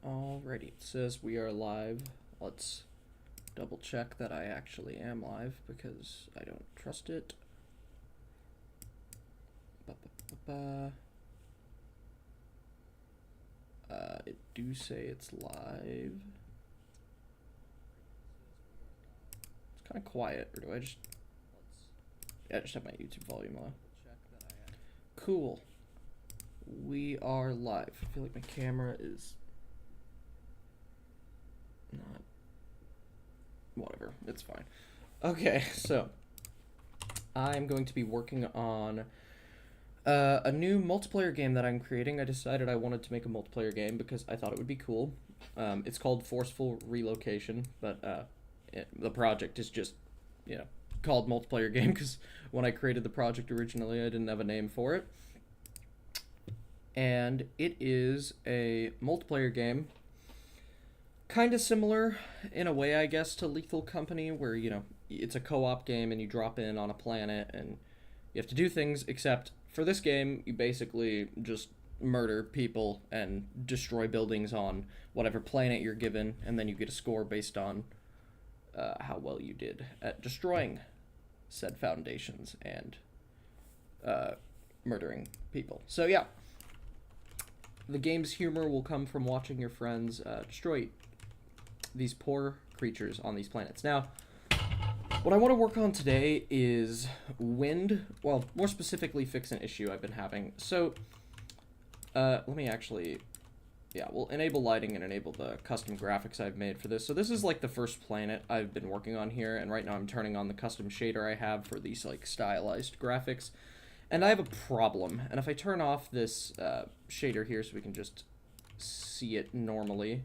Alrighty, it says we are live. Let's double check that I actually am live because I don't trust it. It do say it's live. It's kind of quiet, or do I just... Yeah, I just have my YouTube volume low. Cool. We are live. I feel like my camera is not... Whatever, it's fine. Okay, so I'm going to be working on a new multiplayer game that I'm creating. I decided I wanted to make a multiplayer game because I thought it would be cool. It's called Forceful Relocation, but the project is just, called multiplayer game because when I created the project originally, I didn't have a name for it. And it is a multiplayer game, kind of similar in a way, I guess, to Lethal Company, where, it's a co-op game and you drop in on a planet and you have to do things, except for this game, you basically just murder people and destroy buildings on whatever planet you're given, and then you get a score based on how well you did at destroying said foundations and murdering people. So yeah, the game's humor will come from watching your friends destroy these poor creatures on these planets. Now, what I want to work on today is wind. Well, more specifically, fix an issue I've been having. So, let me actually... Yeah, we'll enable lighting and enable the custom graphics I've made for this. So this is like the first planet I've been working on here, and right now I'm turning on the custom shader I have for these like stylized graphics. And I have a problem, and if I turn off this shader here so we can just see it normally,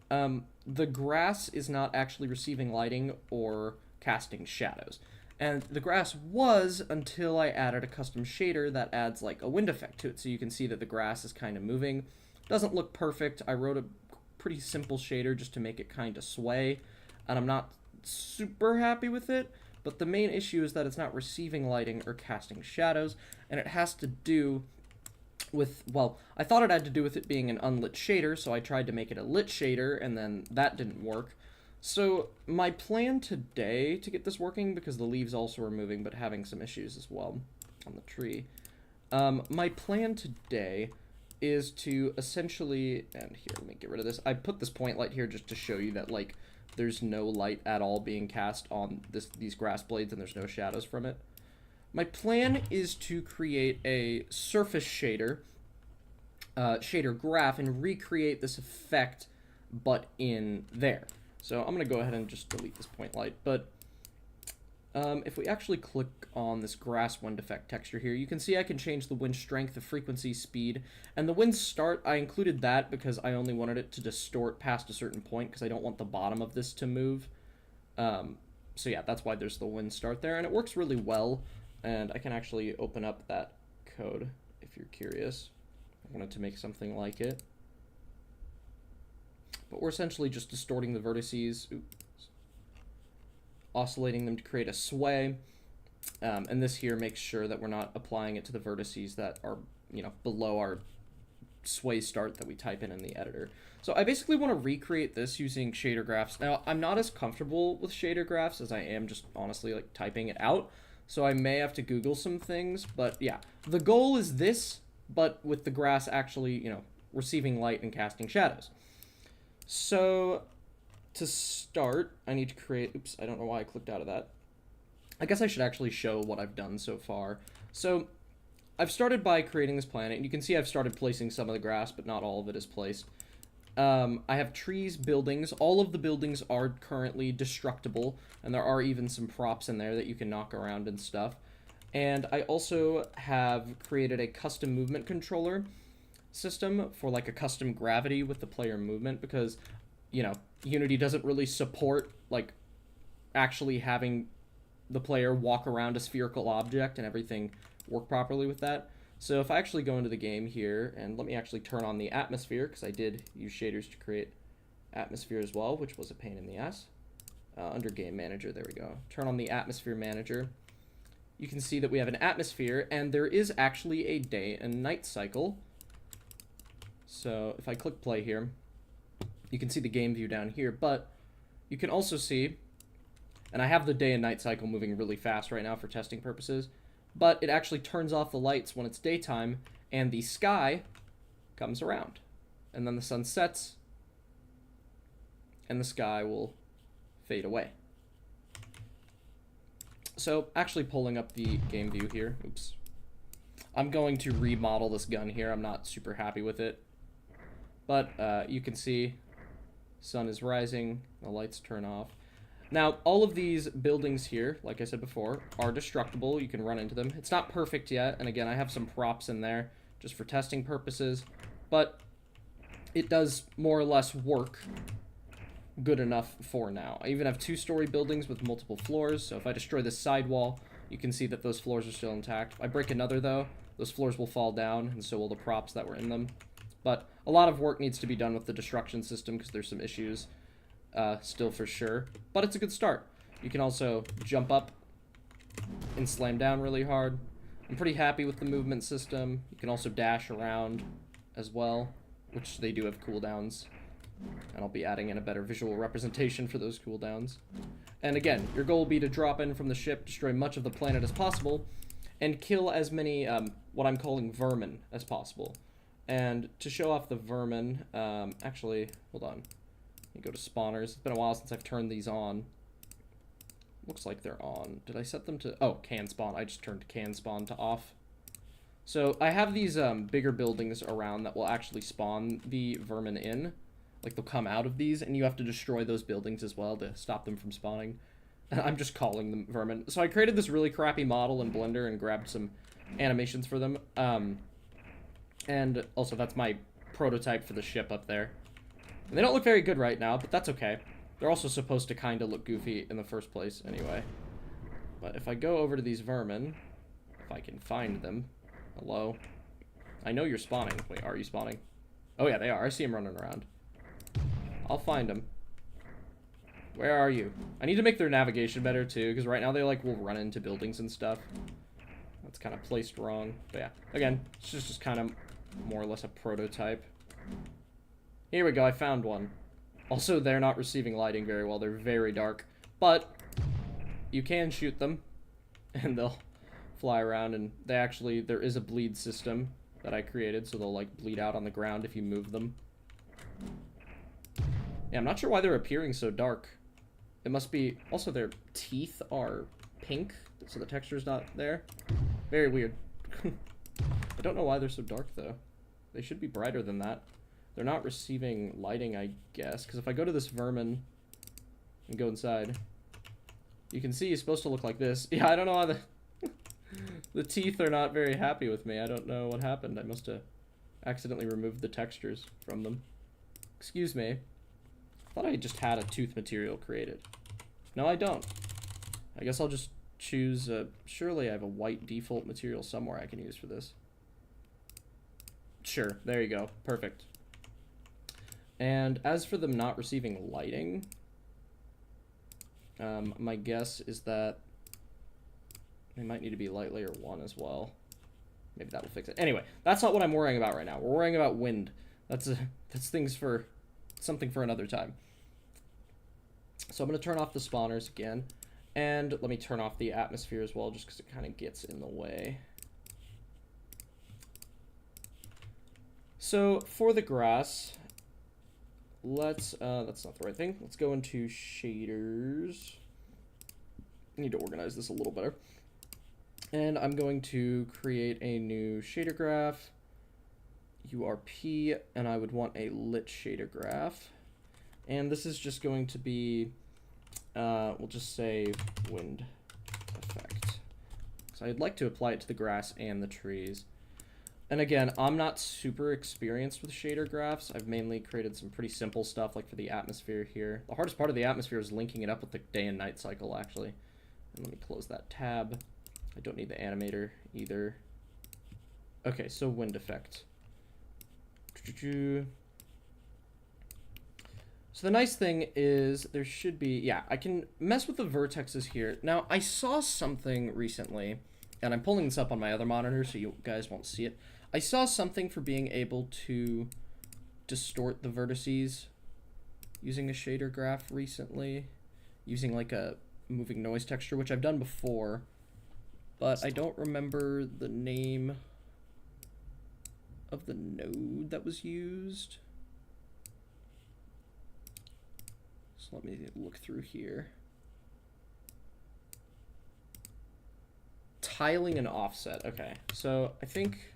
the grass is not actually receiving lighting or casting shadows. And the grass was until I added a custom shader that adds like a wind effect to it, so you can see that the grass is kind of moving. Doesn't look perfect. I wrote a pretty simple shader just to make it kind of sway, and I'm not super happy with it, but the main issue is that it's not receiving lighting or casting shadows, and it has to do with, well, I thought it had to do with it being an unlit shader, so I tried to make it a lit shader, and then that didn't work. So my plan today to get this working, because the leaves also are moving but having some issues as well on the tree, my plan today is to essentially, and here, let me get rid of this. I put this point light here just to show you that, like, there's no light at all being cast on these grass blades and there's no shadows from it. My plan is to create a surface shader, shader graph, and recreate this effect, but in there. So I'm going to go ahead and just delete this point light, but if we actually click on this grass wind effect texture here, you can see I can change the wind strength, the frequency, speed, and the wind start. I included that because I only wanted it to distort past a certain point because I don't want the bottom of this to move. So yeah, that's why there's the wind start there, and it works really well, and I can actually open up that code if you're curious. I wanted to make something like it. But we're essentially just distorting the vertices. Oops. Oscillating them to create a sway, and this here makes sure that we're not applying it to the vertices that are, below our sway start that we type in the editor. So I basically want to recreate this using shader graphs. Now, I'm not as comfortable with shader graphs as I am just honestly like typing it out, so I may have to Google some things, but yeah, the goal is this, but with the grass actually, receiving light and casting shadows. So to start, I need to create... Oops, I don't know why I clicked out of that. I guess I should actually show what I've done so far. So I've started by creating this planet, and you can see I've started placing some of the grass, but not all of it is placed. I have trees, buildings. All of the buildings are currently destructible, and there are even some props in there that you can knock around and stuff. And I also have created a custom movement controller system for like a custom gravity with the player movement, because Unity doesn't really support, like, actually having the player walk around a spherical object and everything work properly with that. So if I actually go into the game here, and let me actually turn on the atmosphere, because I did use shaders to create atmosphere as well, which was a pain in the ass. Under Game Manager, there we go. Turn on the Atmosphere Manager. You can see that we have an atmosphere, and there is actually a day and night cycle. So if I click play here, You can see the game view down here, but you can also see, and I have the day and night cycle moving really fast right now for testing purposes, but it actually turns off the lights when it's daytime, and the sky comes around. And then the sun sets, and the sky will fade away. So, actually pulling up the game view here. Oops. I'm going to remodel this gun here. I'm not super happy with it. But you can see sun is rising, the lights turn off. Now, all of these buildings here, like I said before, are destructible. You can run into them. It's not perfect yet, and again, I have some props in there just for testing purposes, but it does more or less work good enough for now. I even have 2-story buildings with multiple floors, so if I destroy this sidewall, you can see that those floors are still intact. If I break another, though, those floors will fall down, and so will the props that were in them. But a lot of work needs to be done with the destruction system because there's some issues still for sure. But it's a good start. You can also jump up and slam down really hard. I'm pretty happy with the movement system. You can also dash around as well, which they do have cooldowns. And I'll be adding in a better visual representation for those cooldowns. And again, your goal will be to drop in from the ship, destroy much of the planet as possible, and kill as many, what I'm calling vermin as possible. And to show off the vermin, actually, hold on. Let me go to spawners. It's been a while since I've turned these on. Looks like they're on. Did I set them to... Oh, can spawn. I just turned can spawn to off. So I have these bigger buildings around that will actually spawn the vermin in. Like, they'll come out of these, and you have to destroy those buildings as well to stop them from spawning. I'm just calling them vermin. So I created this really crappy model in Blender and grabbed some animations for them. And also, that's my prototype for the ship up there. And they don't look very good right now, but that's okay. They're also supposed to kind of look goofy in the first place anyway. But if I go over to these vermin, if I can find them. Hello? I know you're spawning. Wait, are you spawning? Oh yeah, they are. I see them running around. I'll find them. Where are you? I need to make their navigation better too, because right now they like will run into buildings and stuff. That's kind of placed wrong. But yeah, again, it's just kind of more or less a prototype. Here we go, I found one. Also, they're not receiving lighting very well. They're very dark. But you can shoot them, and they'll fly around, and they actually, there is a bleed system that I created, so they'll like bleed out on the ground if you move them. Yeah, I'm not sure why they're appearing so dark. It must be... Also, their teeth are pink, so the texture's not there. Very weird. I don't know why they're so dark, though. They should be brighter than that. They're not receiving lighting, I guess, because if I go to this vermin and go inside, you can see he's supposed to look like this. Yeah, I don't know why the teeth are not very happy with me. I don't know what happened. I must have accidentally removed the textures from them. Excuse me. I thought I just had a tooth material created. No, I don't. I guess I'll just choose... surely I have a white default material somewhere I can use for this. Sure, there you go. Perfect. And as for them not receiving lighting, my guess is that they might need to be light layer 1 as well. Maybe that will fix it. Anyway, that's not what I'm worrying about right now. We're worrying about wind. That's things for... something for another time. So I'm going to turn off the spawners again. And let me turn off the atmosphere as well, just because it kind of gets in the way. So for the grass, let's, that's not the right thing. Let's go into shaders. I need to organize this a little better. And I'm going to create a new shader graph. URP, and I would want a lit shader graph. And this is just going to be, we'll just say wind effect. So I'd like to apply it to the grass and the trees. And again, I'm not super experienced with shader graphs. I've mainly created some pretty simple stuff, like for the atmosphere here. The hardest part of the atmosphere is linking it up with the day and night cycle, actually. And let me close that tab. I don't need the animator either. Okay, so wind effect. So the nice thing is there should be, yeah, I can mess with the vertexes here. Now, I saw something recently, and I'm pulling this up on my other monitor so you guys won't see it. I saw something for being able to distort the vertices using a shader graph recently, using like a moving noise texture, which I've done before, but I don't remember the name of the node that was used. So let me look through here. Tiling and offset. Okay, so I think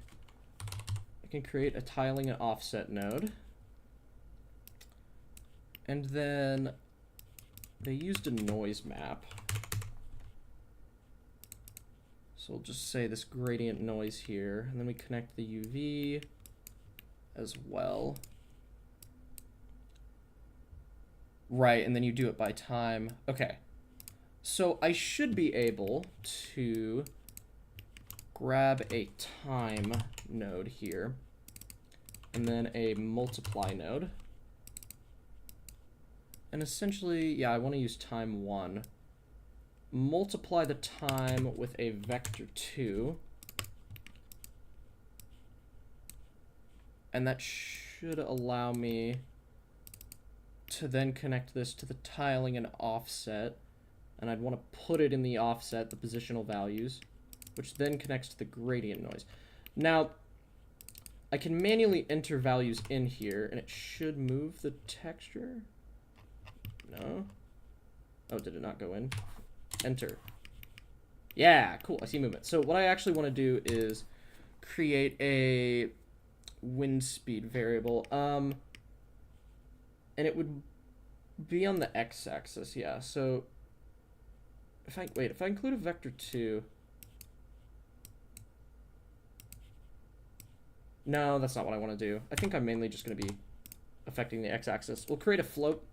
I can create a tiling and offset node. And then they used a noise map. So we'll just say this gradient noise here, and then we connect the UV as well. Right, and then you do it by time. Okay, so I should be able to grab a time node here, and then a multiply node. And essentially, yeah, I want to use time 1. Multiply the time with a vector 2. And that should allow me to then connect this to the tiling and offset. And I'd want to put it in the offset, the positional values, which then connects to the gradient noise. Now, I can manually enter values in here, and it should move the texture. No. Oh, did it not go in? Enter. Yeah, cool. I see movement. So what I actually want to do is create a wind speed variable. And it would be on the x-axis, yeah. So if I include a vector 2. No, that's not what I want to do. I think I'm mainly just going to be affecting the x-axis. We'll create a float.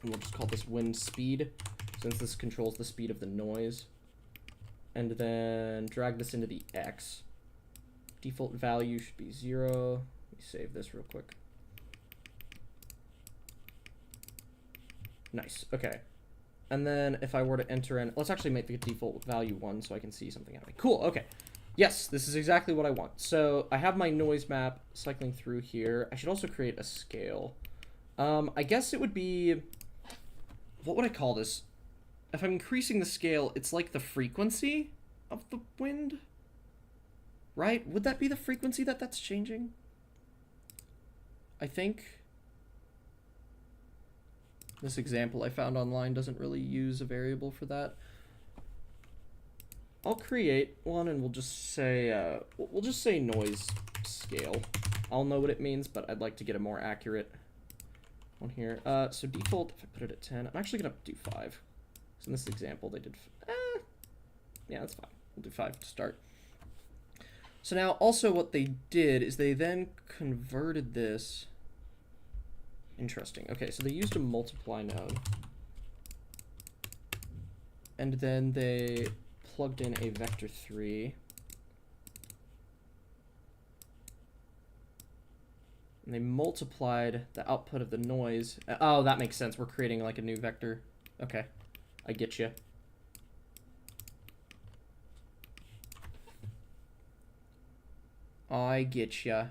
And we'll just call this wind speed, since this controls the speed of the noise. And then drag this into the x. Default value should be 0. Let me save this real quick. Nice, okay. And then if I were to enter in, let's actually make the default value 1 so I can see something happening. Cool, okay. Yes, this is exactly what I want. So I have my noise map cycling through here. I should also create a scale. I guess it would be... What would I call this? If I'm increasing the scale, it's like the frequency of the wind, right? Would that be the frequency that's changing? I think this example I found online doesn't really use a variable for that. I'll create one and we'll just say noise scale. I'll know what it means, but I'd like to get a more accurate one here. So default, if I put it at 10, I'm actually gonna do 5. So in this example, they did, yeah, that's fine. We'll do 5 to start. So now also what they did is they then converted this. Interesting. Okay, so they used a multiply node. And then they plugged in a vector 3. And they multiplied the output of the noise. Oh, that makes sense. We're creating like a new vector. Okay, I get you. I get ya.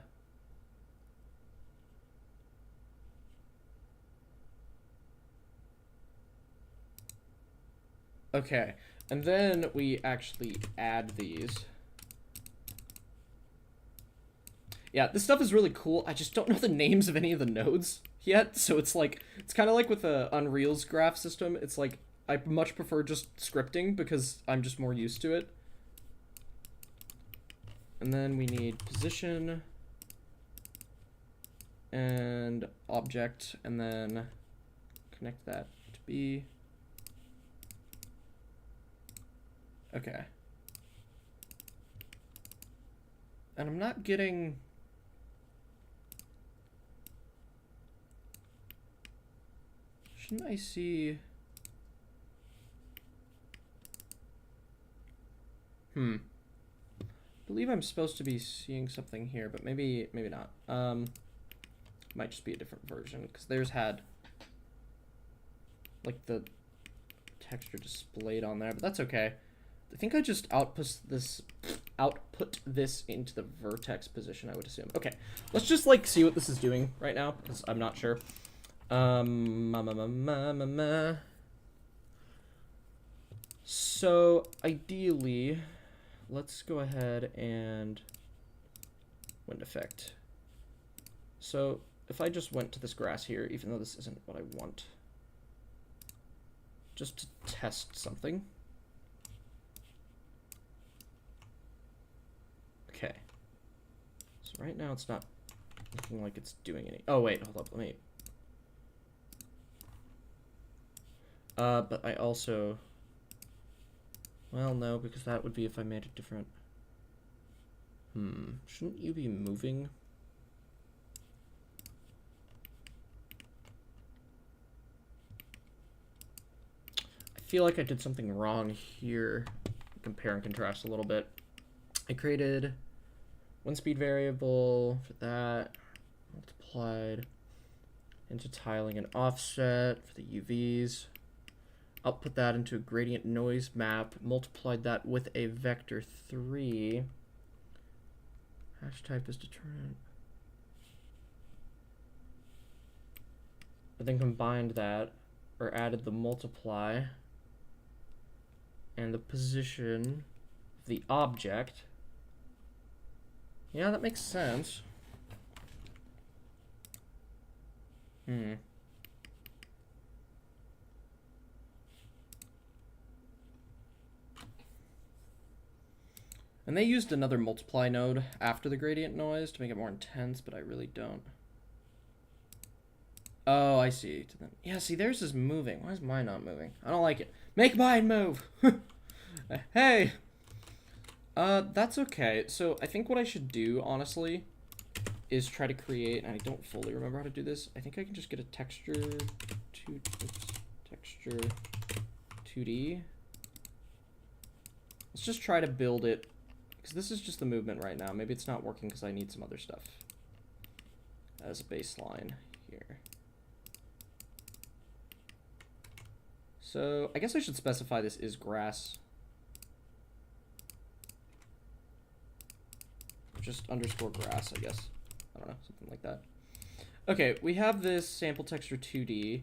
Okay, and then we actually add these. Yeah, this stuff is really cool. I just don't know the names of any of the nodes yet, so it's like, it's kind of like with Unreal's graph system. It's like, I much prefer just scripting because I'm just more used to it. And then we need position and object, and then connect that to B. Okay. And I'm not getting... Shouldn't I see... I believe I'm supposed to be seeing something here, but maybe not. Might just be a different version, because theirs had like the texture displayed on there, but that's okay. I think I just output this into the vertex position, I would assume. Okay, let's just like see what this is doing right now, because I'm not sure. Ma, ma, ma, ma, ma, ma. So ideally, let's go ahead and wind effect. So if I just went to this grass here, even though this isn't what I want, just to test something. Okay. So right now it's not looking like it's doing any. Oh wait, hold up, let me. But I also. Well, no, because that would be if I made it different. Shouldn't you be moving? I feel like I did something wrong here. Compare and contrast a little bit. I created one speed variable for that, multiplied into tiling and offset for the UVs. Output that into a gradient noise map, multiplied that with a vector 3. Hash type is determined. But then combined that, or added the multiply and the position of the object. Yeah, that makes sense. And they used another multiply node after the gradient noise to make it more intense, but I really don't. Oh, I see. Yeah, see, theirs is moving. Why is mine not moving? I don't like it. Make mine move! Hey! That's okay. So I think what I should do, honestly, is try to create, and I don't fully remember how to do this. I think I can just get a texture, texture 2D. Let's just try to build it, because this is just the movement right now. Maybe it's not working because I need some other stuff as a baseline here. So I guess I should specify this is grass. Just underscore grass, I guess. I don't know, something like that. Okay, we have this sample texture 2D,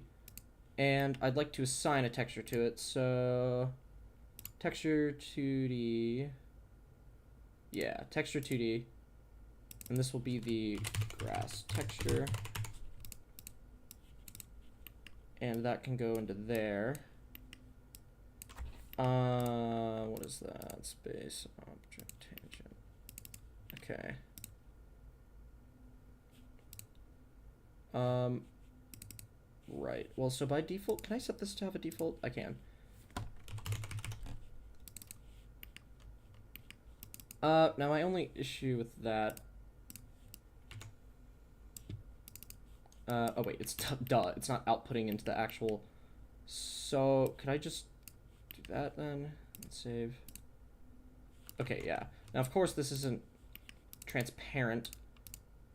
and I'd like to assign a texture to it. So texture 2D. Yeah, texture 2D. And this will be the grass texture. And that can go into there. What is that? Space, object, tangent. Okay. Right. Well, so by default, can I set this to have a default? I can. Now my only issue with that. Oh wait, it's duh. It's not outputting into the actual. So could I just do that then? Let's save. Okay, yeah. Now of course this isn't transparent.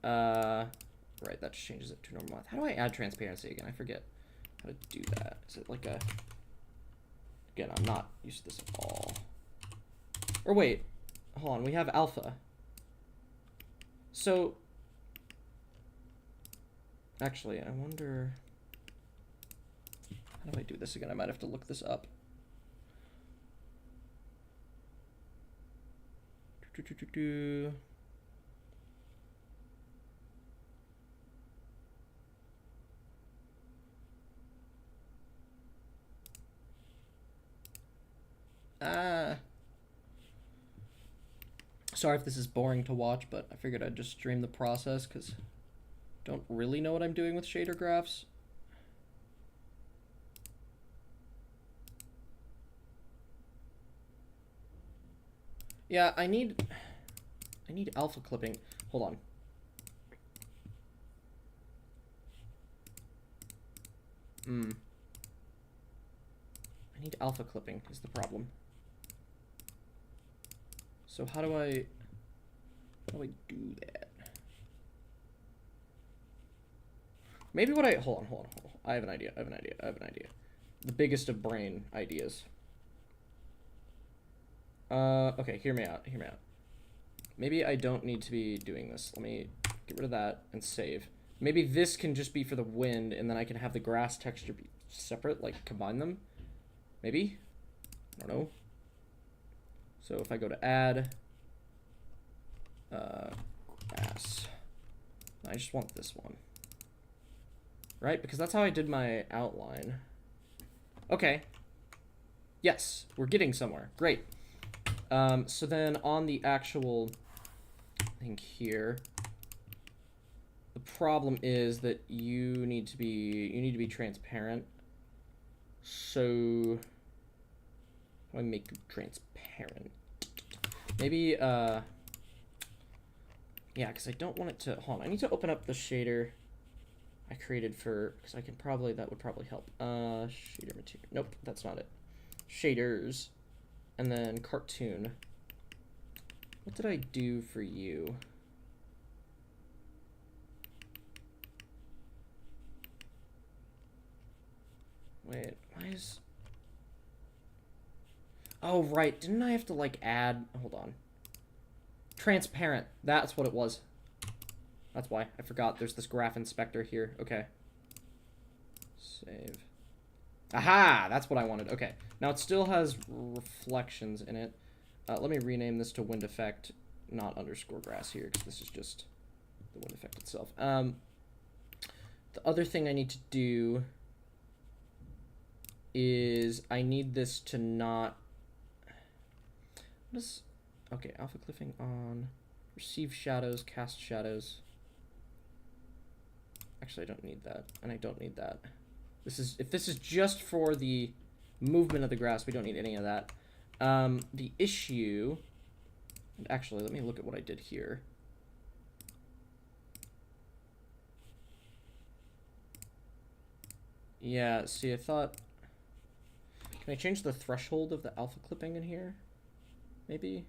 Right, that just changes it to normal math. How do I add transparency again? I forget how to do that. Is it like a... Again, I'm not used to this at all. Or wait, hold on, we have alpha. So... Actually, I wonder... How do I do this again? I might have to look this up. Sorry if this is boring to watch, but I figured I'd just stream the process because I don't really know what I'm doing with shader graphs. Yeah, I need alpha clipping. Hold on. I need alpha clipping is the problem. So how do I do that? Maybe what hold on. I have an idea. The biggest of brain ideas. Okay, hear me out. Maybe I don't need to be doing this. Let me get rid of that and save. Maybe this can just be for the wind, and then I can have the grass texture be separate, like combine them. Maybe? I don't know. So if I go to add, grass, I just want this one. Right? Because that's how I did my outline. Okay. Yes, we're getting somewhere. Great. So then on the actual thing here, the problem is that you need to be transparent. So how do I make you transparent? Maybe yeah, because I don't want it to, hold on, I need to open up the shader I created for, because I can probably, that would probably help. Shader material, nope, that's not it. Shaders, and then cartoon. What did I do for you? Wait, why is... Oh, right, didn't I have to, like, add... Hold on. Transparent, that's what it was. That's why, I forgot there's this graph inspector here. Okay. Save. Aha! That's what I wanted. Okay. Now it still has reflections in it. Let me rename this to wind effect, not underscore grass here, because this is just the wind effect itself. The other thing I need to do is I need this to not... What is... Okay, alpha cliffing on. Receive shadows, cast shadows. Actually, I don't need that, and I don't need that. This is, if this is just for the movement of the grass, we don't need any of that. The issue, and actually, let me look at what I did here. Yeah, see, I thought, can I change the threshold of the alpha clipping in here? Maybe?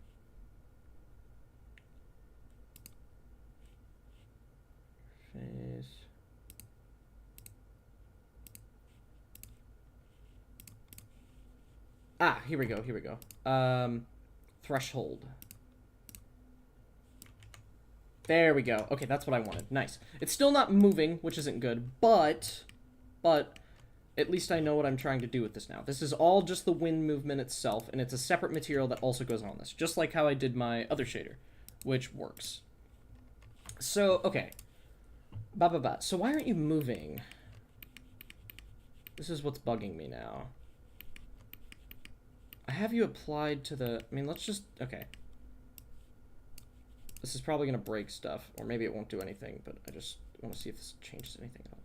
Face. Ah, here we go, here we go. Threshold. There we go. Okay, that's what I wanted. Nice. It's still not moving, which isn't good, but at least I know what I'm trying to do with this now. This is all just the wind movement itself, and it's a separate material that also goes on this, just like how I did my other shader, which works. So, okay. So why aren't you moving? This is what's bugging me now. I have you applied to the... I mean, let's just... Okay. This is probably going to break stuff, or maybe it won't do anything, but I just want to see if this changes anything at all.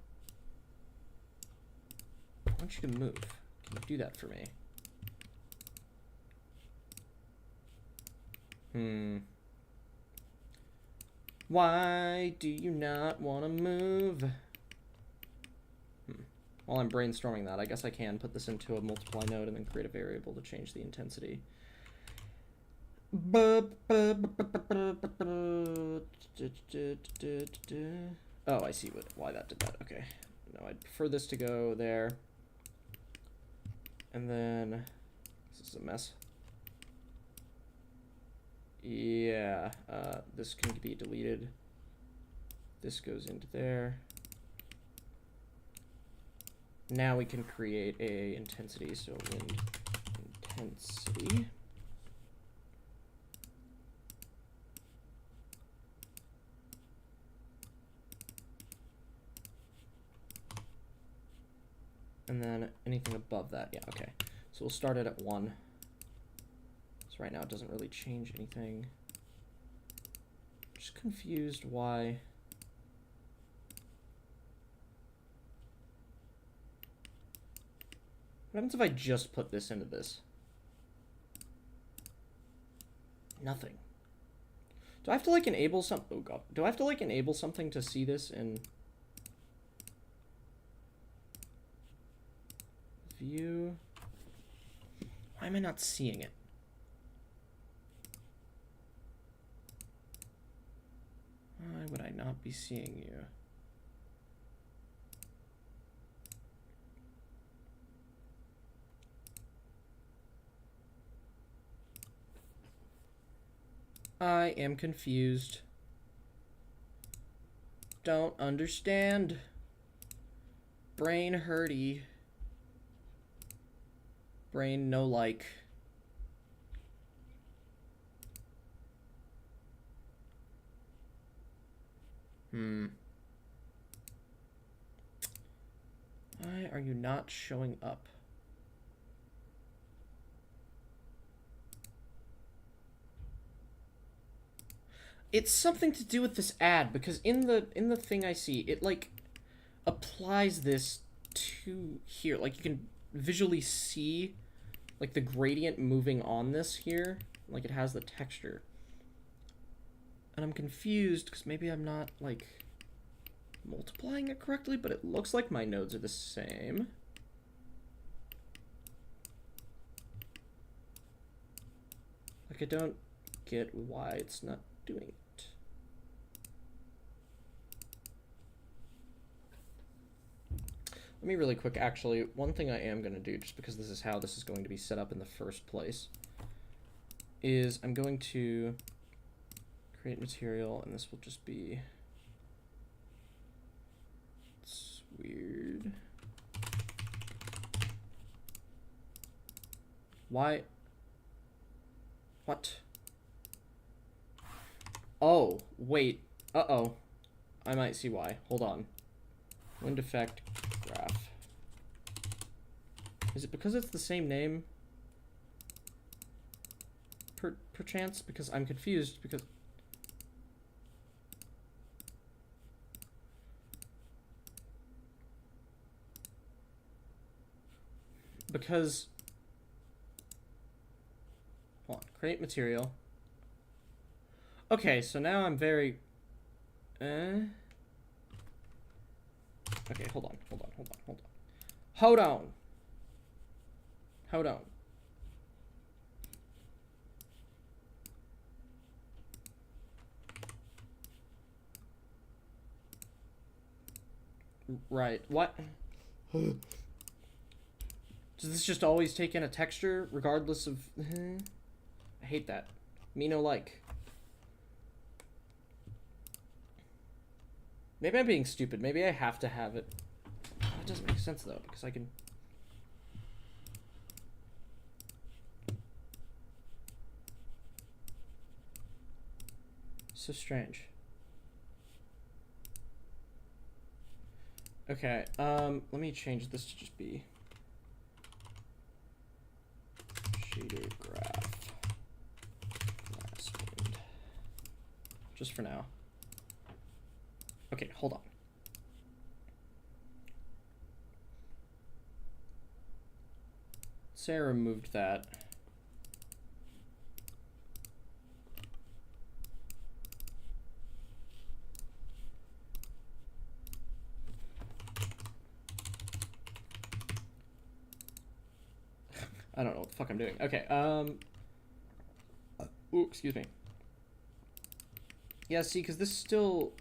I want you to move. Can you do that for me? Why do you not want to move? While I'm brainstorming that, I guess I can put this into a multiply node and then create a variable to change the intensity. Oh, I see why that did that. Okay. No, I'd prefer this to go there. And then, this is a mess. Yeah, this can be deleted. This goes into there. Now we can create a intensity, so wind intensity. And then anything above that, yeah, okay. So we'll start it at 1. So right now it doesn't really change anything. I'm just confused why. What happens if I just put this into this? Nothing. Do I have to like enable some? Oh god. Do I have to like enable something to see this in view? Why am I not seeing it? Why would I not be seeing you? I am confused. don't understand. Brain hurty. Brain no like. Why are you not showing up? It's something to do with this ad, because in the thing I see, it like applies this to here. Like you can visually see like the gradient moving on this here. Like it has the texture. And I'm confused because maybe I'm not like multiplying it correctly, but it looks like my nodes are the same. Like I don't get why it's not doing it. Let me really quick, actually, one thing I am going to do, just because this is how this is going to be set up in the first place, is I'm going to create material, and this will just be, it's weird. Why? What? Oh, wait. Uh-oh. I might see why. Hold on. Wind effect graph. Is it because it's the same name? Perchance? Because I'm confused, because... Hold on. Create material. Okay, so now I'm very... Okay, hold on. Hold on. Right, what? Does this just always take in a texture, regardless of... I hate that. Me no like. Maybe I'm being stupid. Maybe I have to have it. That doesn't make sense, though, because I can... So strange. Okay, let me change this to just be... shader graph. Wind. Just for now. Okay, hold on. Say I removed that. I don't know what the fuck I'm doing. Okay, ooh, excuse me. Yeah, see, because this still...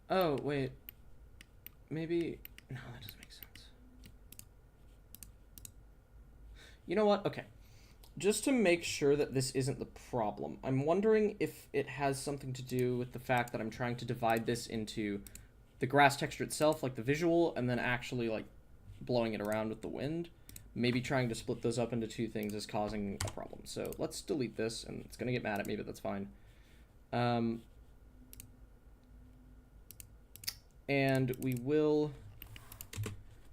Oh, wait. Maybe... No, that doesn't make sense. You know what? Okay. Just to make sure that this isn't the problem, I'm wondering if it has something to do with the fact that I'm trying to divide this into the grass texture itself, like the visual, and then actually, like, blowing it around with the wind. Maybe trying to split those up into two things is causing a problem. So let's delete this, and it's going to get mad at me, but that's fine. And we will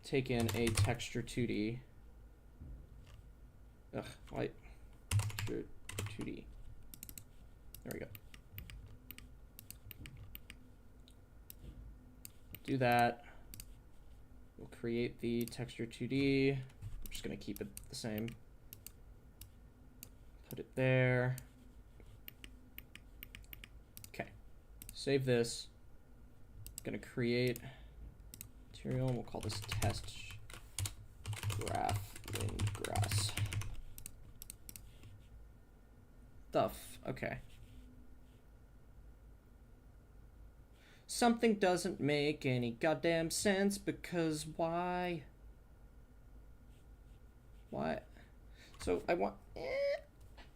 take in a texture 2D. Ugh, why? Texture 2D. There we go. Do that. We'll create the texture 2D. I'm just going to keep it the same. Put it there. Okay. Save this. Going to create material, and we'll call this test graph wind grass. Stuff. Okay. Something doesn't make any goddamn sense, because why? Why? So I want...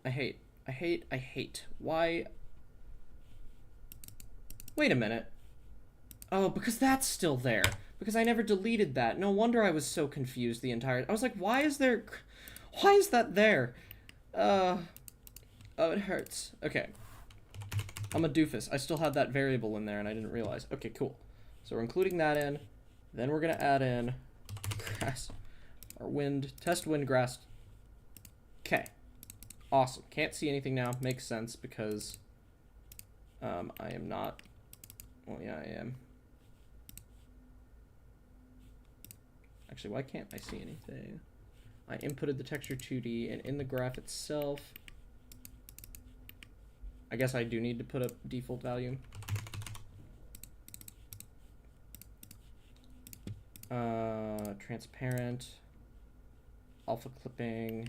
I hate. Why? Wait a minute. Oh, because that's still there. Because I never deleted that. No wonder I was so confused the entire... I was like, why is there... Why is that there? Oh, it hurts. Okay. I'm a doofus. I still had that variable in there and I didn't realize. Okay, cool. So we're including that in. Then we're going to add in grass. Or wind. Test wind grass. Okay. Awesome. Can't see anything now. Makes sense because I am not... Well, yeah, I am. Actually, why can't I see anything? I inputted the texture 2D, and in the graph itself, I guess I do need to put a default value. Transparent, alpha clipping.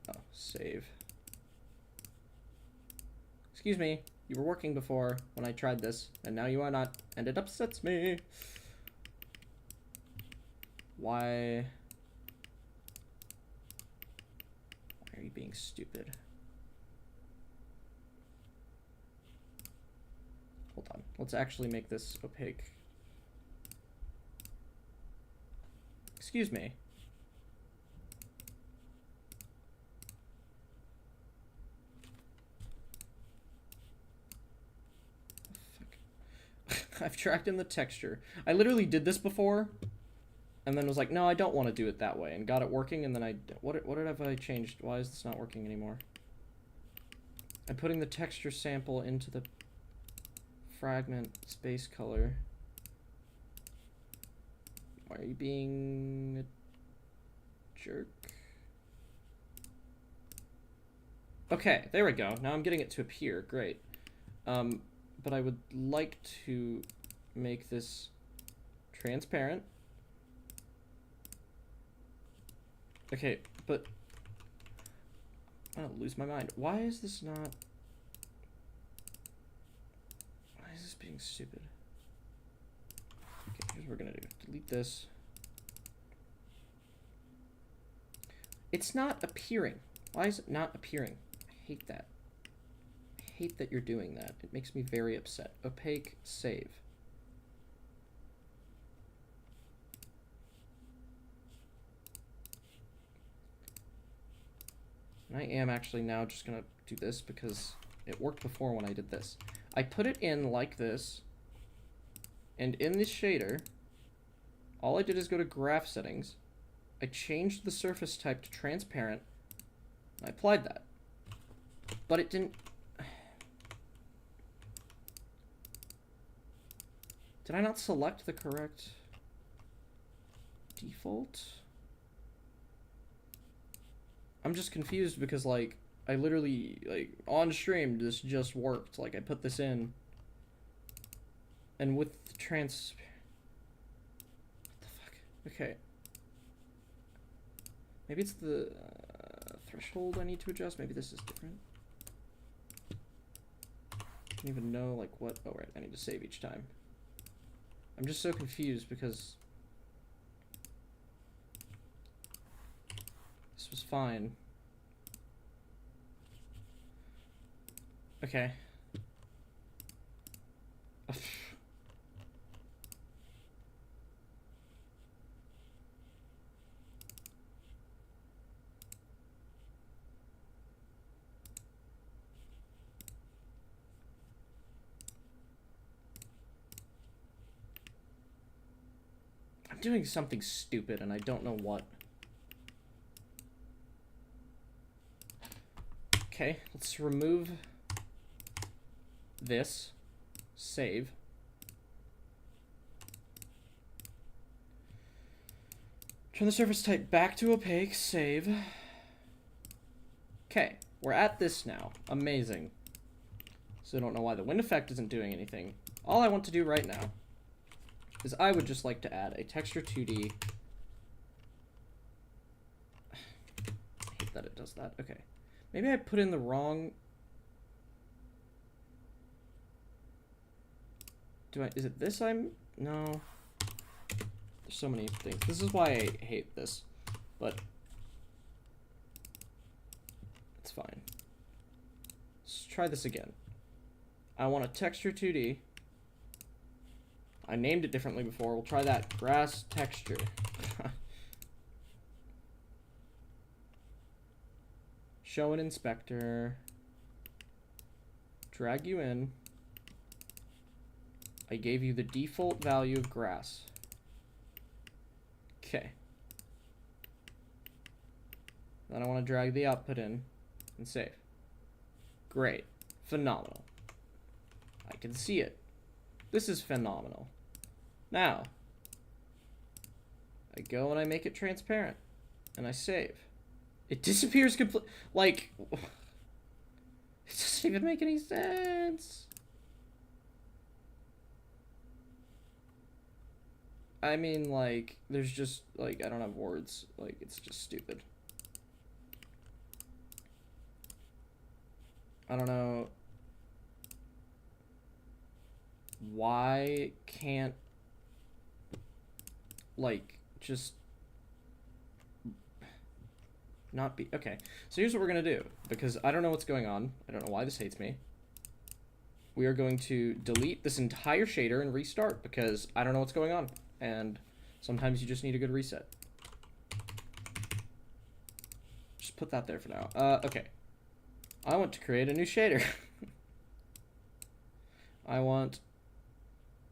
Oh, save. Excuse me. You were working before when I tried this, and now you are not, and it upsets me. Why are you being stupid? Hold on. Let's actually make this opaque. Excuse me. I've tracked in the texture. I literally did this before, and then was like, no, I don't want to do it that way, and got it working, and then what have I changed? Why is this not working anymore? I'm putting the texture sample into the fragment space color. Why are you being a jerk? Okay, there we go. Now I'm getting it to appear. Great. But I would like to make this transparent. Okay, but I'm gonna lose my mind. Why is this not... Why is this being stupid? Okay, here's what we're gonna do. Delete this. It's not appearing. Why is it not appearing? I hate that. I hate that you're doing that. It makes me very upset. Opaque, save. And I am actually now just gonna do this because it worked before when I did this. I put it in like this, and in this shader, all I did is go to graph settings. I changed the surface type to transparent. I applied that. But it didn't... Did I not select the correct default? I'm just confused because, like, I literally, like, on stream, this just worked. Like, I put this in. And with the what the fuck? Okay. Maybe it's the threshold I need to adjust. Maybe this is different. I don't even know, like, what... Oh, right, I need to save each time. I'm just so confused because this was fine. Okay. Doing something stupid and I don't know what. Okay, let's remove this, save. Turn the surface type back to opaque, save. Okay, we're at this now. Amazing. So I don't know why the wind effect isn't doing anything. All I want to do right now is I would just like to add a texture 2D. I hate that it does that. Okay. Maybe I put in the wrong... Is it this No. There's so many things. This is why I hate this. But it's fine. try this again. I want a texture 2D. I named it differently before. We'll try that. Grass texture. Show an inspector. Drag you in. I gave you the default value of grass. Okay. Then I want to drag the output in and save. Great. Phenomenal. I can see it. This is phenomenal. Now, I go and I make it transparent, and I save. It disappears completely. Like, it doesn't even make any sense. I mean, like, there's just, like, I don't have words. Like, it's just stupid. I don't know. Why can't, like, just not be... Okay, so here's what we're going to do. Because I don't know what's going on. I don't know why this hates me. We are going to delete this entire shader and restart because I don't know what's going on. And sometimes you just need a good reset. Just put that there for now. Okay. I want to create a new shader. I want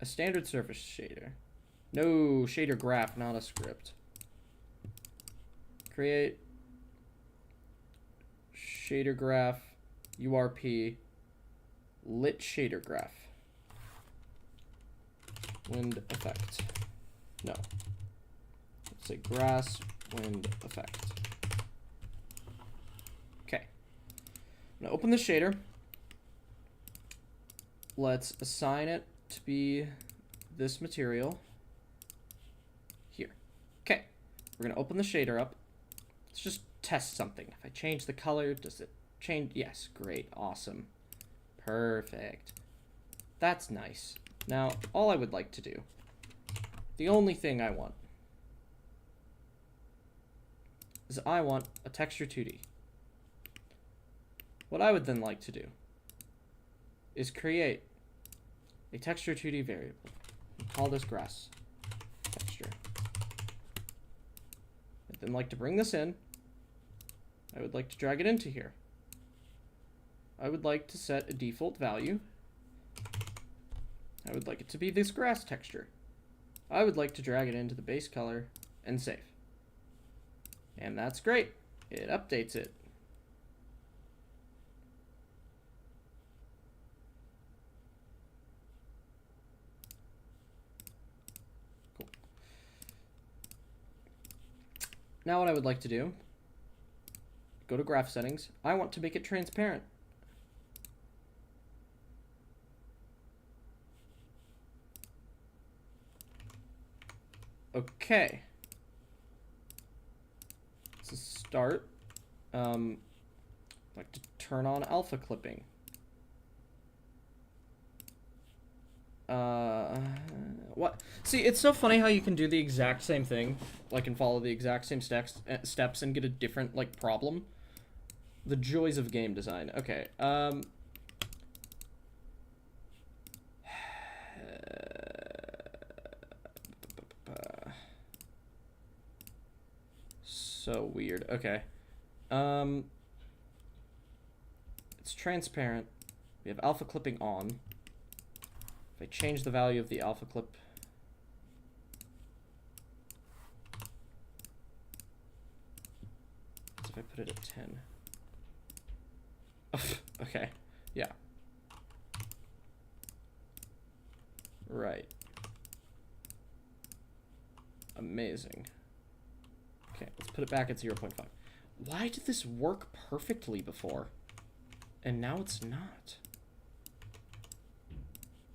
a standard surface shader. No, shader graph, not a script. Create shader graph, URP, lit shader graph. Wind effect. No. Let's say grass, wind effect. Okay. I'm gonna open the shader. Let's assign it to be this material here. Okay. We're gonna open the shader up. Let's just test something. If I change the color, does it change? Yes, great, awesome. Perfect. That's nice. Now, all I would like to do, the only thing I want, is I want a texture 2D. What I would then like to do is create a texture 2D variable and call this grass texture. I'd then like to bring this in. I would like to drag it into here. I would like to set a default value. I would like it to be this grass texture. I would like to drag it into the base color and save. And that's great. It updates it. Cool. Now what I would like to do, go to graph settings. I want to make it transparent. Okay. To start, I'd like to turn on alpha clipping. What? See, it's so funny how you can do the exact same thing, like, and follow the exact same steps and get a different, like, problem. The joys of game design. Okay, so weird. Okay. It's transparent. We have alpha clipping on. If I change the value of the alpha clip, if I put it at 10. Okay. Yeah. Right. Amazing. Okay, let's put it back at 0.5. Why did this work perfectly before? And now it's not.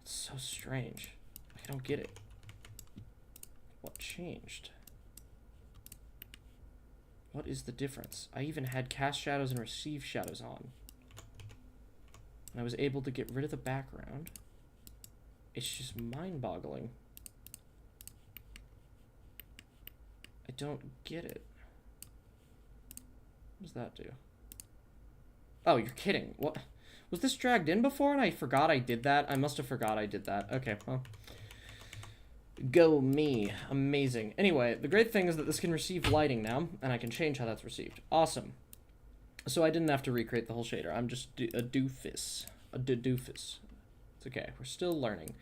It's so strange. I don't get it. What changed? What is the difference? I even had cast shadows and receive shadows on. And I was able to get rid of the background. It's just mind-boggling. I don't get it. What does that do? Oh, you're kidding. What? Was this dragged in before and I forgot I did that? I must have forgot I did that. Okay, well. Go me. Amazing. Anyway, the great thing is that this can receive lighting now, and I can change how that's received. Awesome. So I didn't have to recreate the whole shader. I'm just a doofus. A doofus. It's okay. We're still learning.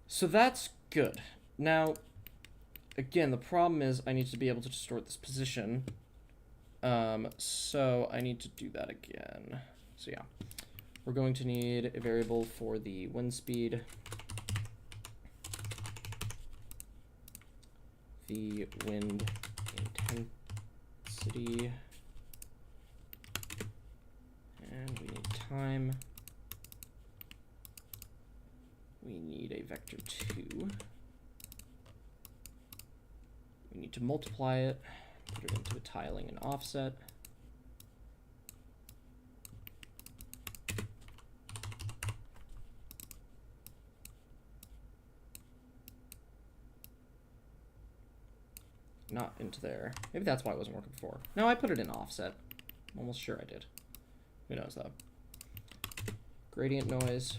So that's good. Now, again, the problem is I need to be able to distort this position. So I need to do that again. So yeah, we're going to need a variable for the wind speed, the wind intensity, and we need time. We need a vector 2. We need to multiply it, put it into a tiling and offset. Not into there. Maybe that's why it wasn't working before. No, I put it in offset. I'm almost sure I did. Who knows though? Gradient noise.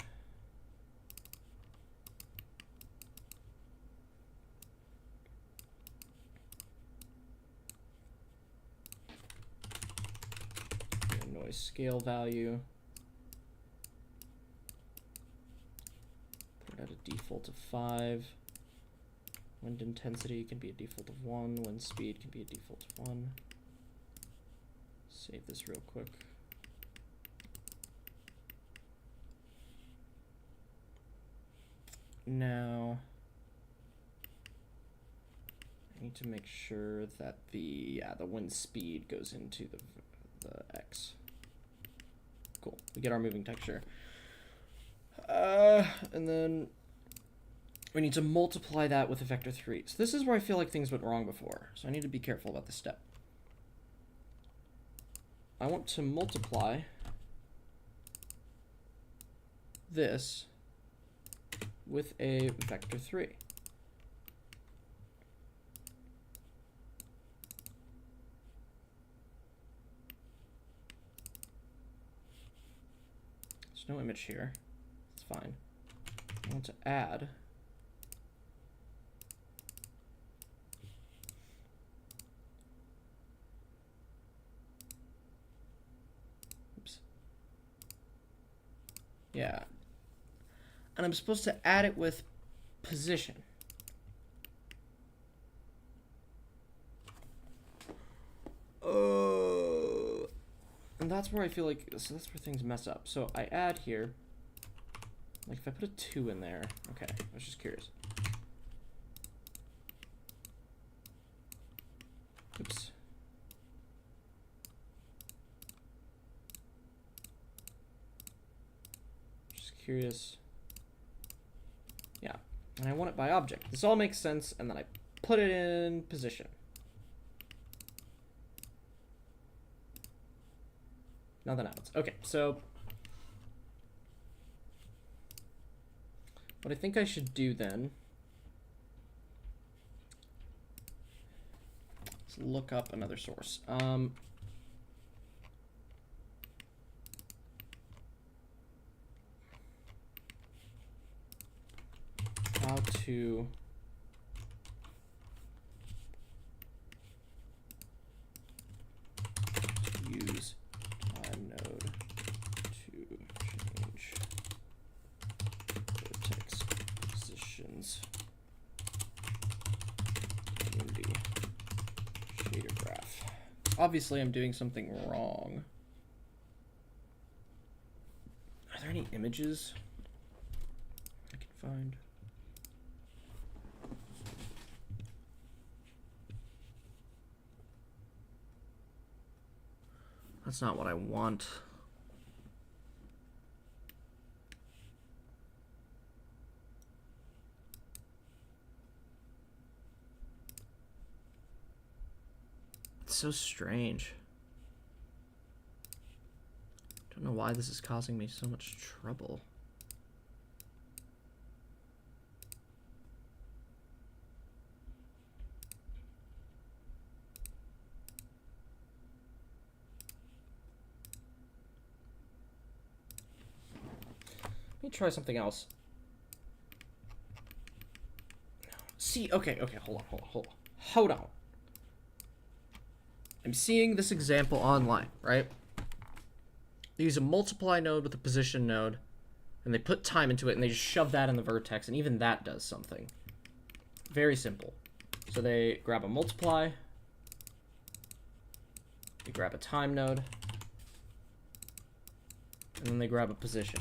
Noise scale value. Put it at a default of 5. Wind intensity can be a default of 1. Wind speed can be a default of 1. Save this real quick. Now, I need to make sure that the wind speed goes into the X. Cool. We get our moving texture. And then we need to multiply that with a vector 3. So this is where I feel like things went wrong before. So I need to be careful about this step. I want to multiply this with a vector 3. There's no image here. It's fine. I want to add yeah. And I'm supposed to add it with position. And that's where I feel like, so that's where things mess up. So I add here, like if I put a 2 in there, okay, I was just curious. Oops. Just curious. Yeah, and I want it by object. This all makes sense, and then I put it in position. Nothing happens. Okay, so what I think I should do then is look up another source. How to use time node to change vertex positions in the shader graph. Obviously, I'm doing something wrong. Are there any images I can find? That's not what I want. It's so strange. Don't know why this is causing me so much trouble. Let me try something else. See, okay, hold on. I'm seeing this example online, right? They use a multiply node with a position node, and they put time into it, and they just shove that in the vertex, and even that does something. Very simple. So they grab a multiply, they grab a time node, and then they grab a position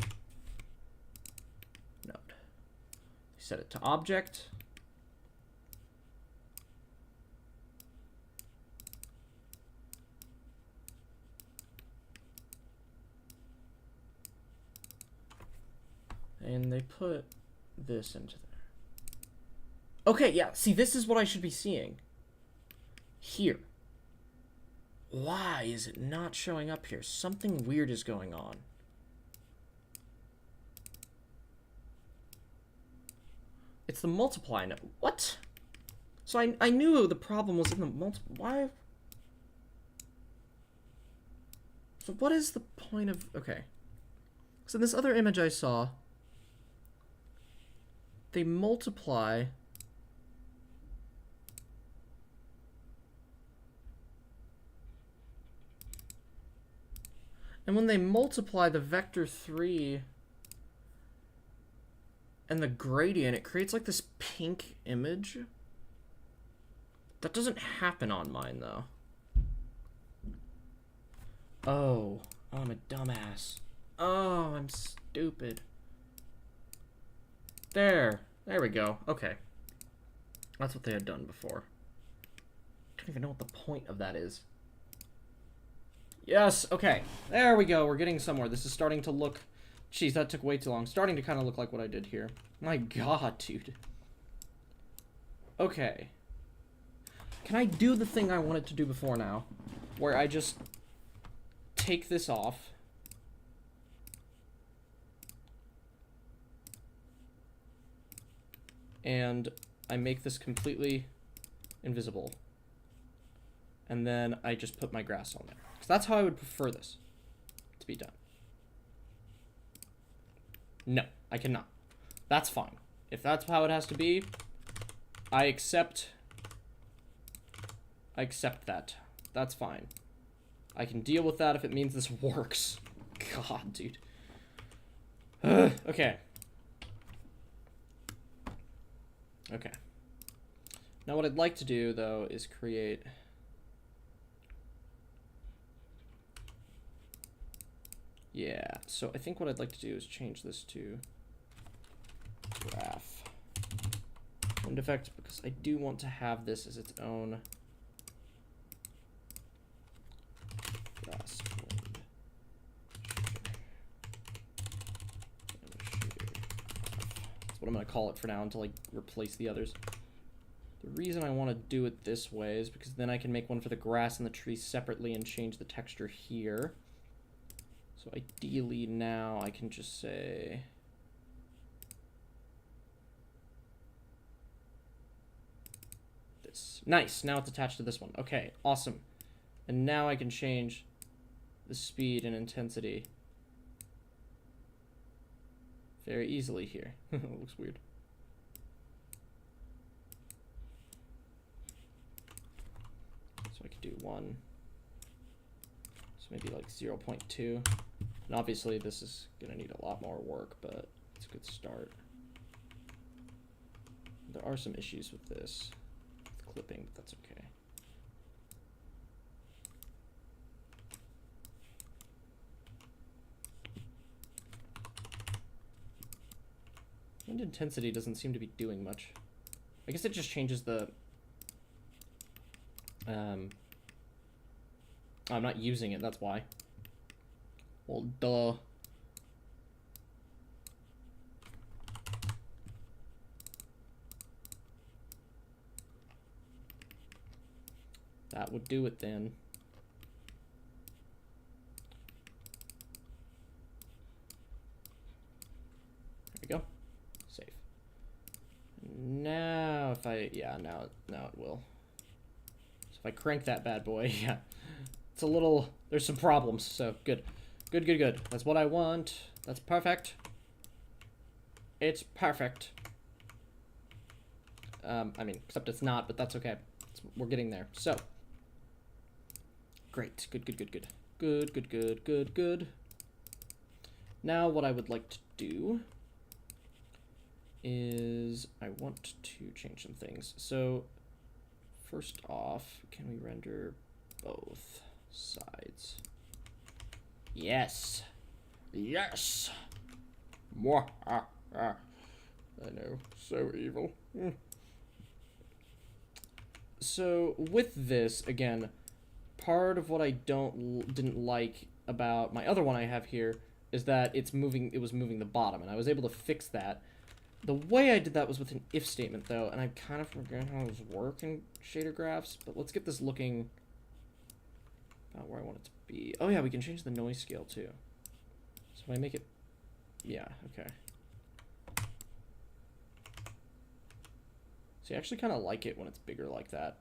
node. They set it to object. And they put this into there. Okay, yeah, see, this is what I should be seeing. Here. Why is it not showing up here? Something weird is going on. It's the multiply node. What? So I knew the problem was in the multiply. Why? So what is the point of... Okay. So in this other image I saw, they multiply... And when they multiply the vector 3 and the gradient, it creates like this pink image. That doesn't happen on mine, though. Oh, I'm a dumbass. Oh, I'm stupid. There we go. Okay. That's what they had done before. I don't even know what the point of that is. Yes, okay. There we go. We're getting somewhere. This is starting to look... Jeez, that took way too long. Starting to kind of look like what I did here. My god, dude. Okay. Can I do the thing I wanted to do before now? Where I just take this off. And I make this completely invisible. And then I just put my grass on there. So that's how I would prefer this to be done. No, I cannot. That's fine. If that's how it has to be, I accept that. That's fine. I can deal with that if it means this works. God, dude. Okay. Okay. Now what I'd like to do, though, is create... Yeah, so I think what I'd like to do is change this to graph wind effect, because I do want to have this as its own grass wind. That's what I'm going to call it for now until I replace the others. The reason I want to do it this way is because then I can make one for the grass and the tree separately and change the texture here. So ideally now I can just say this. Nice, now it's attached to this one. Okay, awesome. And now I can change the speed and intensity very easily here. It looks weird. So I could do 1. So maybe like 0.2. And obviously this is going to need a lot more work, but it's a good start. There are some issues with this, with clipping, but that's okay. Wind intensity doesn't seem to be doing much. I guess it just changes the... I'm not using it, that's why. Well, duh. That would do it then. There we go. Save. Now if I, yeah, now it will. So if I crank that bad boy, yeah. It's a little, there's some problems, so good. Good. That's what I want. That's perfect. It's perfect. I mean, except it's not, but that's okay. We're getting there. So, great. Good, good, good, good. Good, good, good, good, good. Now what I would like to do is I want to change some things. So, first off, can we render both sides? Yes. Yes. Mwah. I know. So evil. So with this, again, part of what I didn't like about my other one I have here is that it was moving the bottom, and I was able to fix that. The way I did that was with an if statement, though, and I kind of forget how those work in shader graphs, but let's get this looking about where I want it to be. Oh yeah, we can change the noise scale too. So if I make it, yeah, okay. See, I actually kind of like it when it's bigger like that.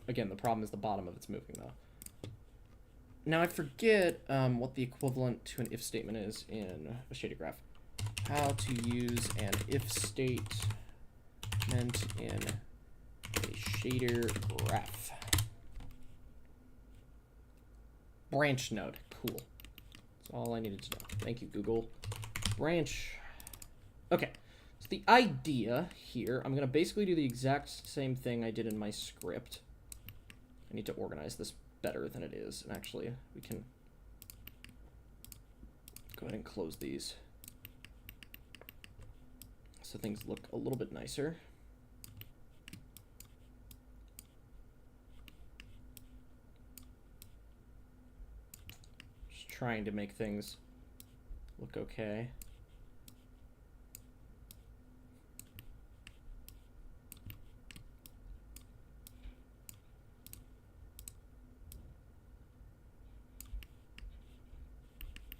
Again, the problem is the bottom of it's moving, though. Now, I forget what the equivalent to an if statement is in a shader graph. How to use an if statement in a shader graph. Branch node. Cool. That's all I needed to know. Thank you, Google. Branch. Okay. So the idea here, I'm going to basically do the exact same thing I did in my script. I need to organize this better than it is. And actually, we can go ahead and close these so things look a little bit nicer. Just trying to make things look okay.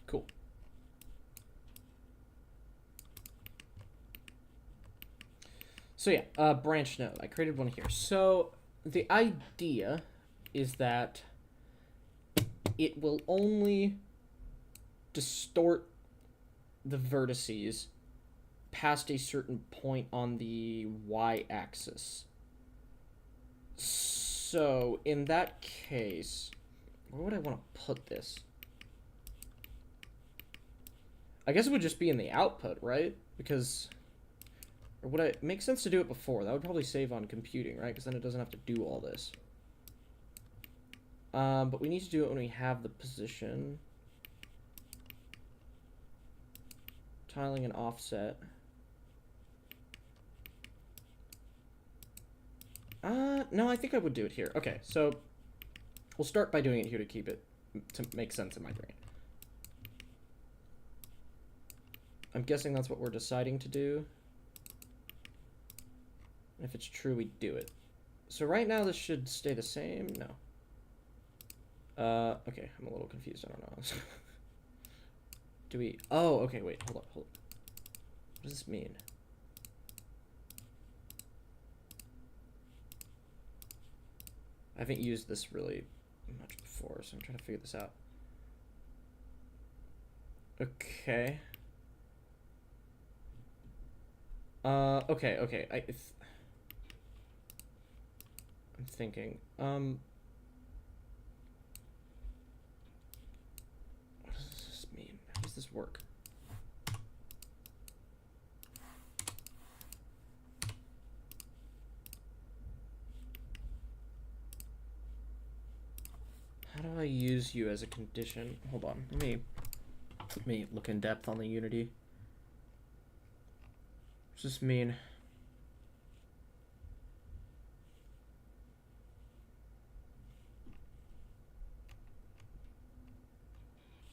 Cool. So yeah, branch node. I created one here. So the idea is that it will only distort the vertices past a certain point on the y-axis. So in that case, where would I want to put this? I guess it would just be in the output, right? Because, or would it make sense to do it before? That would probably save on computing, right? Because then it doesn't have to do all this. But we need to do it when we have the position. Tiling and offset. No, I think I would do it here. Okay, so we'll start by doing it here to keep it, to make sense in my brain. I'm guessing that's what we're deciding to do. And if it's true, we do it. So right now this should stay the same. No. Okay, I'm a little confused. I don't know. Do we... Oh, okay, wait. Hold up. What does this mean? I haven't used this really much before, so I'm trying to figure this out. Okay. Okay. I'm thinking. What does this mean? How does this work? How do I use you as a condition? Hold on. Let me look in depth on the Unity. What does this mean?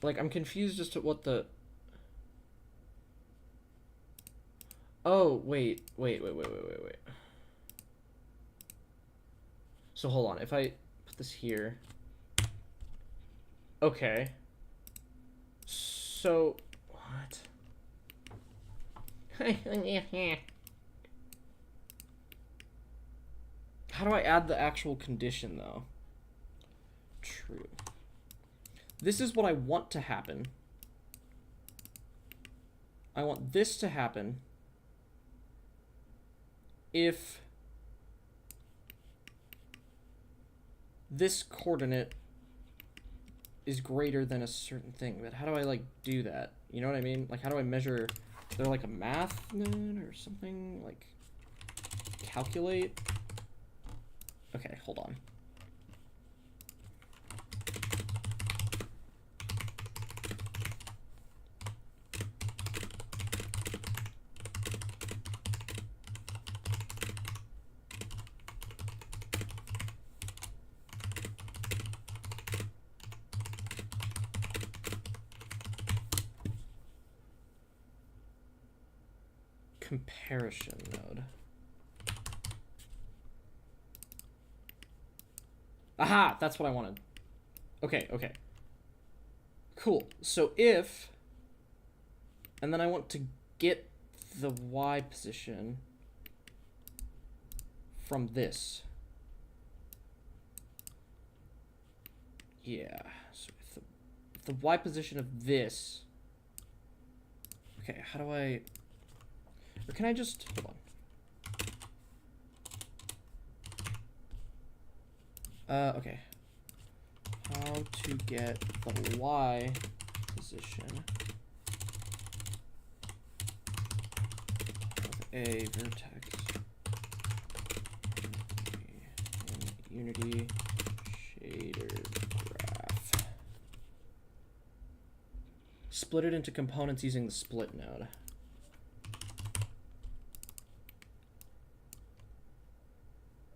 Like, I'm confused as to what the... Oh, wait. So hold on. If I put this here... Okay. So... What? How do I add the actual condition, though? True. This is what I want to happen. I want this to happen. if this coordinate is greater than a certain thing. But how do I, like, do that? You know what I mean? Like, how do I measure? Is there, like, a math node or something? Like, calculate? Okay, hold on. Comparison node. Aha! That's what I wanted. Okay, okay. Cool. So if... And then I want to get the Y position from this. Yeah. So if the Y position of this... Okay, how do I... Or can I just... Hold on. Okay. How to get the Y position of a vertex in Unity shader graph. Split it into components using the split node.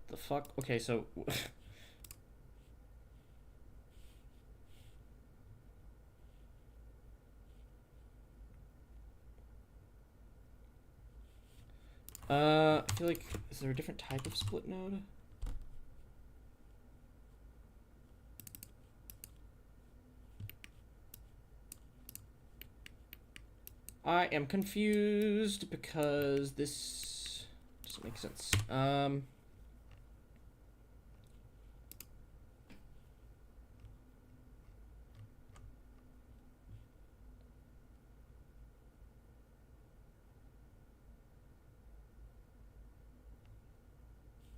The fuck? Okay, so... I feel like... Is there a different type of split node? I am confused because this doesn't make sense.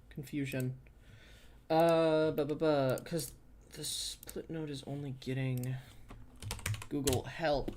Confusion. Because the split node is only getting Google help.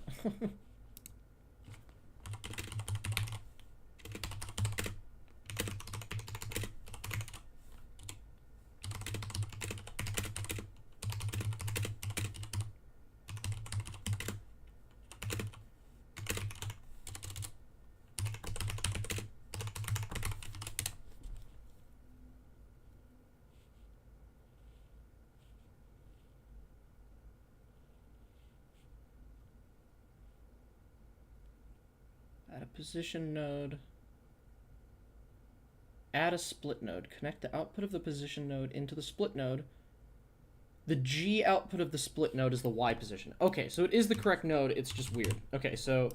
Add a position node. Add a split node. Connect the output of the position node into the split node. The G output of the split node is the Y position. Okay, so it is the correct node. It's just weird. Okay, so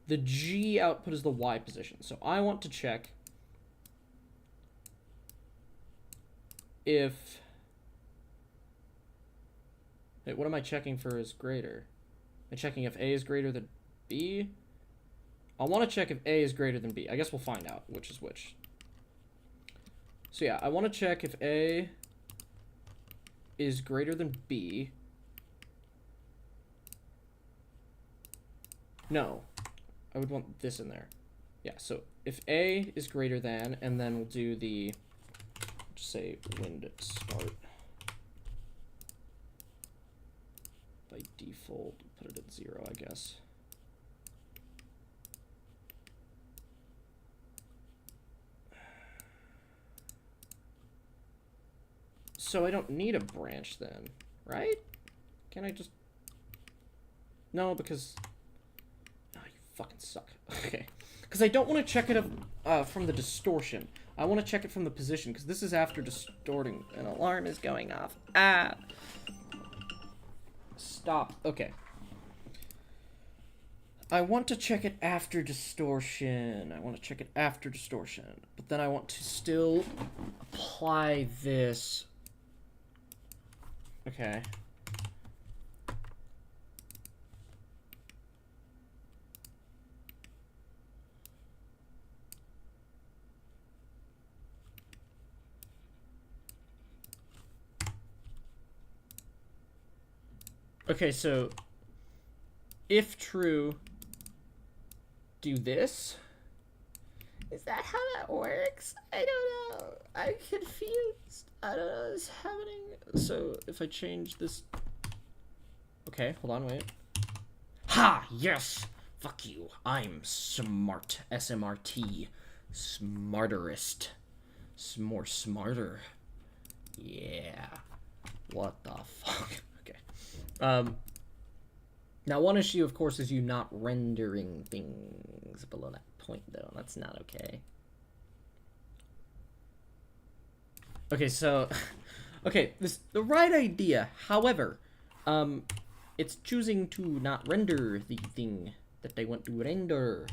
the G output is the Y position. So I want to check if... Wait, what am I checking for is greater? Am I checking if A is greater than B? I want to check if A is greater than B. I guess we'll find out which is which. So yeah, I want to check if A is greater than B. No, I would want this in there. Yeah, so if A is greater than, and then we'll do the, just say wind start. By default, put it at 0, I guess. So I don't need a branch then, right? Can I just... No, because... Oh, you fucking suck. Okay. Because I don't want to check it from the distortion. I want to check it from the position, because this is after distorting. An alarm is going off. Ah! Stop. Okay. I want to check it after distortion. I want to check it after distortion. But then I want to still apply this... Okay. Okay, so if true, do this. Is that how that works? I don't know. I'm confused. I don't know what's happening. So if I change this... Okay, hold on, wait. Ha! Yes! Fuck you. I'm smart. SMRT. Smarterist. More smarter. Yeah. What the fuck? Okay. Now one issue, of course, is you not rendering things below that point, though. That's not okay. Okay, so... Okay, the right idea. However, it's choosing to not render the thing that they want to render.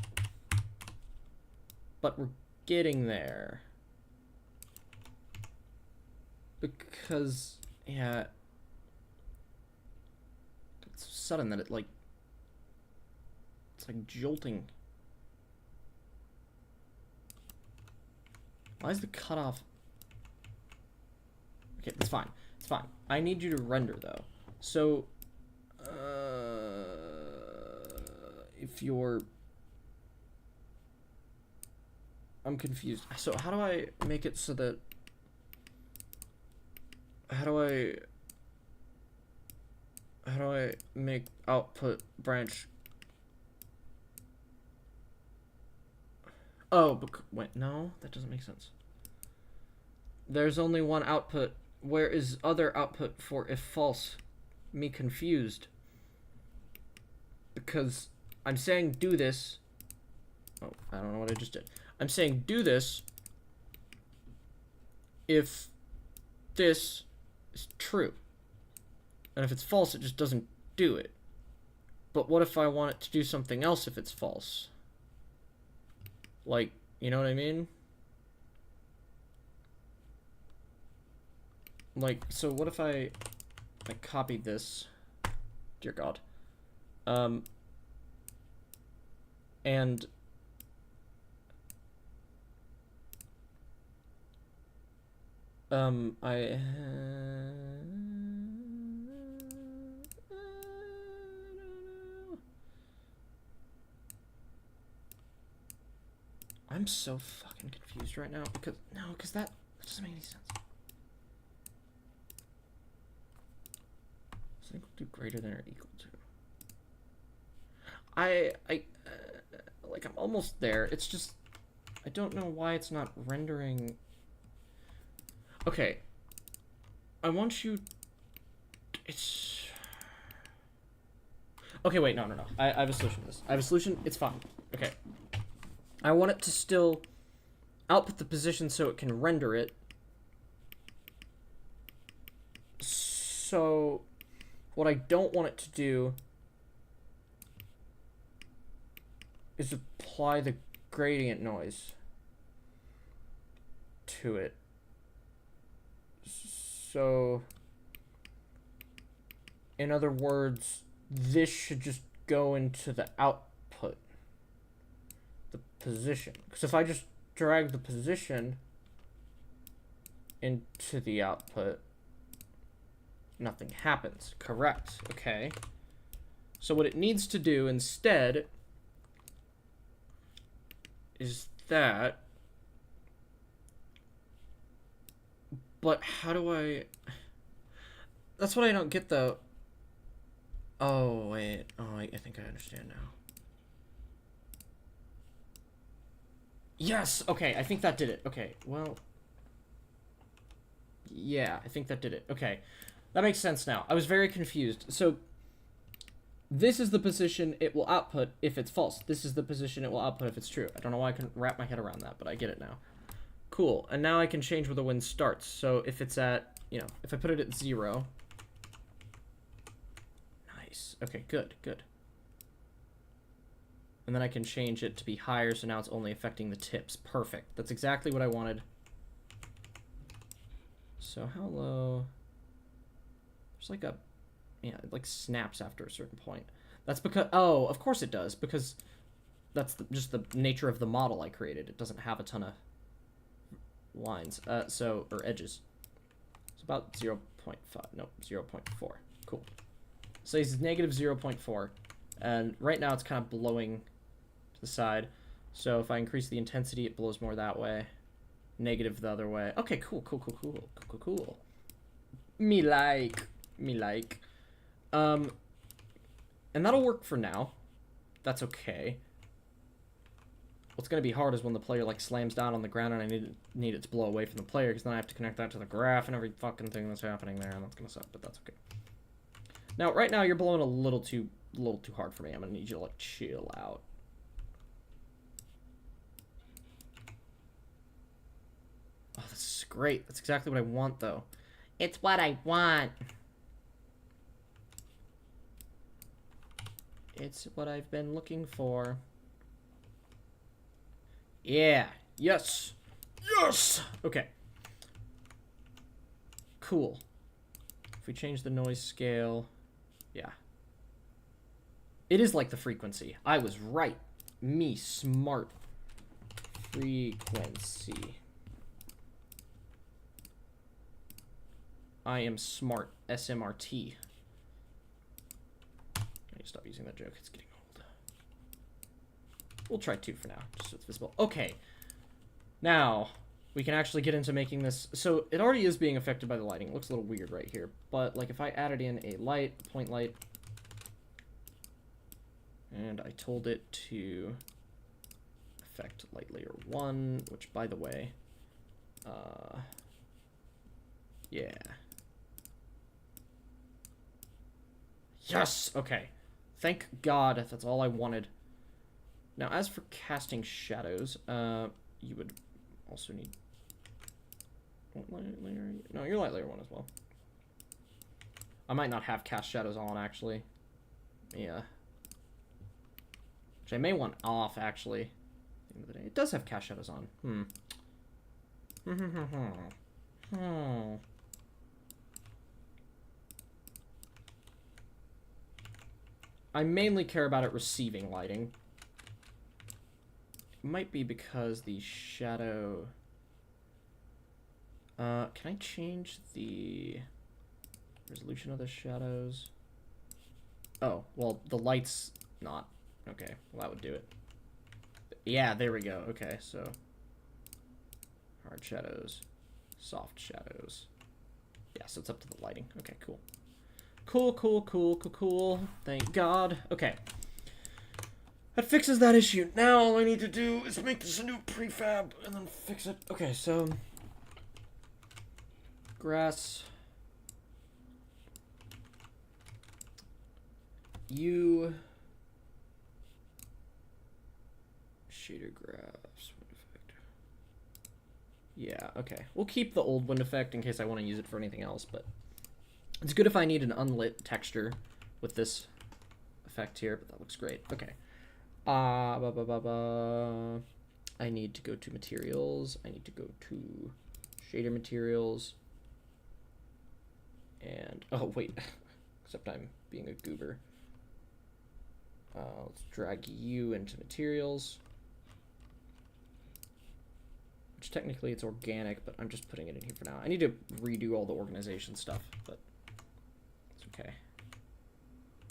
But we're getting there. Because, yeah... It's sudden that it's like jolting. Why is the cutoff? Okay, it's fine. It's fine. I need you to render though. So, if you're, I'm confused. So how do I make it so that? How do I make output branch? Oh, wait, no, that doesn't make sense. There's only one output. Where is other output for if false? Me confused. Because I'm saying do this. Oh, I don't know what I just did. I'm saying do this if this is true. And if it's false, it just doesn't do it. But what if I want it to do something else if it's false? Like, you know what I mean? Like, so what if I copied this? Dear God. And I'm so fucking confused right now because that doesn't make any sense. So equal to greater than or equal to. Like I'm almost there. It's just I don't know why it's not rendering. Okay. I want you. It's. Okay, wait, no. I have a solution to this. I have a solution. It's fine. Okay. I want it to still output the position so it can render it. So, what I don't want it to do is apply the gradient noise to it. So, in other words, this should just go into the output. Position, because if I just drag the position into the output, nothing happens. Correct. Okay. So what it needs to do instead is that, but how do I, that's what I don't get though. Oh wait, oh I think I understand now. Yes! Okay, I think that did it. Okay, well... Yeah, I think that did it. Okay, that makes sense now. I was very confused. So, this is the position it will output if it's false. This is the position it will output if it's true. I don't know why I can wrap my head around that, but I get it now. Cool, and now I can change where the wind starts. So, if it's at, you know, if I put it at 0... Nice. Okay, good. And then I can change it to be higher, so now it's only affecting the tips. Perfect. That's exactly what I wanted. So how low? There's like a... Yeah, it like snaps after a certain point. That's because... Oh, of course it does, because that's just the nature of the model I created. It doesn't have a ton of lines. Or edges. It's about 0.5. Nope, 0.4. Cool. So it's negative 0.4. And right now it's kind of blowing to the side. So if I increase the intensity, it blows more that way. Negative the other way. Okay, cool. Me like. And that'll work for now. That's okay. What's going to be hard is when the player, like, slams down on the ground and I need it to blow away from the player, because then I have to connect that to the graph and every fucking thing that's happening there, and that's going to suck, but that's okay. Now, right now, you're blowing a little too hard for me. I'm going to need you to, like, chill out. Oh, this is great. That's exactly what I want, though. It's what I want. It's what I've been looking for. Yeah. Yes. Yes! Okay. Cool. If we change the noise scale... Yeah. It is like the frequency. I was right. Me smart. Frequency. I am smart. SMRT. I need to stop using that joke. It's getting old. We'll try 2 for now, just so it's visible. Okay. Now, we can actually get into making this... So, it already is being affected by the lighting. It looks a little weird right here. But, like, if I added in a light, point light, and I told it to affect light layer 1, which, by the way, yeah. Yes! Okay. Thank God, that's all I wanted. Now, as for casting shadows, you would also need... What light layer? No, your light layer 1 as well. I might not have cast shadows on, actually. Yeah. Which I may want off, actually. At the end of the day. It does have cast shadows on. I mainly care about it receiving lighting. It might be because the shadow... can I change the resolution of the shadows? Oh, well, the light's not. Okay, well, that would do it. Yeah, there we go. Okay, so... hard shadows. Soft shadows. Yeah, so it's up to the lighting. Okay, cool. Cool. Thank God. Okay. That fixes that issue. Now all I need to do is make this a new prefab and then fix it. Okay, so... grass. You... shader graphs. Wind effect. Yeah, okay. We'll keep the old wind effect in case I want to use it for anything else, but... it's good if I need an unlit texture with this effect here, but that looks great. Okay. I need to go to materials. I need to go to shader materials. And, oh, wait. Except I'm being a goober. Let's drag you into materials. Which technically it's organic, but I'm just putting it in here for now. I need to redo all the organization stuff, but it's okay.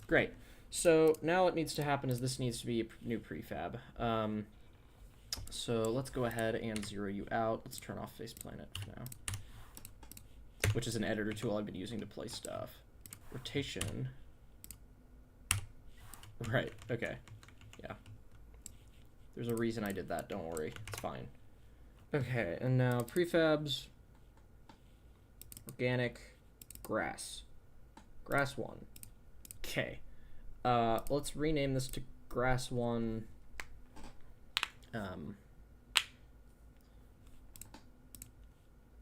Great. So now what needs to happen is this needs to be a new prefab. So let's go ahead and zero you out. Let's turn off face planet for now, which is an editor tool I've been using to play stuff. Rotation. Right, okay. Yeah. There's a reason I did that, don't worry. It's fine. Okay, and now prefabs. Organic. Grass. Grass 1. Okay. Let's rename this to Grass 1.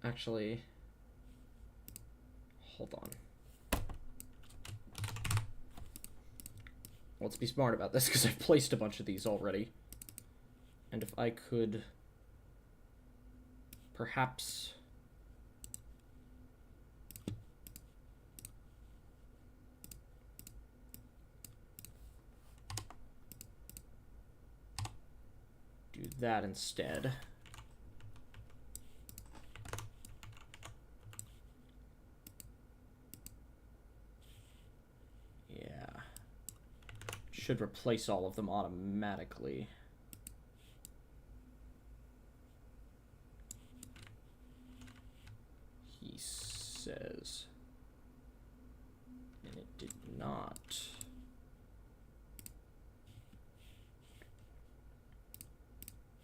Actually, hold on. Let's be smart about this because I've placed a bunch of these already. And if I could perhaps do that instead. Yeah. should replace all of them automatically. He says. And it did not.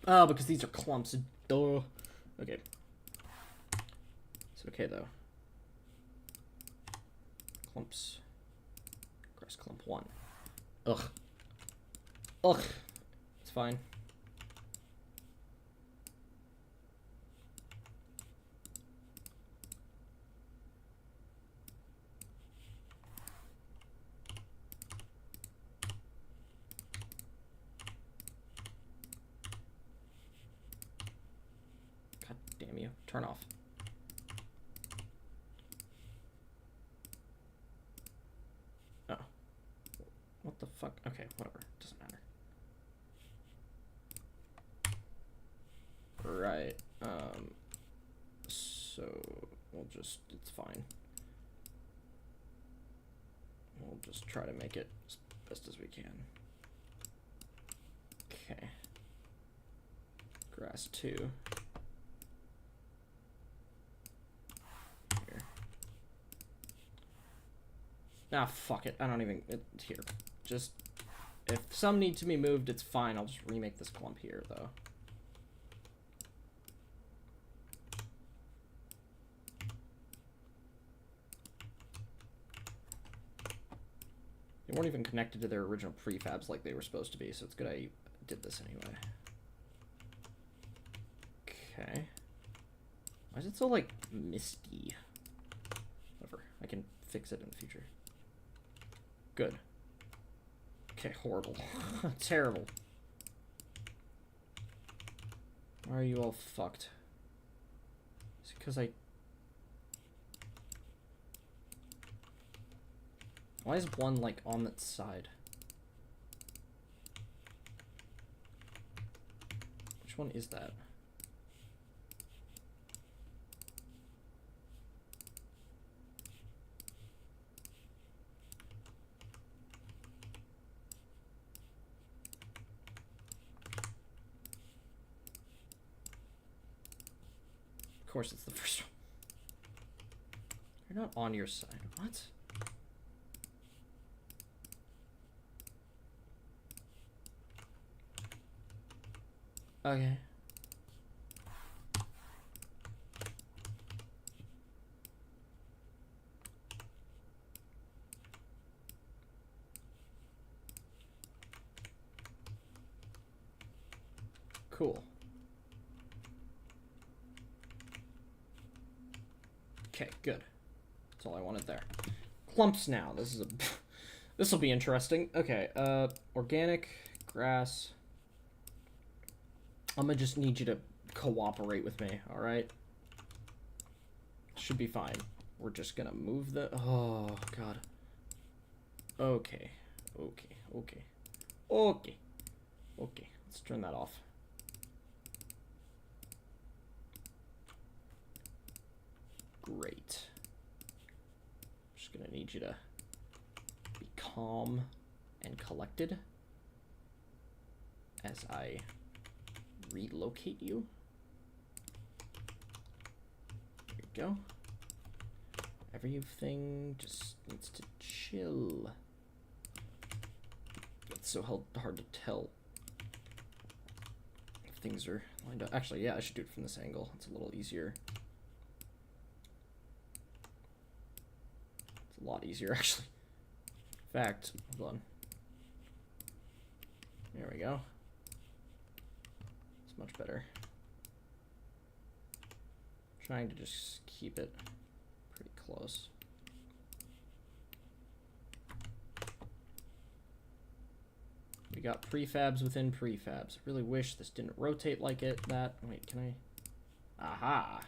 Oh, because these are clumps. Duh. Okay. It's okay, though. Clumps. Grass clump 1. Ugh. Ugh. It's fine. God damn you. Turn off. Oh. What the fuck? Okay, whatever. Doesn't matter. Right. So we'll just, it's fine. We'll just try to make it as best as we can. Okay. Grass 2. Here. Ah, fuck it. I don't even, here. Just, if some need to be moved, it's fine. I'll just remake this clump here, though. They weren't even connected to their original prefabs like they were supposed to be, so it's good I did this anyway. Okay. Why is it so, like, misty? Whatever. I can fix it in the future. Good. Okay, horrible. Terrible. Why are you all fucked? Is it because I... Why is one, like, on that side? Which one is that? Of course it's the first one. You're not on your side. What? Okay. Cool. Okay, good. That's all I wanted there. Clumps now. This is a this will be interesting. Okay, organic grass. I'm gonna just need you to cooperate with me, all right? Should be fine. We're just gonna move the... Oh, God. Okay. Okay. Okay. Okay. Okay. Let's turn that off. Great. Just gonna need you to be calm and collected as I relocate you. There you go. Everything just needs to chill. It's so hard to tell if things are lined up. Actually, yeah, I should do it from this angle. It's a little easier. It's a lot easier, actually. In fact, hold on. There we go. Much better. Trying to just keep it pretty close. We got prefabs within prefabs. I really wish this didn't rotate like that. Wait, can I? Aha!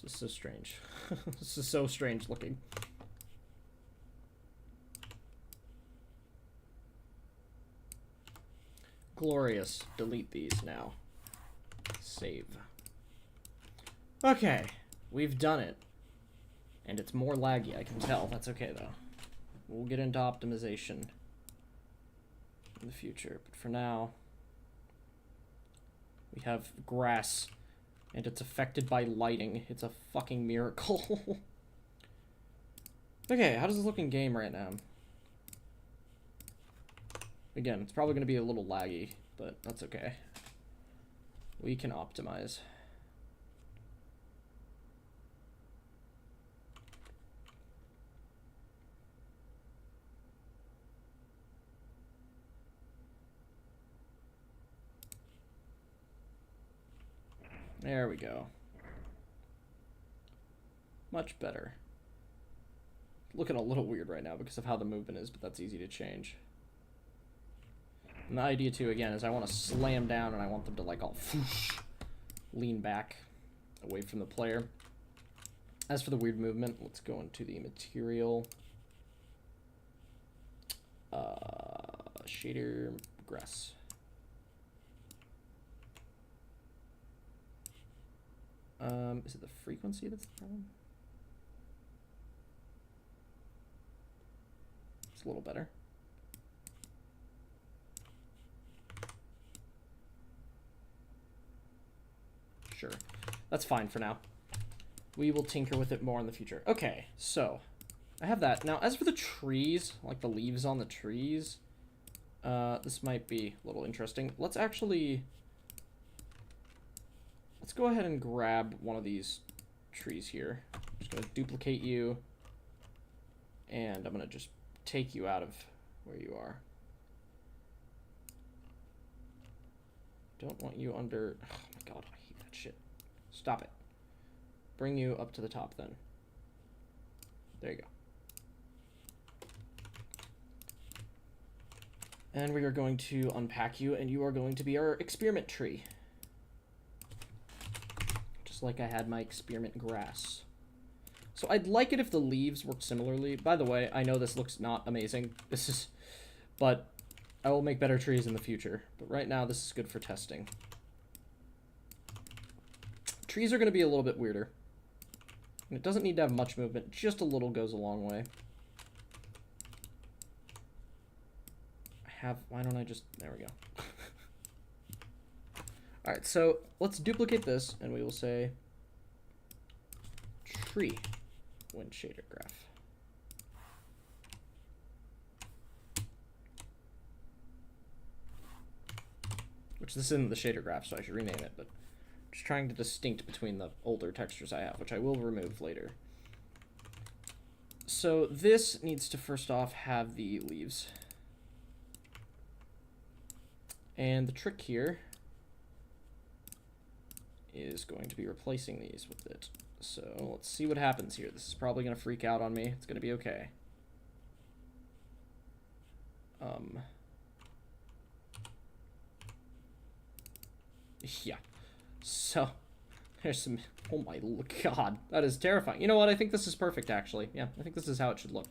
This is so strange. This is so strange looking. Glorious. Delete these now. Save. Okay, we've done it. And it's more laggy, I can tell. That's okay, though. We'll get into optimization in the future. But for now, we have grass, and it's affected by lighting. It's a fucking miracle. Okay, how does this look in game right now? Again, it's probably going to be a little laggy, but that's okay. We can optimize. There we go. Much better. Looking a little weird right now because of how the movement is, but that's easy to change. And the idea too, again, is I want to slam down and I want them to like all lean back away from the player. As for the weird movement, let's go into the material. Shader, grass. Is it the frequency that's the problem? It's a little better. Sure. That's fine for now. We will tinker with it more in the future. Okay, so I have that. Now, as for the trees, like the leaves on the trees, this might be a little interesting. Let's go ahead and grab one of these trees here. I'm just going to duplicate you, and I'm going to just take you out of where you are. Don't want you under... Oh my god, I hate that shit. Stop it. Bring you up to the top then. There you go. And we are going to unpack you, and you are going to be our experiment tree. Just like I had my experiment grass. So I'd like it if the leaves worked similarly. By the way, I know this looks not amazing. But I will make better trees in the future. But right now, this is good for testing. Trees are going to be a little bit weirder. And it doesn't need to have much movement. Just a little goes a long way. Why don't I just... There we go. Alright, so let's duplicate this, and we will say tree wind shader graph. Which this isn't the shader graph, so I should rename it, but I'm just trying to distinct between the older textures I have, which I will remove later. So this needs to first off have the leaves. And the trick here is going to be replacing these with it. So let's see what happens here. This is probably going to freak out on me. It's going to be okay. Yeah. So there's some... Oh my god. That is terrifying. You know what? I think this is perfect, actually. Yeah, I think this is how it should look.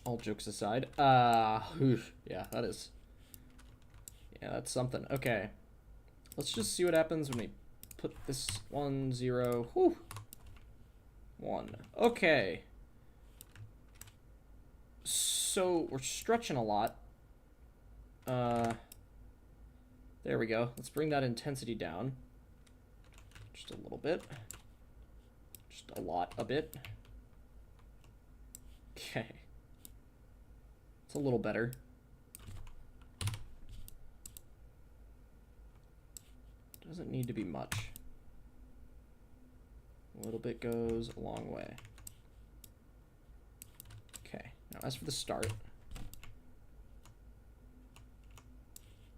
All jokes aside. Yeah, that is... Yeah, that's something. Okay. Let's just see what happens when we put this 1, 0, whew, 1. Okay. So we're stretching a lot. There we go. Let's bring that intensity down. Just a little bit. Just a bit. Okay. It's a little better. Doesn't need to be much. A little bit goes a long way. Okay, now as for the start, let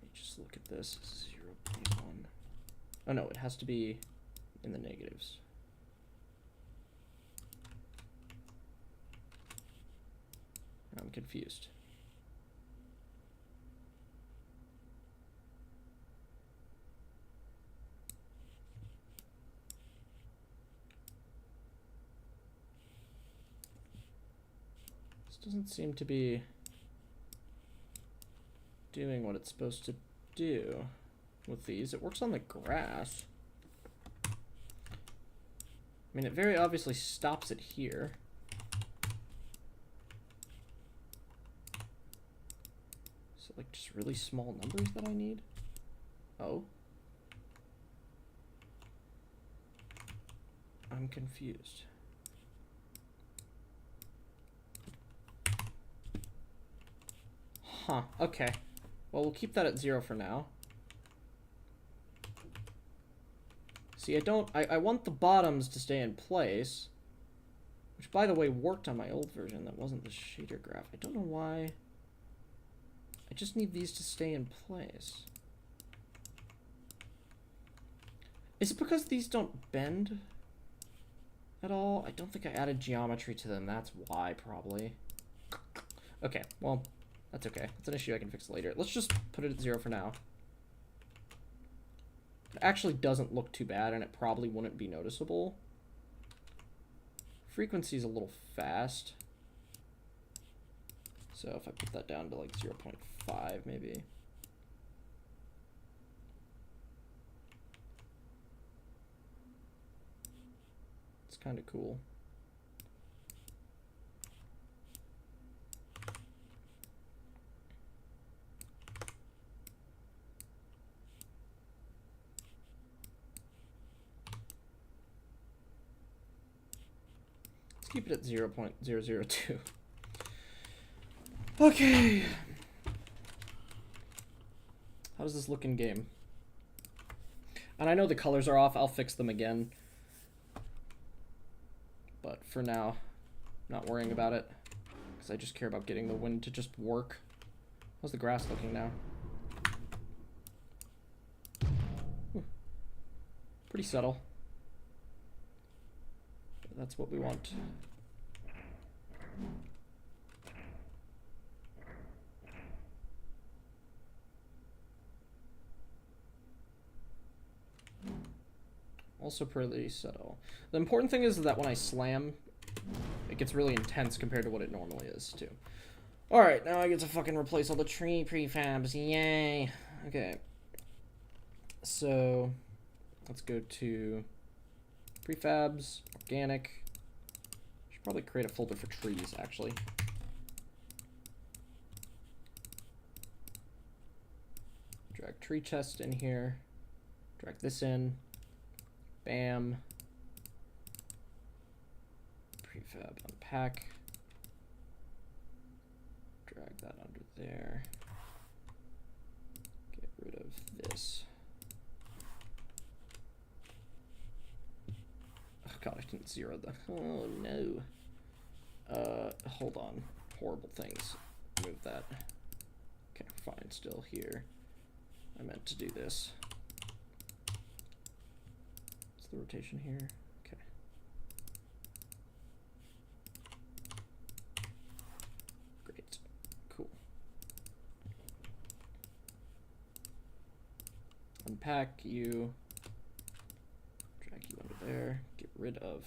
me just look at this. 0.1. Oh no, it has to be in the negatives. I'm confused. Doesn't seem to be... doing what it's supposed to do with these. It works on the grass. I mean, it very obviously stops it here. Is it like just really small numbers that I need? Oh. I'm confused. Huh, okay. Well, we'll keep that at 0 for now. See, I want the bottoms to stay in place. Which, by the way, worked on my old version. That wasn't the shader graph. I don't know why. I just need these to stay in place. Is it because these don't bend at all? I don't think I added geometry to them. That's why, probably. Okay, well, that's okay. It's an issue I can fix later. Let's just put it at 0 for now. It actually doesn't look too bad, and it probably wouldn't be noticeable. Frequency is a little fast. So if I put that down to like 0.5 maybe. It's kind of cool. Let's keep it at 0.002. Okay. How does this look in game? And I know the colors are off. I'll fix them again. But for now, not worrying about it. Because I just care about getting the wind to just work. How's the grass looking now? Ooh. Pretty subtle. But that's what we want. Also pretty subtle. The important thing is that when I slam, it gets really intense compared to what it normally is, too. Alright, now I get to fucking replace all the tree prefabs. Yay! Okay. So, let's go to prefabs, organic. Should probably create a folder for trees, actually. Drag tree chest in here. Drag this in. Bam. Prefab unpack. Drag that under there. Get rid of this. Oh god, I didn't zero the. Oh no. Hold on. Horrible things. Move that. Okay, fine. Still here. I meant to do this. The rotation here. Okay. Great. Cool. Unpack you. Drag you under there. Get rid of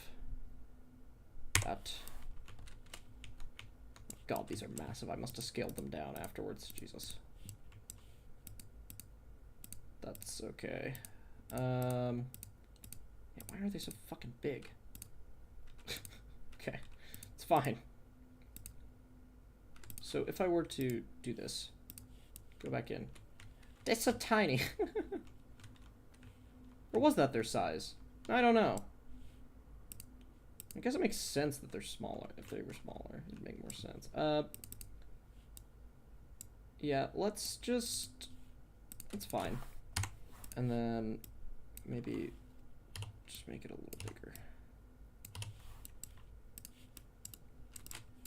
that. God, these are massive. I must have scaled them down afterwards. Jesus. That's okay. Yeah, why are they so fucking big? Okay, it's fine. So if I were to do this, go back in. They're so tiny. Or was that their size? I don't know. I guess it makes sense that they're smaller. If they were smaller, it'd make more sense. Yeah, let's just... That's fine. And then maybe... just make it a little bigger.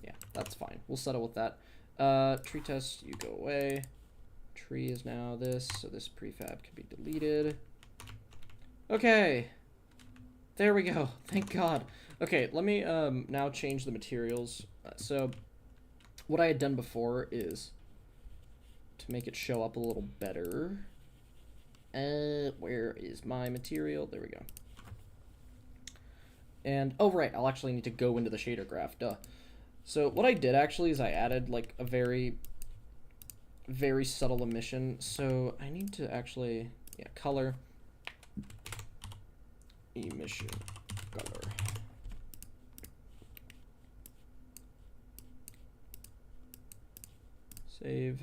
Yeah, that's fine. We'll settle with that. Tree test, you go away. Tree is now this, so this prefab can be deleted. Okay. There we go. Thank God. Okay, let me now change the materials. So what I had done before is to make it show up a little better. Where is my material? There we go. And, oh right, I'll actually need to go into the shader graph, duh. So what I did actually is I added like a very very subtle emission, so I need to actually, yeah, color, emission, color. Save.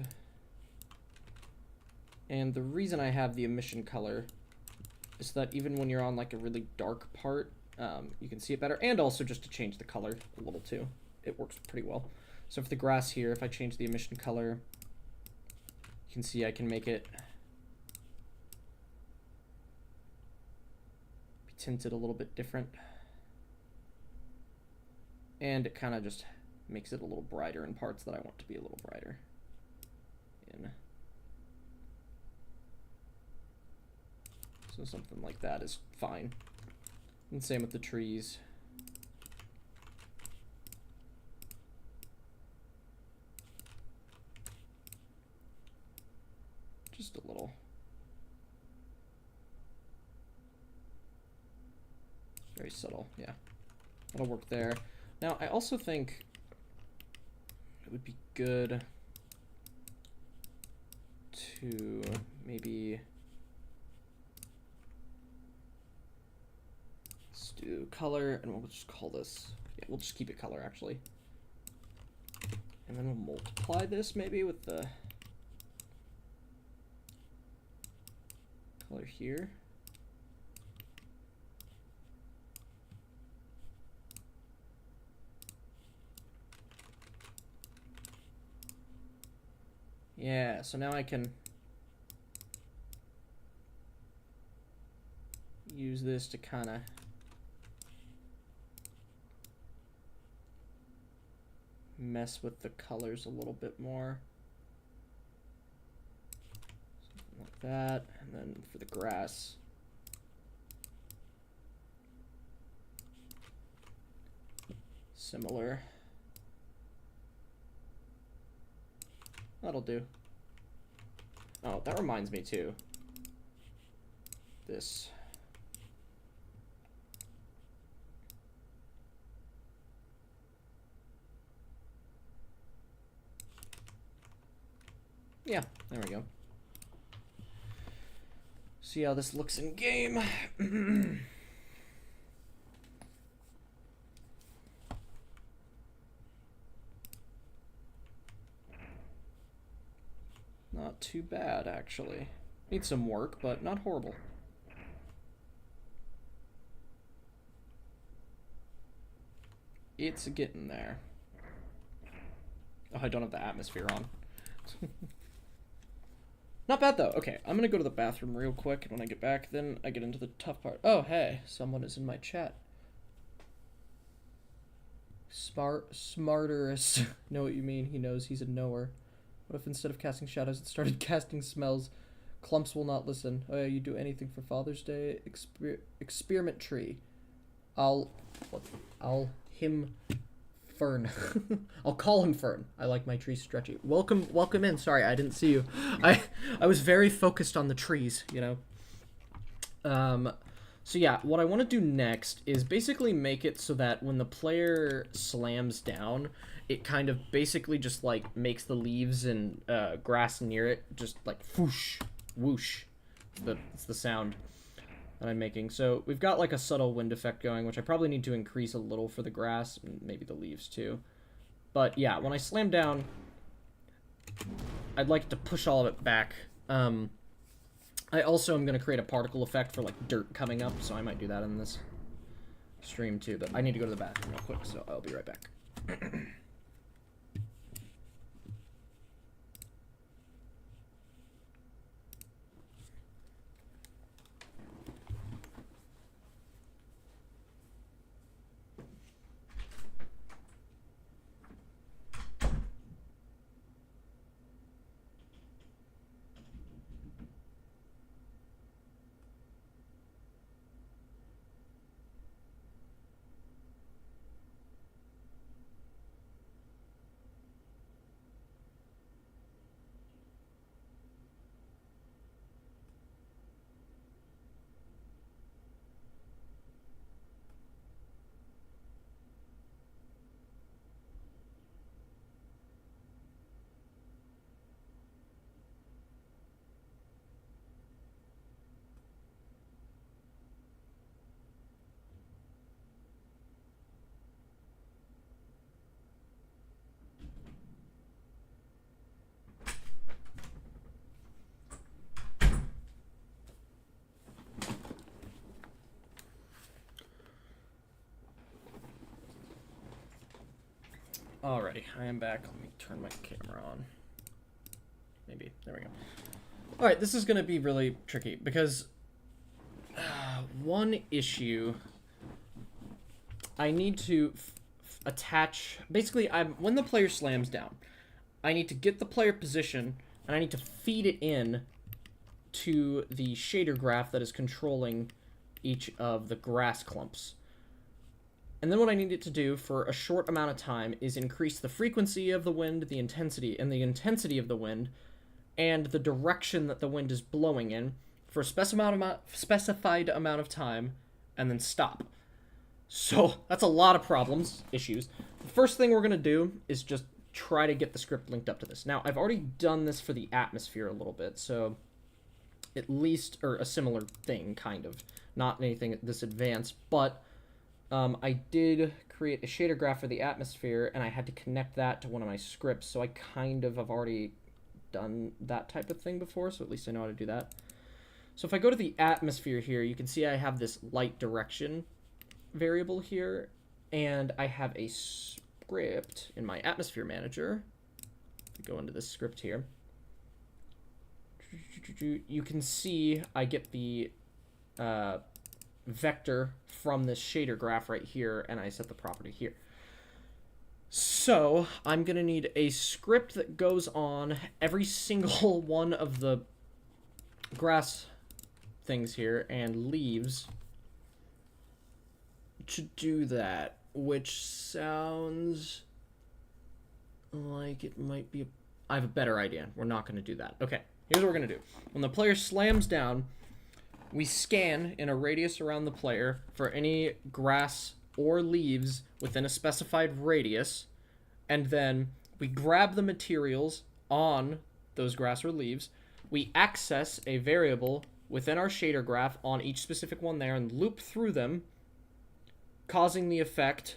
And the reason I have the emission color is that even when you're on like a really dark part, you can see it better, and also just to change the color a little too. It works pretty well. So for the grass here, if I change the emission color, you can see I can make it be tinted a little bit different. And it kind of just makes it a little brighter in parts that I want to be a little brighter in. So something like that is fine. And same with the trees. Just a little. Very subtle, yeah. That'll work there. Now, I also think it would be good to maybe let's do color, and we'll just call this, yeah, we'll just keep it color actually. And then we'll multiply this maybe with the color here. Yeah, so now I can use this to kind of mess with the colors a little bit more. Something like that. And then for the grass, similar. That'll do. Oh, that reminds me too. This. Yeah, there we go. See how this looks in game. Not too bad, actually. Needs some work, but not horrible. It's getting there. Oh, I don't have the atmosphere on. Not bad, though. Okay, I'm gonna go to the bathroom real quick, and when I get back, then I get into the tough part. Oh, hey, someone is in my chat. Smarterous. Know what you mean. He knows he's a knower. What if instead of casting shadows, it started casting smells? Clumps will not listen. Oh yeah, you do anything for Father's Day? Experiment tree. I'll him Fern. I'll call him Fern. I like my trees stretchy. Welcome in. Sorry, I didn't see you. I was very focused on the trees, you know. So yeah, what I want to do next is basically make it so that when the player slams down, it kind of basically just like makes the leaves and grass near it just like whoosh, whoosh. It's the sound that I'm making. So we've got like a subtle wind effect going, which I probably need to increase a little for the grass and maybe the leaves too. But yeah, when I slam down, I'd like to push all of it back. I also am going to create a particle effect for like dirt coming up, so I might do that in this stream too. But I need to go to the bathroom real quick, so I'll be right back. Alrighty, I am back. Let me turn my camera on. Maybe. There we go. Alright, this is going to be really tricky because one issue, I need to attach... Basically, when the player slams down, I need to get the player position, and I need to feed it in to the shader graph that is controlling each of the grass clumps. And then what I need it to do for a short amount of time is increase the frequency of the wind, the intensity of the wind, and the direction that the wind is blowing in for a specified amount of time, and then stop. So that's a lot of issues. The first thing we're going to do is just try to get the script linked up to this. Now, I've already done this for the atmosphere a little bit, so at least, or a similar thing, kind of. Not anything this advanced, but I did create a shader graph for the atmosphere, and I had to connect that to one of my scripts, so I kind of have already done that type of thing before, so at least I know how to do that. So if I go to the atmosphere here, you can see I have this light direction variable here, and I have a script in my atmosphere manager. If we go into this script here, you can see I get the vector from this shader graph right here, and I set the property here. So I'm going to need a script that goes on every single one of the grass things here and leaves to do that, which sounds like it might be I have a better idea. We're not going to do that. Okay, here's what we're going to do. When the player slams down, we scan in a radius around the player for any grass or leaves within a specified radius, and then we grab the materials on those grass or leaves. We access a variable within our shader graph on each specific one there and loop through them, causing the effect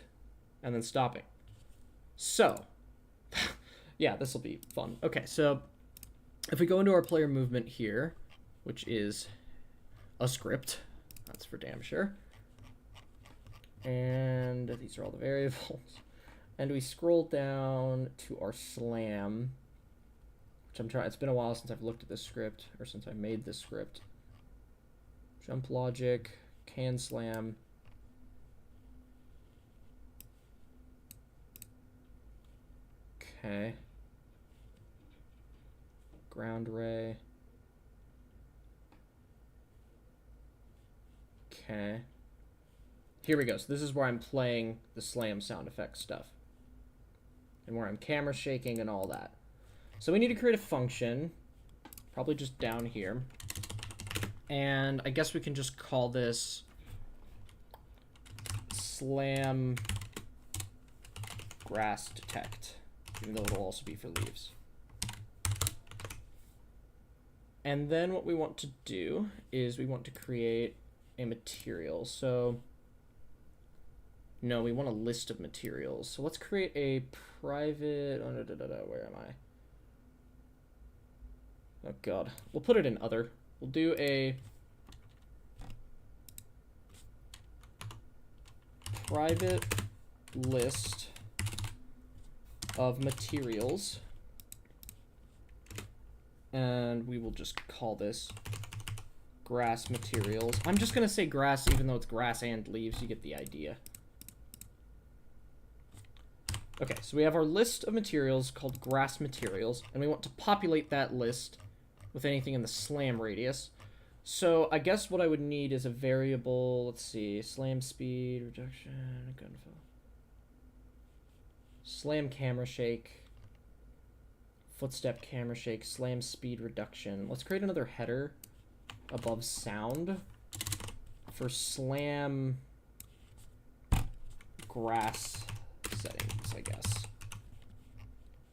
and then stopping. So, yeah, this will be fun. Okay, so if we go into our player movement here, which is a script, that's for damn sure, and these are all the variables, and we scroll down to our slam, which I'm trying, it's been a while since I've looked at this script, or since I made this script. Jump logic, can slam, okay, ground ray, okay. Here we go. So this is where I'm playing the slam sound effect stuff. And where I'm camera shaking and all that. So we need to create a function, probably just down here. And I guess we can just call this slam grass detect, even though it'll also be for leaves. And then what we want to do is we want to create a material. So no, we want a list of materials. So let's create a private, where am I? Oh god, we'll put it in other. We'll do a private list of materials, and we will just call this grass materials. I'm just gonna say grass even though it's grass and leaves. You get the idea. Okay, so we have our list of materials called grass materials, and we want to populate that list with anything in the slam radius. So I guess what I would need is a variable, let's see, slam speed, reduction, gunfill, slam camera shake, footstep camera shake, slam speed reduction. Let's create another header above sound for slam grass settings, I guess.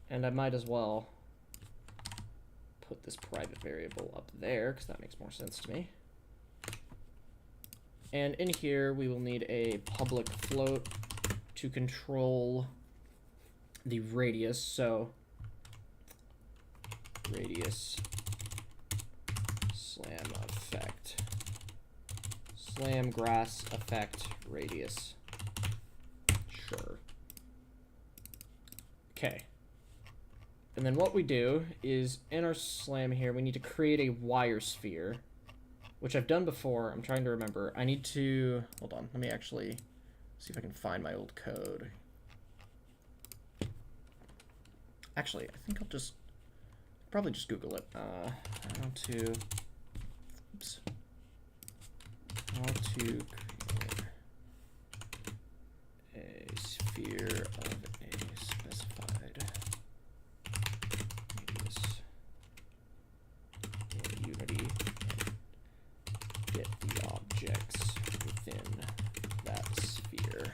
And I might as well put this private variable up there because that makes more sense to me. And in here we will need a public float to control the radius. So radius slam effect, slam grass effect radius. Sure. Okay. And then what we do is in our slam here, we need to create a wire sphere, which I've done before. I'm trying to remember. I need to, hold on, let me actually see if I can find my old code. Actually, I think I'll just, probably just Google it. How to, oops. How to create a sphere of a specified radius in Unity and get the objects within that sphere.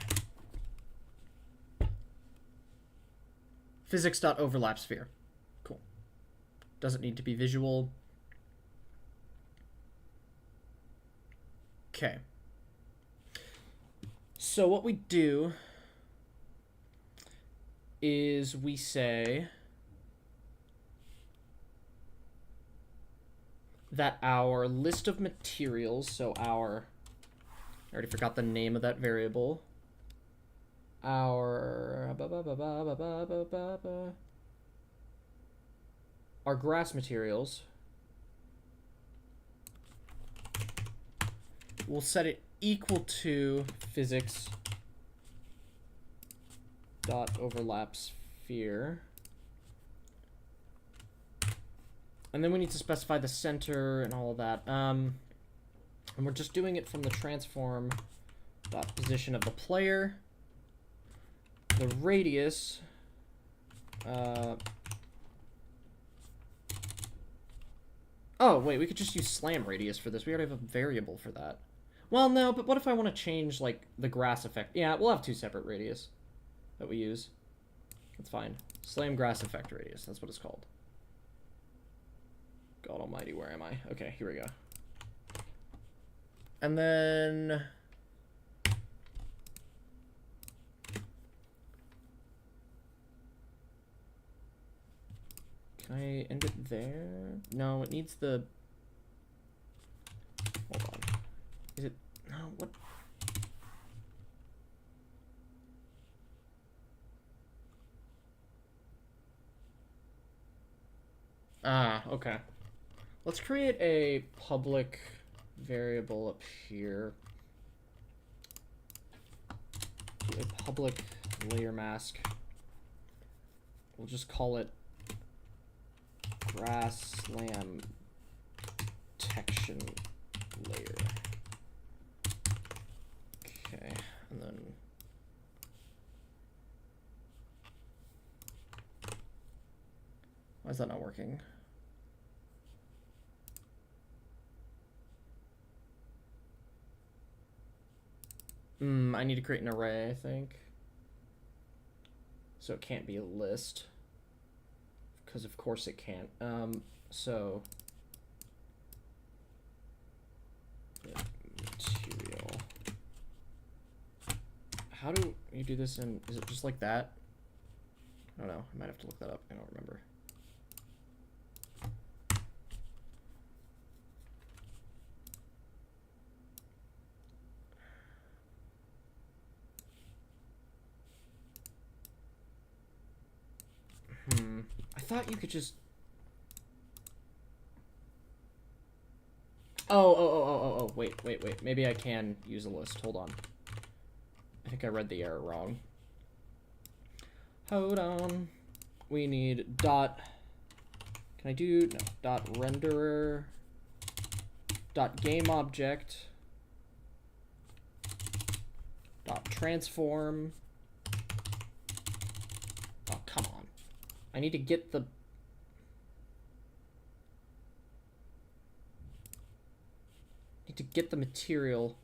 Physics.overlap sphere. Cool. Doesn't need to be visual. Okay. So what we do is we say that our list of materials, so our, I already forgot the name of that variable, our grass materials, we'll set it equal to physics dot overlap sphere. And then we need to specify the center and all of that. And we're just doing it from the transform dot position of the player. The radius. Oh, wait, we could just use slam radius for this. We already have a variable for that. Well, no, but what if I want to change, like, the grass effect? Yeah, we'll have two separate radius that we use. That's fine. Slam grass effect radius. That's what it's called. God almighty, where am I? Okay, here we go. And then... Can I end it there? No, it needs the... Hold on. Is it... No, what... Ah, okay. Let's create a public variable up here. A public layer mask. We'll just call it grass slam detection layer. Okay, and then why is that not working? I need to create an array, I think. So it can't be a list. Because of course it can't. So material. How do you do this in, is it just like that? I don't know. I might have to look that up. I don't remember. I thought you could just... Oh, wait. Maybe I can use a list. Hold on. I think I read the error wrong. Hold on. We need dot... Can I do... No. Dot renderer... Dot game object... Dot transform... Oh, come on. I need to get the... Need to get the material.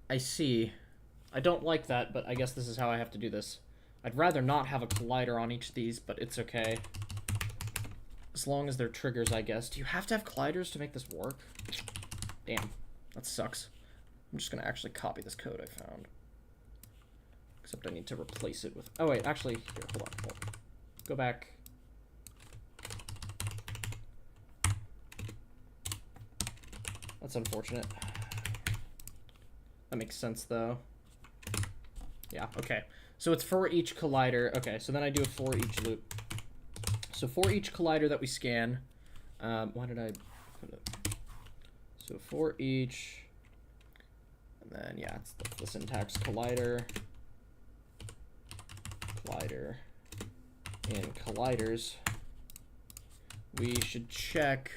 I see. I don't like that, but I guess this is how I have to do this. I'd rather not have a collider on each of these, but it's okay. As long as they're triggers, I guess. Do you have to have colliders to make this work? Damn. That sucks. I'm just going to actually copy this code I found. Except I need to replace it with... Oh, wait. Actually, here. Hold on. Go back. That's unfortunate. That makes sense, though. Yeah, okay. So it's for each collider. Okay, so then I do a for each loop. So for each collider that we scan, why did I put it? So for each, and then, yeah, it's the syntax collider, and colliders. We should check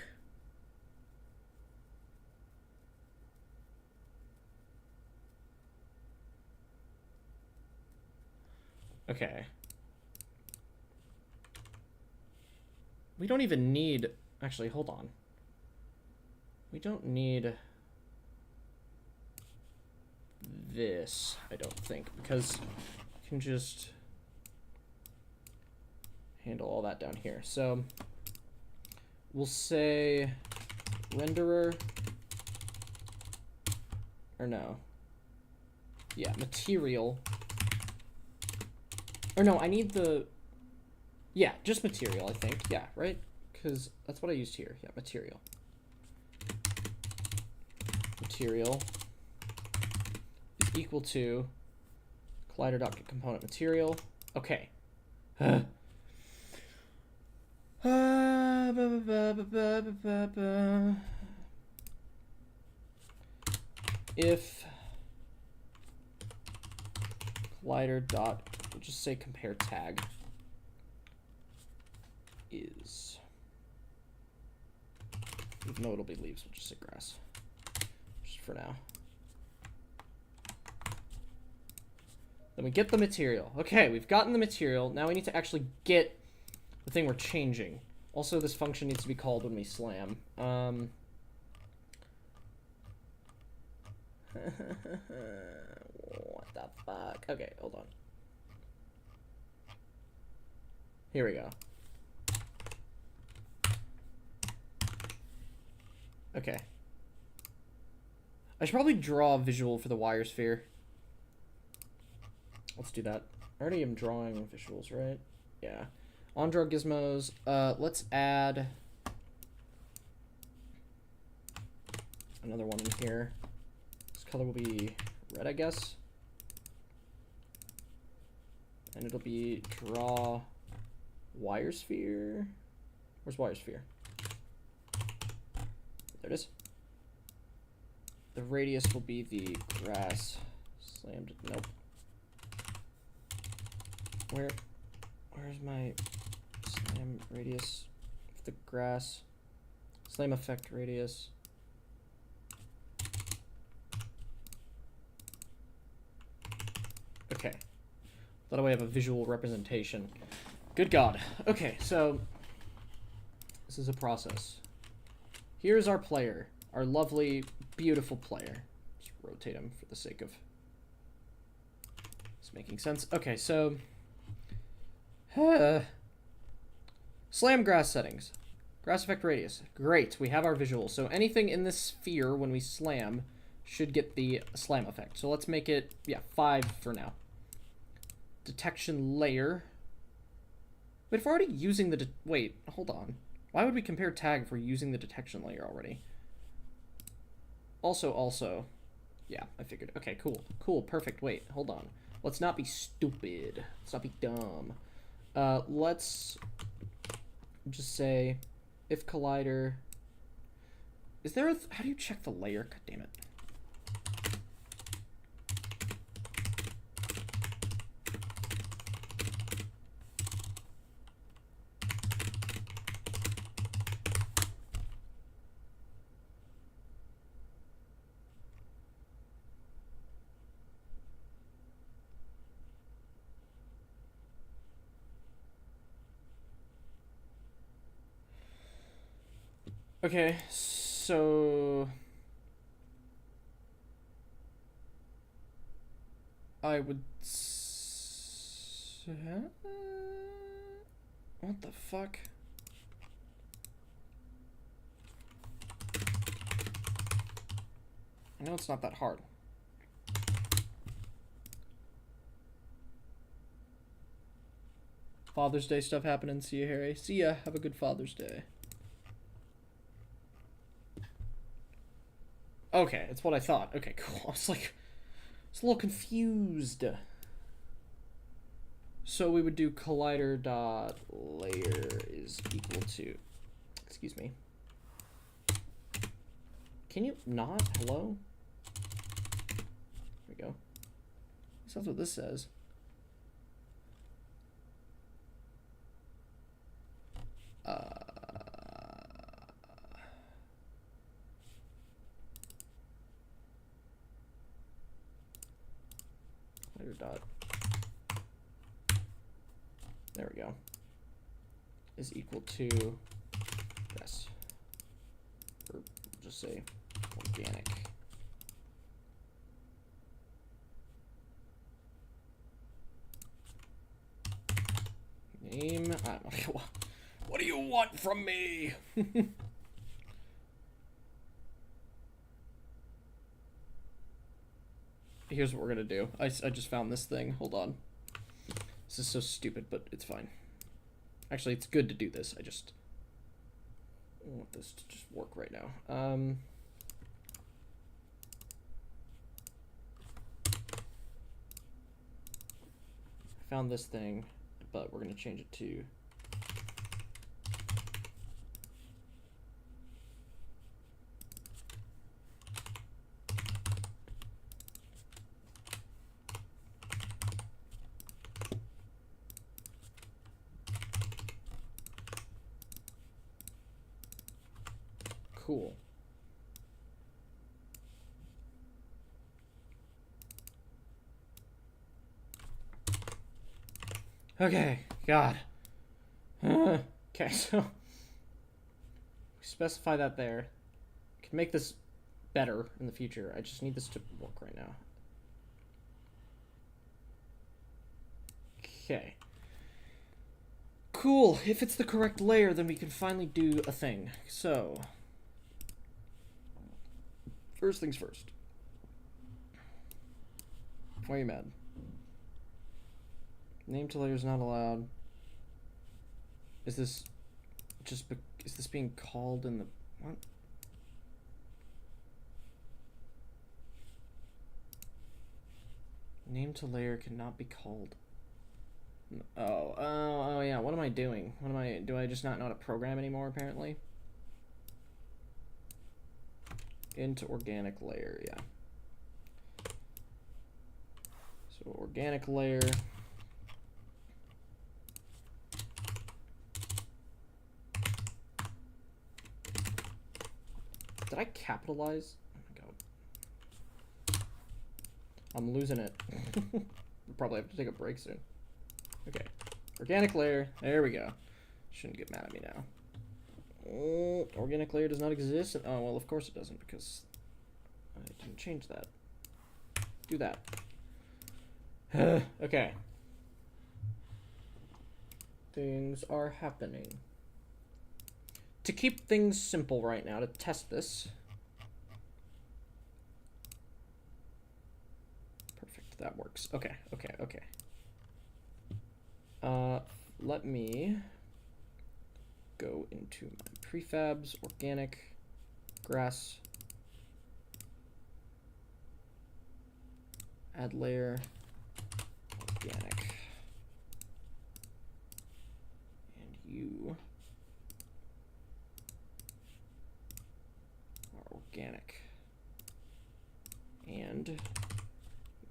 okay. We don't even need, actually, hold on. We don't need this, I don't think, because we can just handle all that down here. So we'll say renderer, or no. Yeah, material. Or no, I need the... Yeah, just material, I think. Yeah, right? Because that's what I used here. Yeah, material. Material is equal to collider.getComponent material. Okay. If collider dot, we'll just say compare tag is, even though it'll be leaves, we'll just say grass, just for now. Then we get the material. Okay, we've gotten the material. Now we need to actually get the thing we're changing. Also, this function needs to be called when we slam. What the fuck? Okay, hold on. Here we go. Okay. I should probably draw a visual for the wire sphere. Let's do that. I already am drawing visuals, right? Yeah. On draw gizmos. Let's add another one in here. This color will be red, I guess. And it'll be draw wire sphere. Where's wire sphere? There it is. The radius will be the grass slammed. Nope. Where's my slam radius of the grass? Slam effect radius. Okay. That way I have a visual representation. Good God. Okay, so this is a process. Here's our player, our lovely, beautiful player. Just rotate him for the sake of it's making sense. Okay, so slam grass settings. Grass effect radius. Great, we have our visual. So anything in this sphere when we slam should get the slam effect. So let's make it, yeah, 5 for now. Detection layer. Wait, if we're already using the... Wait, hold on. Why would we compare tag if we're using the detection layer already? Also... Yeah, I figured. Okay, cool. Cool, perfect. Wait, hold on. Let's not be stupid. Let's not be dumb. Let's just say if collider... Is there a... How do you check the layer? God damn it. Okay, so I would what the fuck? I know it's not that hard. Father's Day stuff happening. See you, Harry. See ya. Have a good Father's Day. Okay, it's what I thought. Okay, cool. I was like, a little confused. So we would do collider dot layer is equal to, excuse me. Can you not? Hello? There we go. That's what this says. Layer dot. There we go. Is equal to, yes. Or just say organic. Name. What do you want from me? Here's what we're gonna do. I just found this thing. Hold on. This is so stupid, but it's fine. Actually, it's good to do this. I just want this to just work right now. I found this thing, but we're gonna change it to cool. Okay, God. Okay, so we specify that there. Can make this better in the future. I just need this to work right now. Okay. Cool. If it's the correct layer, then we can finally do a thing. So, first things first. Why are you mad? Name to layer is not allowed. Is this just is this being called in the what? Name to layer cannot be called. Oh yeah. What am I doing? Do I just not know how to program anymore apparently? Into organic layer, yeah. So organic layer. Did I capitalize? Oh my god. I'm losing it. We'll probably have to take a break soon. Okay. Organic layer. There we go. Shouldn't get mad at me now. Organic layer does not exist. Oh, well, of course it doesn't because I didn't change that. Do that. Okay. Things are happening. To keep things simple right now, to test this. Perfect, that works. Okay. Let me go into my prefabs, organic, grass, add layer, organic, and you are organic, and you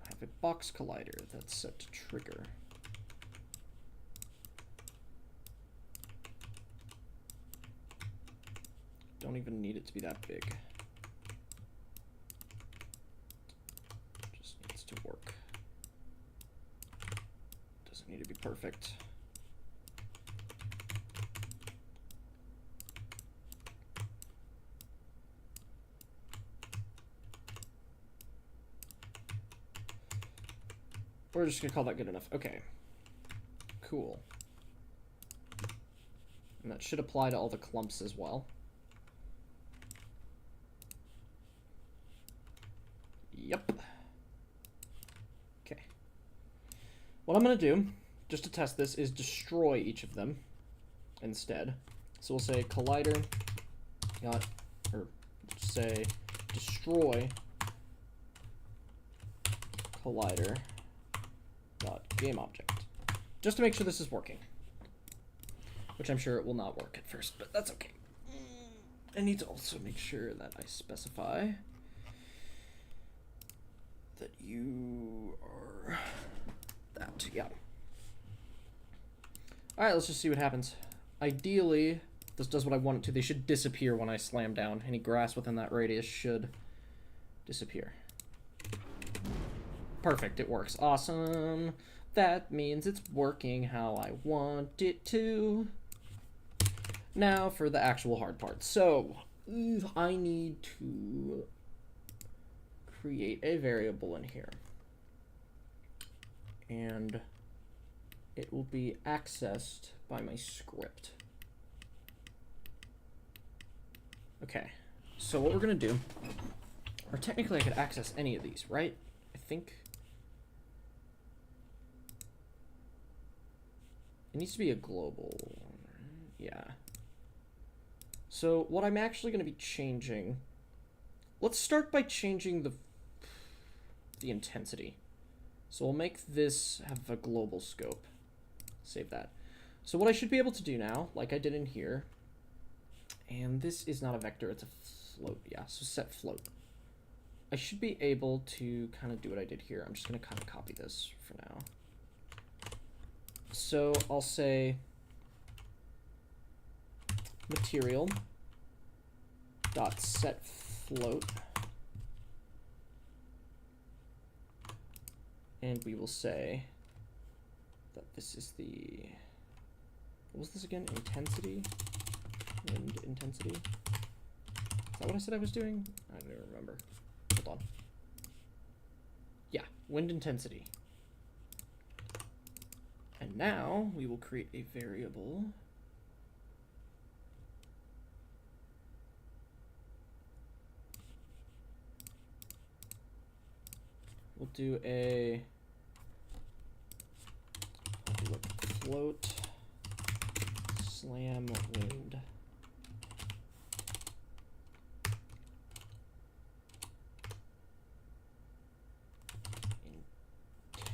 have a box collider that's set to trigger. Don't even need it to be that big. Just needs to work. Doesn't need to be perfect. We're just gonna call that good enough. Okay. Cool. And that should apply to all the clumps as well. Yep. Okay. What I'm gonna do, just to test this, is destroy each of them instead. So we'll say collider dot, or say destroy collider dot game object, just to make sure this is working, which I'm sure it will not work at first, but that's okay. I need to also make sure that I specify that you are that. Yeah. All right, let's just see what happens. Ideally, this does what I want it to. They should disappear when I slam down. Any grass within that radius should disappear. Perfect, it works. Awesome. That means it's working how I want it to. Now for the actual hard part. So, I need to create a variable in here. And it will be accessed by my script. Okay, so what we're gonna do, or technically I could access any of these, right? I think it needs to be a global, yeah. So what I'm actually gonna be changing, let's start by changing the intensity. So we'll make this have a global scope. Save that. So what I should be able to do now, like I did in here, and this is not a vector, it's a float. Yeah, so set float. I should be able to kind of do what I did here. I'm just going to kind of copy this for now. So I'll say material dot set float, and we will say that this is the, what was this again? Intensity? Wind intensity? Is that what I said I was doing? I don't even remember. Hold on. Yeah, wind intensity. And now we will create a variable. We'll do a public float slam wind.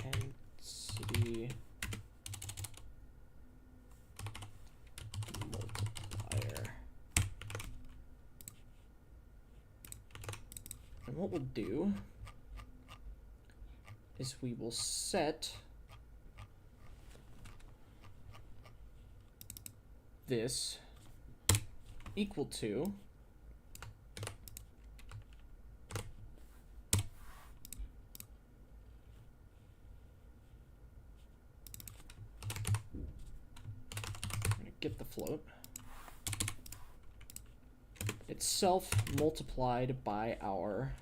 Intensity multiplier. And what we'll do is we will set this equal to get the float itself multiplied by our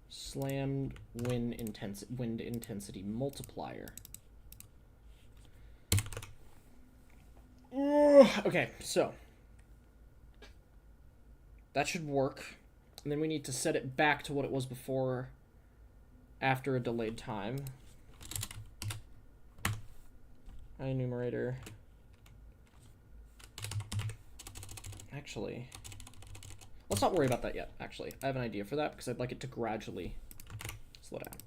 slammed wind intensity multiplier. Okay, so that should work. And then we need to set it back to what it was before after a delayed time. Enumerator. Actually, let's not worry about that yet, actually. I have an idea for that because I'd like it to gradually slow down.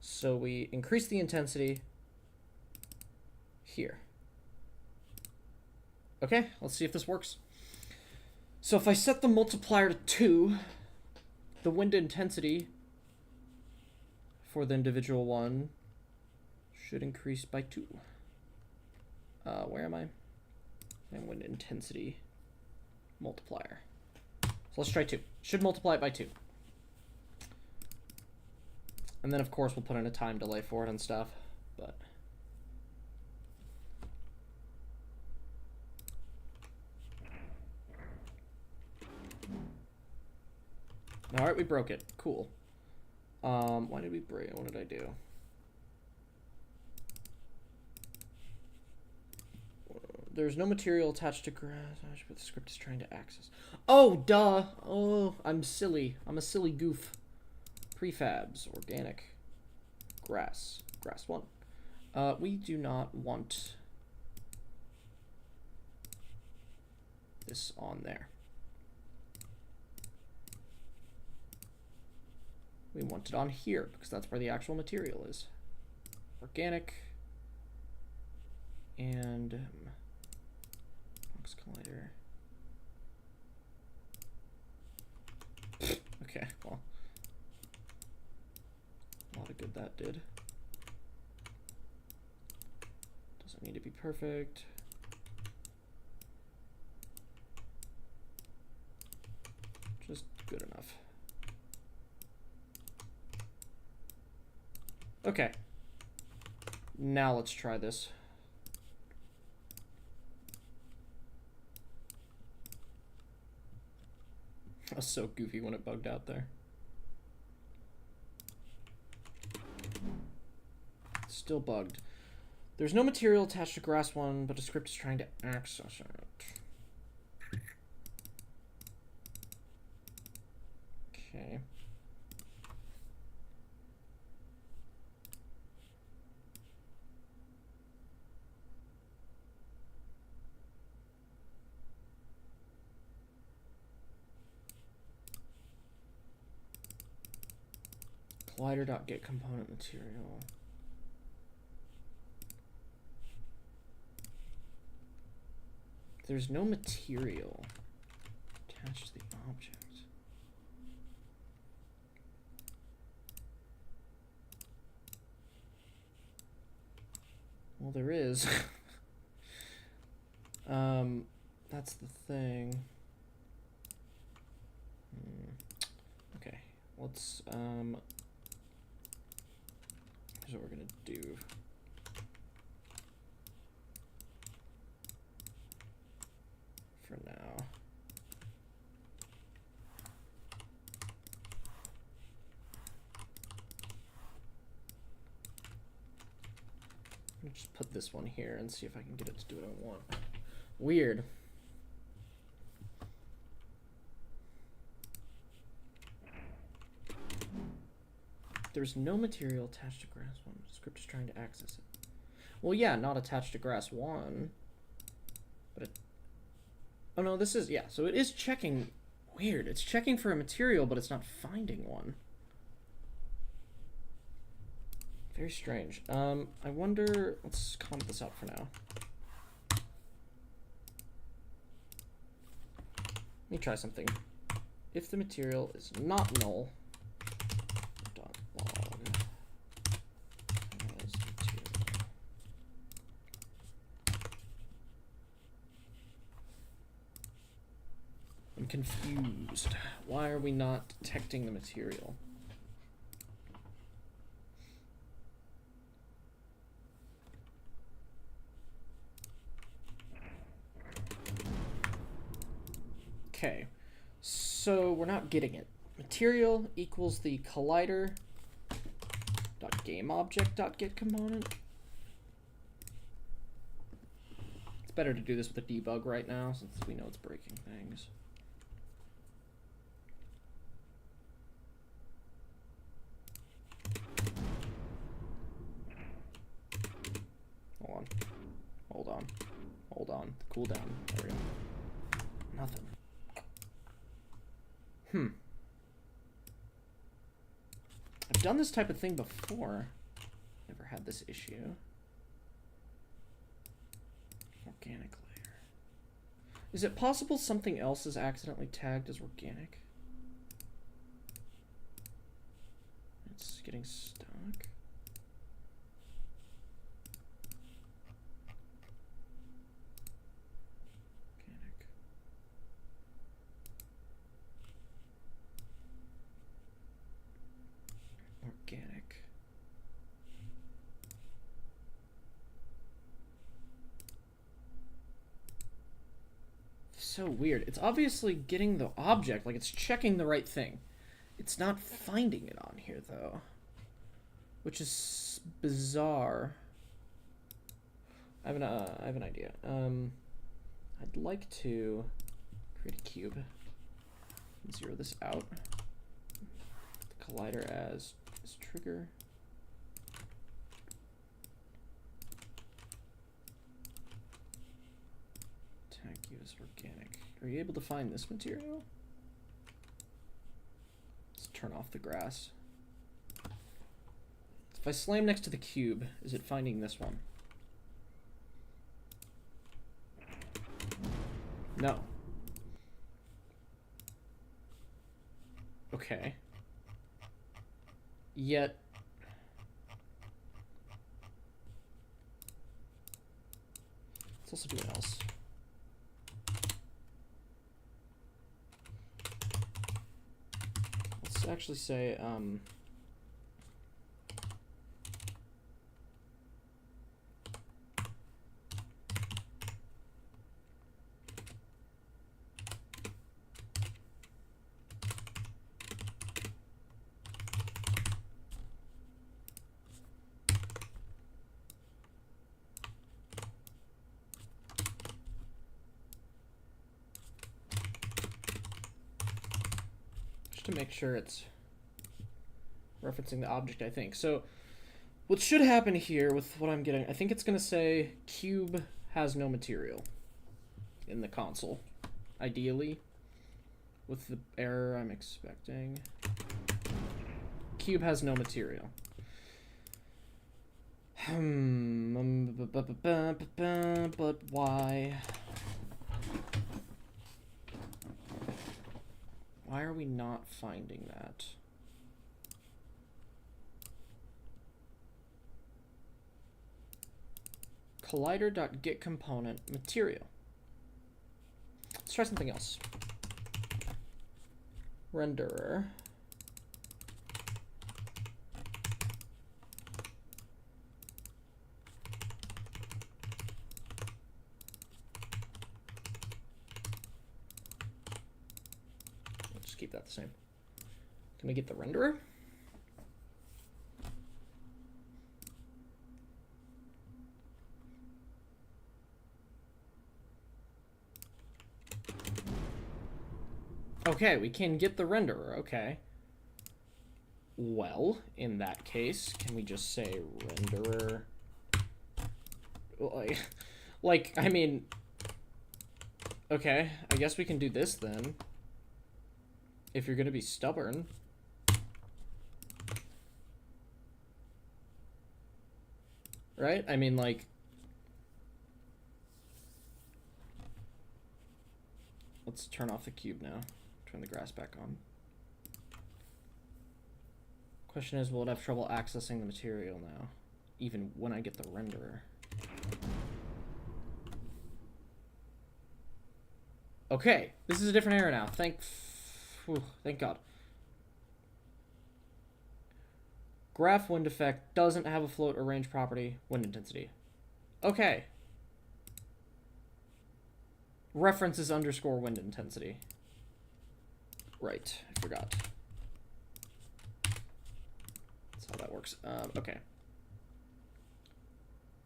So we increase the intensity here. Okay, let's see if this works. So if I set the multiplier to 2, the wind intensity for the individual one should increase by 2. Where am I? And wind intensity multiplier. So let's try 2. Should multiply it by 2. And then of course we'll put in a time delay for it and stuff, but Alright, we broke it. Cool. Why did we break? What did I do? There's no material attached to grass, but the script is trying to access. Oh, duh! Oh, I'm silly. I'm a silly goof. Prefabs, organic, grass, grass 1. We do not want this on there. We want it on here because that's where the actual material is. Organic and box collider. Okay, well, a lot of good that did. Doesn't need to be perfect. Just good enough. Okay. Now let's try this. That was so goofy when it bugged out there. Still bugged. There's no material attached to grass 1, but the script is trying to access it. Okay. Collider.get component material. There's no material attached to the object. Well, there is. That's the thing. Okay, let's here's what we're gonna do. For now. I'm gonna just put this one here and see if I can get it to do what I want. Weird. There's no material attached to grass 1. The script is trying to access it. Well, yeah, not attached to grass 1. But it... Oh, no, this is... Yeah, so it is checking... Weird. It's checking for a material, but it's not finding one. Very strange. I wonder... Let's comment this out for now. Let me try something. If the material is not null... I'm confused. Why are we not detecting the material? Okay, so we're not getting it. Material equals the collider dot game object dot get component. It's better to do this with a debug right now since we know it's breaking things. Hold on. Cool down. There we go. Nothing. I've done this type of thing before. Never had this issue. Organic layer. Is it possible something else is accidentally tagged as organic? It's getting stuck. Organic. So weird. It's obviously getting the object, like it's checking the right thing. It's not finding it on here, though. Which is bizarre. I have an idea. I'd like to create a cube. Zero this out. The collider as trigger. Tag you as organic. Are you able to find this material? Let's turn off the grass. If I slam next to the cube, is it finding this one? No. Okay. Yet... let's also do an else. Let's actually say, to make sure it's referencing the object, I think. So what should happen here with what I'm getting, I think it's going to say cube has no material in the console, ideally, with the error I'm expecting. Cube has no material. But why? Why are we not finding that? Collider.getComponent material. Let's try something else. Renderer. Keep that the same. Can we get the renderer? Okay, we can get the renderer. Okay. Well, in that case, can we just say renderer? Like, I mean, okay, I guess we can do this then. If you're gonna be stubborn. Right? I mean, like... let's turn off the cube now. Turn the grass back on. Question is, will it have trouble accessing the material now? Even when I get the renderer. Okay, this is a different error now. Thank God. Graph wind effect doesn't have a float or range property. Wind intensity. Okay. References underscore wind intensity. Right, I forgot. That's how that works. Okay.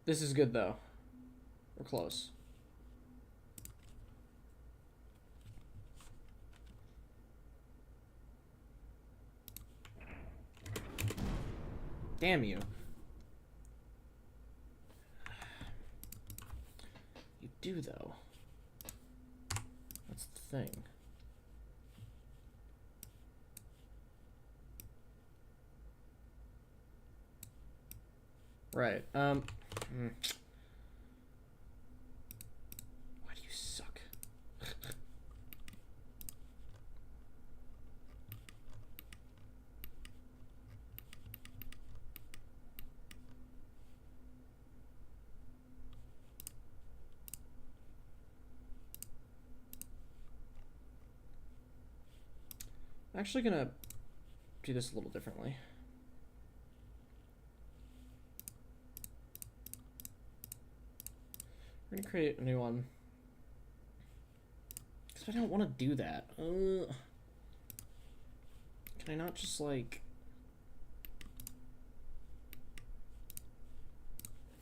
This is good though. We're close. Damn you. You do, though. That's the thing. Right. Why do you suck? I'm actually gonna do this a little differently. We're gonna create a new one. Because I don't want to do that. Can Can I not just like...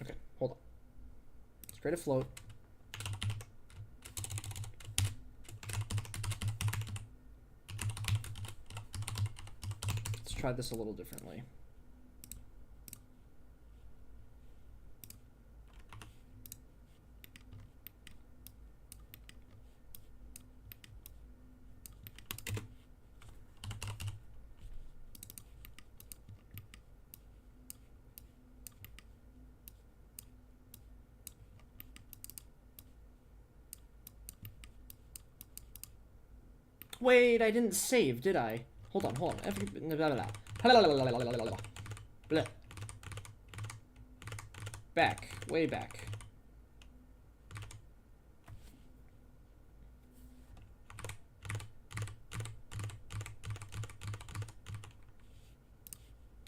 Okay, hold on. Let's create a float. Let's try this a little differently. Wait, I didn't save, did I? Hold on, hold on. Back, way back.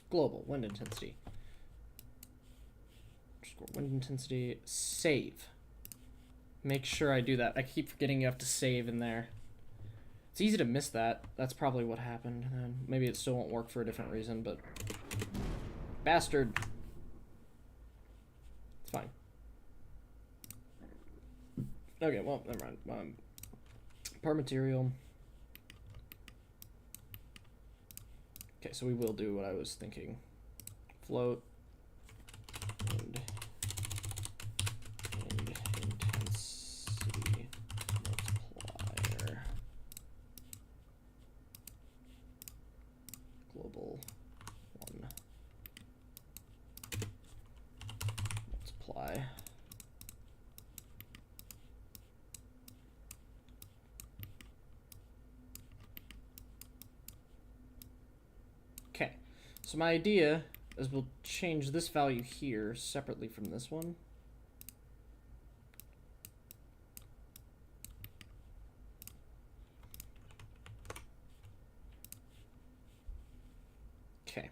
Global, wind intensity. Wind intensity, save. Make sure I do that. I keep forgetting you have to save in there. It's easy to miss that. That's probably what happened. And maybe it still won't work for a different reason, but... Bastard. It's fine. Okay, well, never mind. Part material. Okay, so we will do what I was thinking. Float. And intensity multiplier. Global 1. Multiply. Okay, so my idea is we'll change this value here separately from this one. Okay.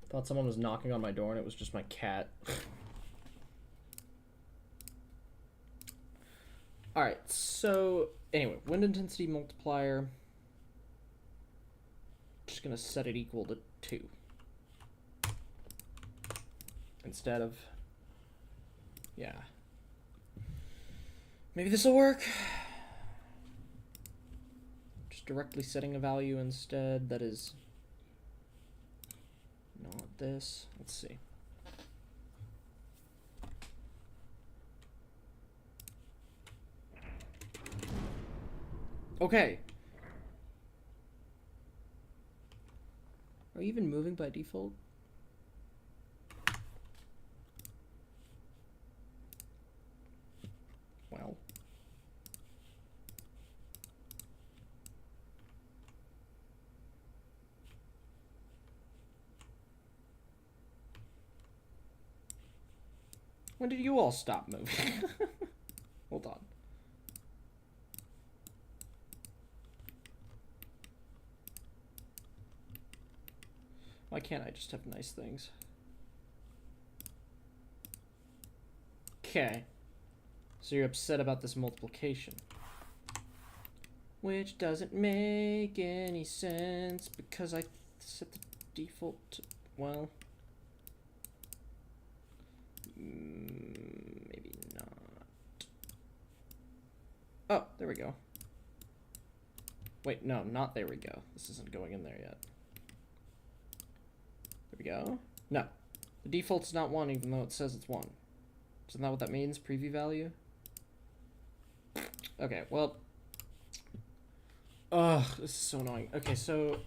Thought someone was knocking on my door and it was just my cat. Alright, so anyway, wind intensity multiplier. Just gonna set it equal to 2. Instead of, yeah. Maybe this will work. Just directly setting a value instead that is not this. Let's see. Okay. Are you even moving by default? Well. When did you all stop moving? Hold on. Why can't I just have nice things? Okay. So you're upset about this multiplication. Which doesn't make any sense because I set the default to, well... maybe not. Oh, there we go. Wait, no, not there we go. This isn't going in there yet. There we go. No. The default's not 1 even though it says it's 1. Isn't that what that means? Preview value? Okay, well... Ugh, this is so annoying. Okay, so...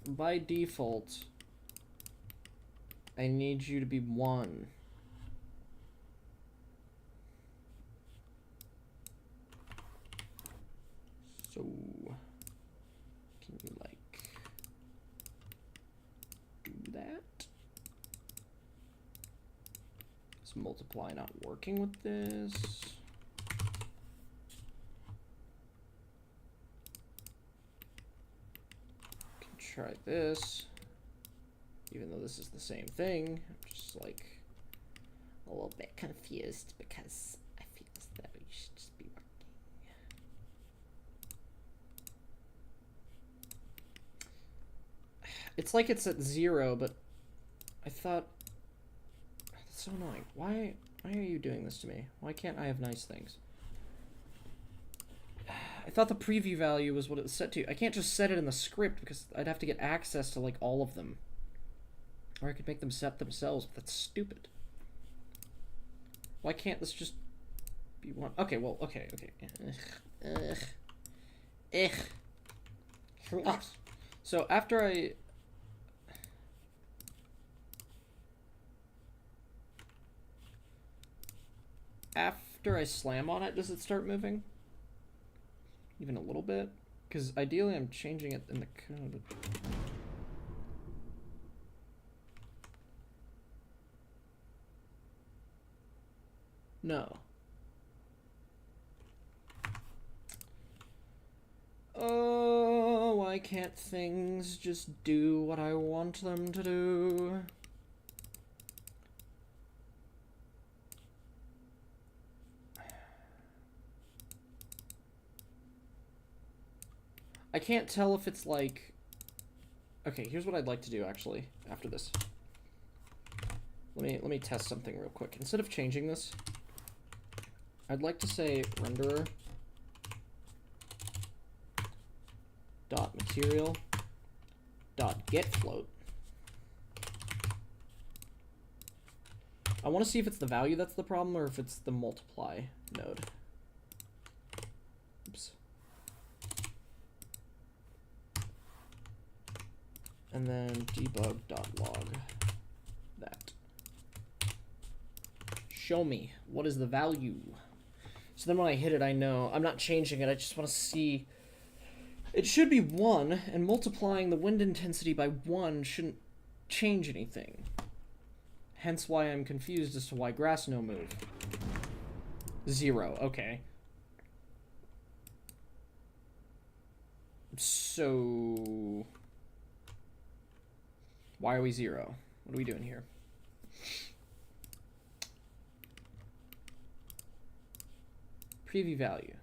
by default... I need you to be 1. So... can you, like... do that? Is multiply not working with this? try this. Even though this is the same thing, I'm just like a little bit confused because I feel as though you should just be working. It's like it's at 0, but I thought, that's so annoying. Why are you doing this to me? Why can't I have nice things? I thought the preview value was what it was set to. I can't just set it in the script because I'd have to get access to like all of them. Or I could make them set themselves, but that's stupid. Why can't this just be one? Okay, well, okay. So after I slam on it, does it start moving? Even a little bit? Because ideally I'm changing it in the code. No. Oh, why can't things just do what I want them to do? I can't tell if it's like... Okay, here's what I'd like to do actually after this. Let me test something real quick. Instead of changing this, I'd like to say renderer dot material dot get float. I want to see if it's the value that's the problem or if it's the multiply node. Oops. And then debug.log that. Show me, what is the value? So then when I hit it, I know. I'm not changing it, I just want to see. It should be 1, and multiplying the wind intensity by 1 shouldn't change anything. Hence why I'm confused as to why grass no move. 0, okay. So... why are we 0? What are we doing here? Preview value.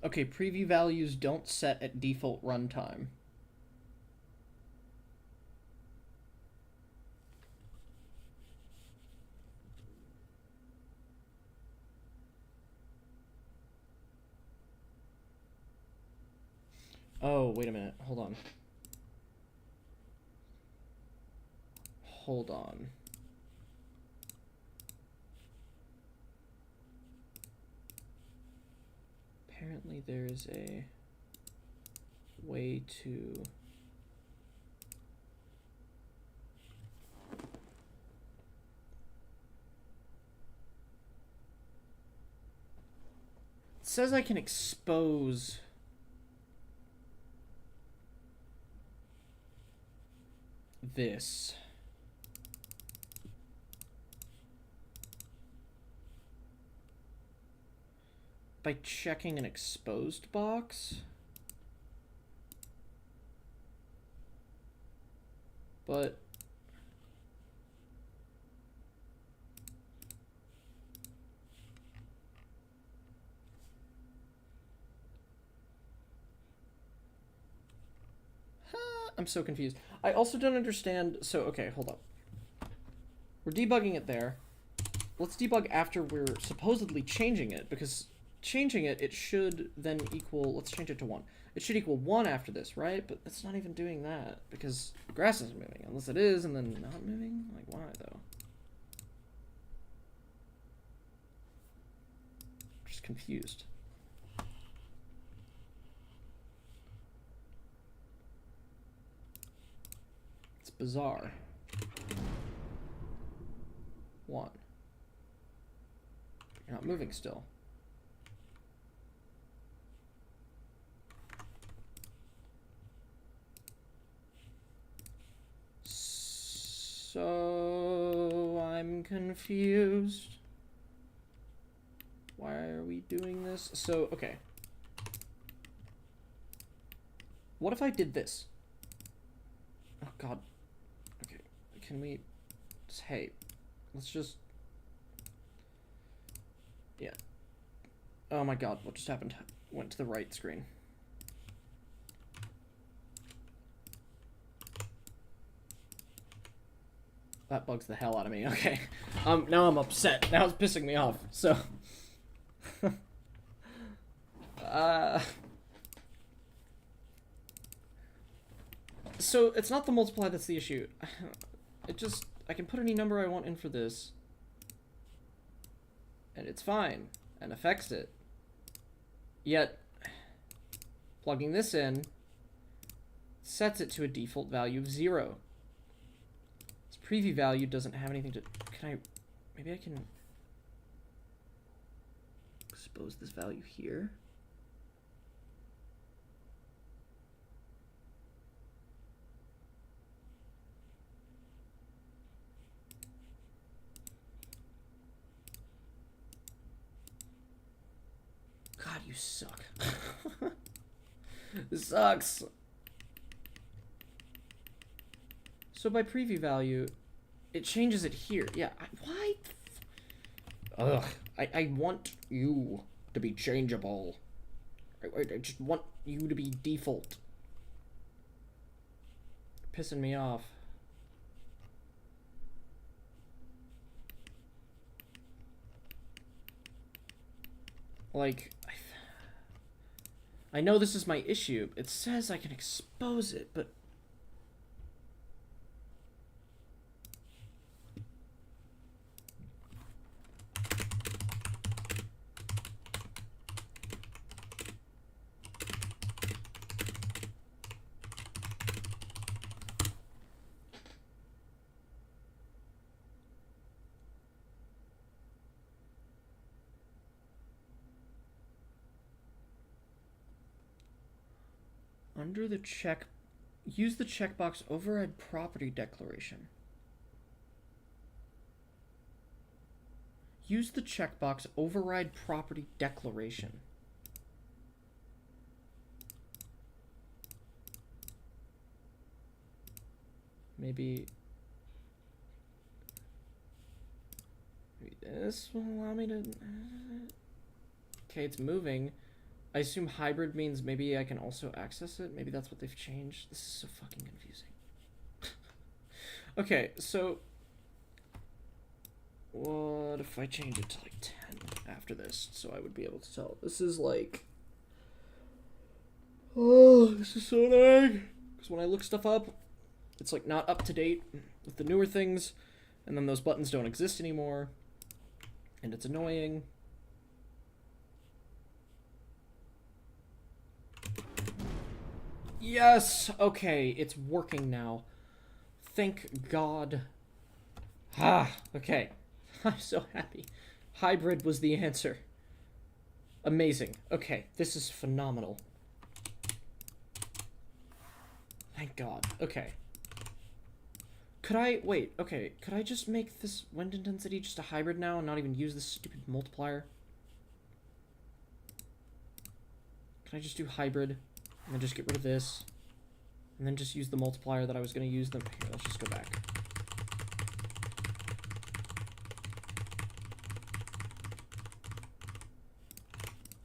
Okay, preview values don't set at default runtime. Oh, wait a minute. Hold on. Hold on. Apparently there's a way to... It says I can expose... this. By checking an exposed box. But I'm so confused. I also don't understand. So, okay, hold up. We're debugging it there. let's debug after we're supposedly changing it, because changing it, it should then equal, let's change it to 1. It should equal 1 after this, right? But it's not even doing that, because grass isn't moving, unless it is, and then not moving? Like, why, though? I'm just confused. It's bizarre. 1. You're not moving still. So I'm confused. Why are we doing this? So, okay. What if I did this? Oh, God. Okay. Can we... Hey. Let's just... Yeah. Oh my God. What just happened? Went to the right screen. That bugs the hell out of me. Okay. Now I'm upset. Now it's pissing me off. So... So it's not the multiply that's the issue. I can put any number I want in for this, and it's fine, and affects it. Yet, plugging this in sets it to a default value of 0. This preview value doesn't have anything to... Maybe I can expose this value here. God, you suck. This sucks. So by preview value, it changes it here. Yeah, why? Ugh. I want you to be changeable. I just want you to be default. Pissing me off. Like, I know this is my issue. It says I can expose it, but... Under the check, use the checkbox override property declaration. Use the checkbox override property declaration. Maybe this will allow me to... Okay, it's moving. I assume hybrid means maybe I can also access it. Maybe that's what they've changed. This is so fucking confusing. Okay, so... What if I change it to like 10 after this, so I would be able to tell? This is like... Oh, this is so annoying. Because when I look stuff up, it's like not up to date with the newer things, and then those buttons don't exist anymore, and it's annoying. Yes! Okay, it's working now. Thank God. Ah, okay. I'm so happy. Hybrid was the answer. Amazing. Okay, this is phenomenal. Thank God. Okay. Could I... Wait, okay. Could I just make this wind intensity just a hybrid now and not even use this stupid multiplier? Can I just do hybrid? And then just get rid of this. And then just use the multiplier that I was going to use them. Here, let's just go back.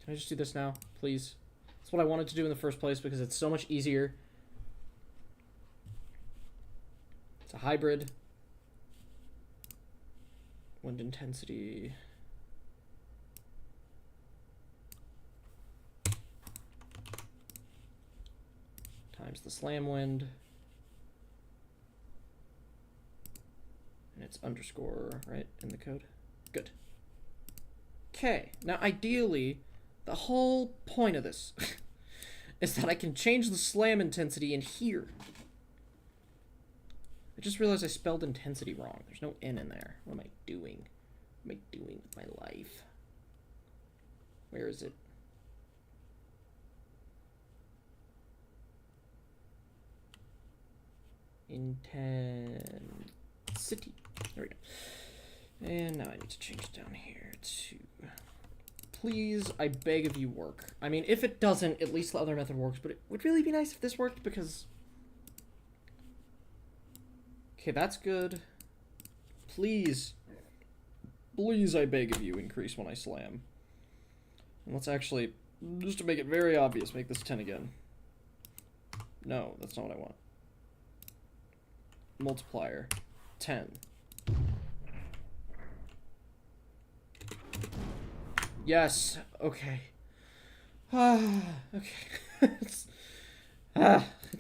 Can I just do this now, please? That's what I wanted to do in the first place because it's so much easier. It's a hybrid. wind intensity. Times the slam wind. And it's underscore, right, in the code? Good. Okay, now ideally, the whole point of this is that I can change the slam intensity in here. I just realized I spelled intensity wrong. There's no N in there. What am I doing? What am I doing with my life? Where is it? Intensity. There we go. And now I need to change it down here to... Please, I beg of you, work. I mean, if it doesn't, at least the other method works, but it would really be nice if this worked, because... Okay, that's good. Please. Please, I beg of you, increase when I slam. And let's actually, just to make it very obvious, make this 10 again. No, that's not what I want. Multiplier. 10. Yes. Okay. Okay. It's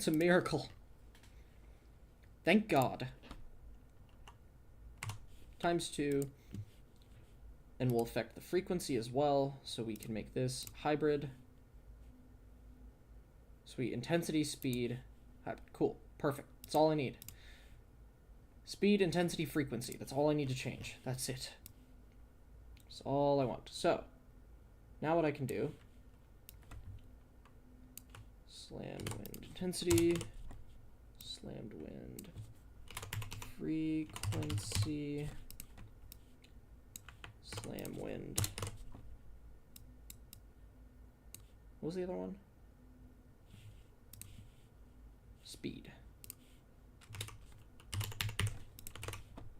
a miracle. Thank God. Times 2. And we'll affect the frequency as well, so we can make this hybrid. Sweet. Intensity, speed, hybrid. Cool. Perfect. That's all I need. Speed, intensity, frequency. That's all I need to change. That's it. That's all I want. So, now what I can do... Slam wind intensity. Slammed wind frequency. Slam wind. What was the other one? Speed.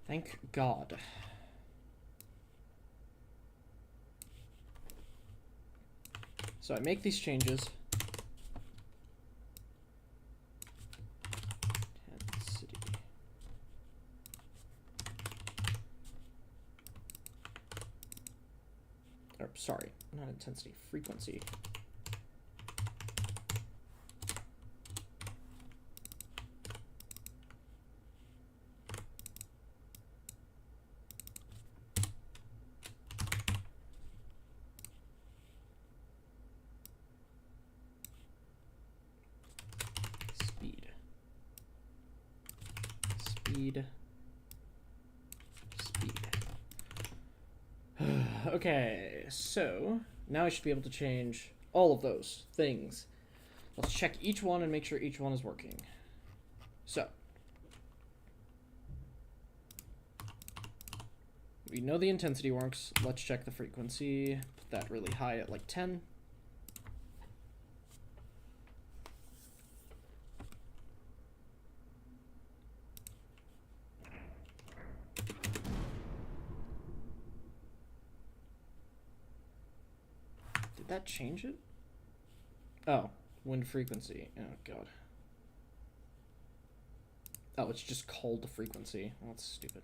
Thank God. So I make these changes. Intensity. Or, sorry, not intensity, frequency. Speed. Okay, so now I should be able to change all of those things. Let's check each one and make sure each one is working. So, we know the intensity works. Let's check the frequency. Put that really high at like 10. Did that change it? Oh, wind frequency. Oh, God. Oh, it's just called the frequency. Well, that's stupid.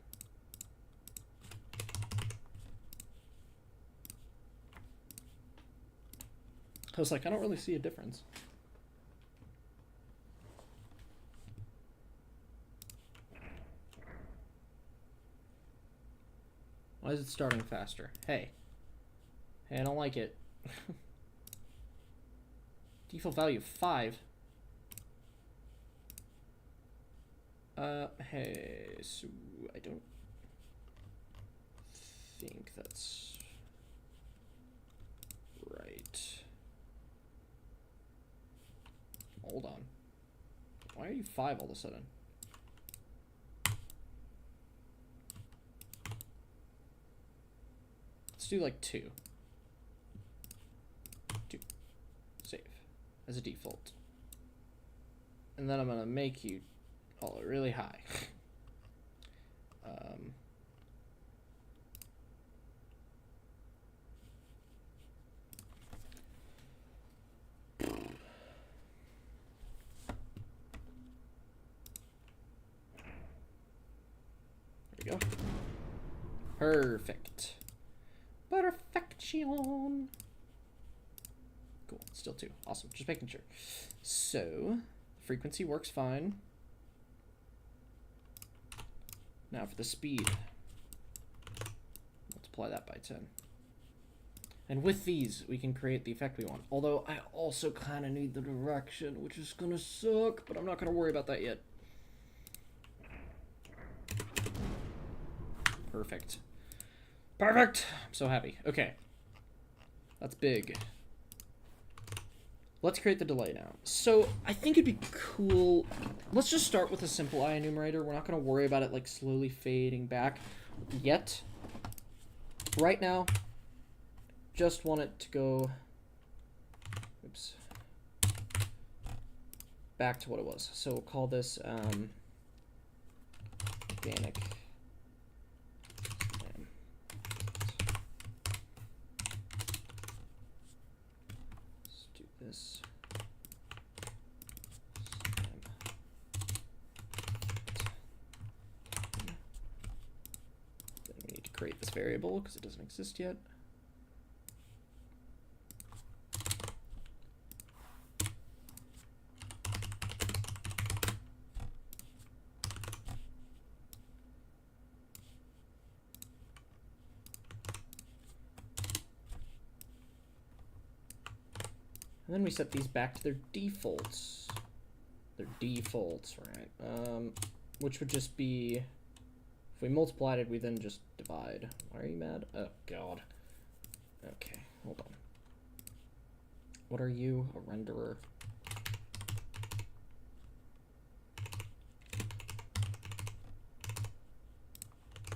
I was like, I don't really see a difference. Why is it starting faster? Hey. Hey, I don't like it. Default value 5. Hey, so I don't think that's right. Hold on. Why are you 5 all of a sudden? Let's do like 2. 2. Save as a default. And then I'm gonna make you all really high. There we go. Perfect. Perfection. Cool. Still 2. Awesome. Just making sure. So, frequency works fine. Now for the speed. Multiply that by 10. And with these, we can create the effect we want. Although, I also kind of need the direction, which is going to suck, but I'm not going to worry about that yet. Perfect. Perfect! I'm so happy. Okay. That's big. Let's create the delay now. So, I think it'd be cool... Let's just start with a simple eye enumerator. We're not going to worry about it, like, slowly fading back yet. Right now, just want it to go... Oops. Back to what it was. So, we'll call this, organic... This. Then we need to create this variable because it doesn't exist yet. And then we set these back to their defaults. Their defaults, right? Which would just be, if we multiplied it, we then just divide. Why are you mad? Oh, God. Okay, hold on. What are you? A renderer?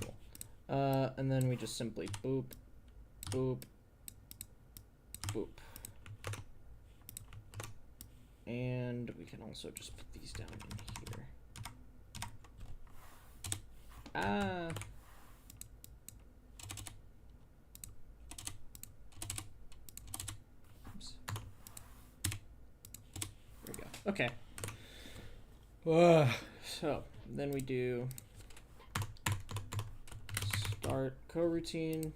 Cool. And then we just simply boop, boop, boop. And we can also just put these down in here. Ah. Oops. There we go. Okay. So then we do start coroutine,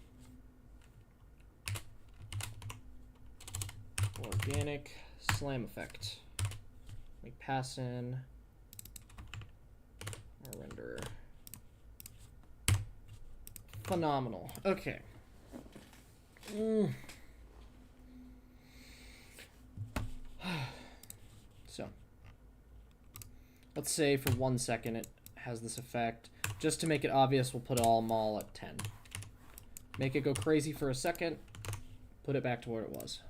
organic slam effect. We pass in our renderer. Phenomenal. Okay. So, let's say for 1 second it has this effect. Just to make it obvious, we'll put all mall at 10. Make it go crazy for a second. Put it back to where it was.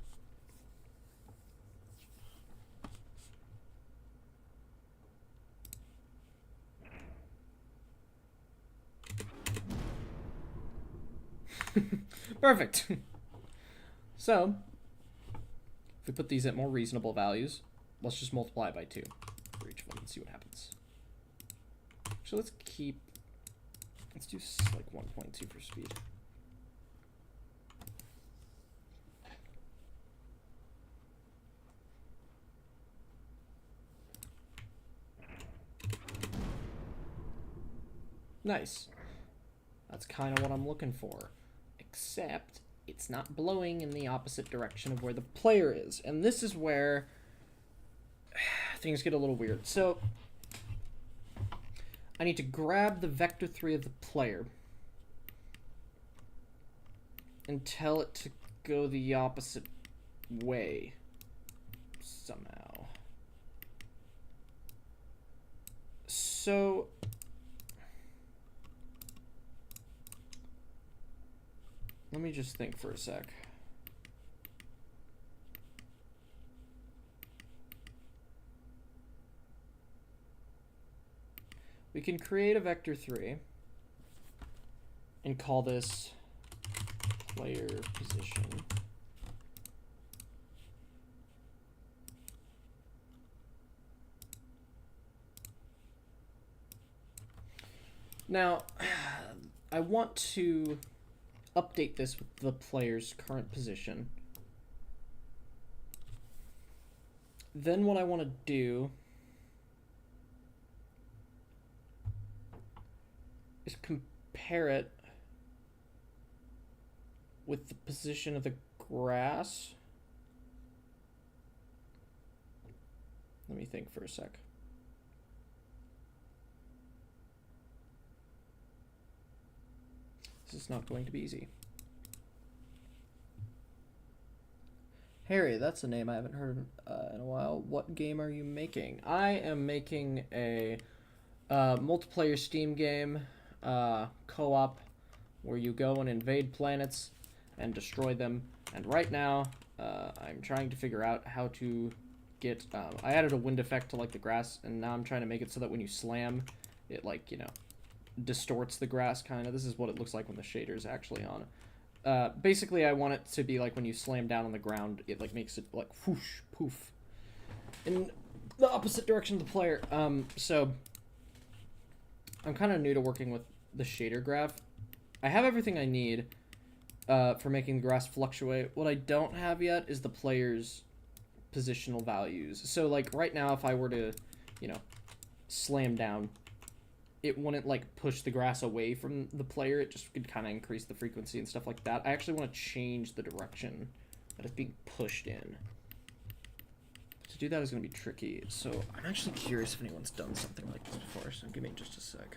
Perfect. So, if we put these at more reasonable values, let's just multiply it by 2 for each one and see what happens. So let's do like 1.2 for speed. Nice. That's kind of what I'm looking for. Except it's not blowing in the opposite direction of where the player is. And this is where things get a little weird. So I need to grab the vector 3 of the player and tell it to go the opposite way somehow. So let me just think for a sec. We can create a vector 3 and call this player position. Now, I want to update this with the player's current position. Then what I want to do is compare it with the position of the grass. Let me think for a sec. This is not going to be easy. Harry, that's a name I haven't heard in a while. What game are you making? I am making a multiplayer Steam game, co-op, where you go and invade planets and destroy them. And right now, I'm trying to figure out how to get... I added a wind effect to, like, the grass, and now I'm trying to make it so that when you slam, it, like, you know, distorts the grass, kind of. This is what it looks like when the shader's actually on. Basically, I want it to be like when you slam down on the ground, it like makes it like whoosh, poof, in the opposite direction of the player. So I'm kind of new to working with the shader graph. I have everything I need for making the grass fluctuate. What I don't have yet is the player's positional values. So like right now, if I were to, you know, slam down, it wouldn't like push the grass away from the player. It just could kind of increase the frequency and stuff like that. I actually want to change the direction that it's being pushed in. To do that is going to be tricky. So I'm actually curious if anyone's done something like this before. So give me just a sec.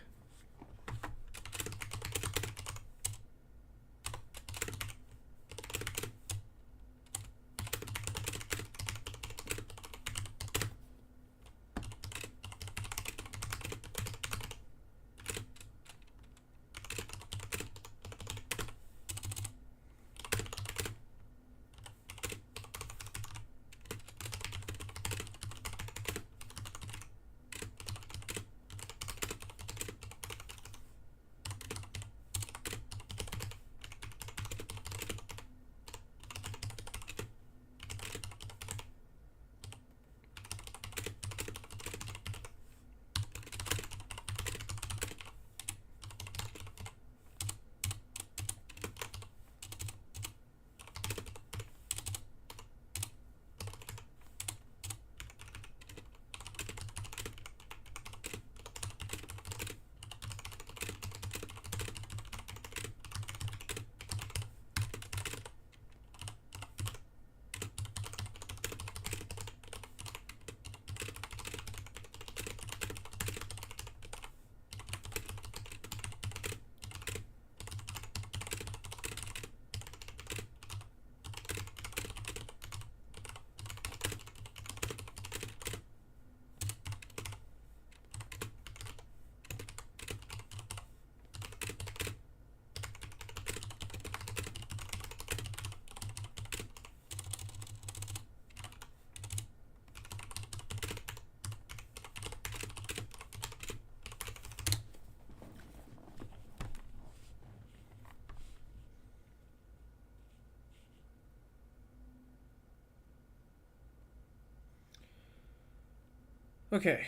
Okay.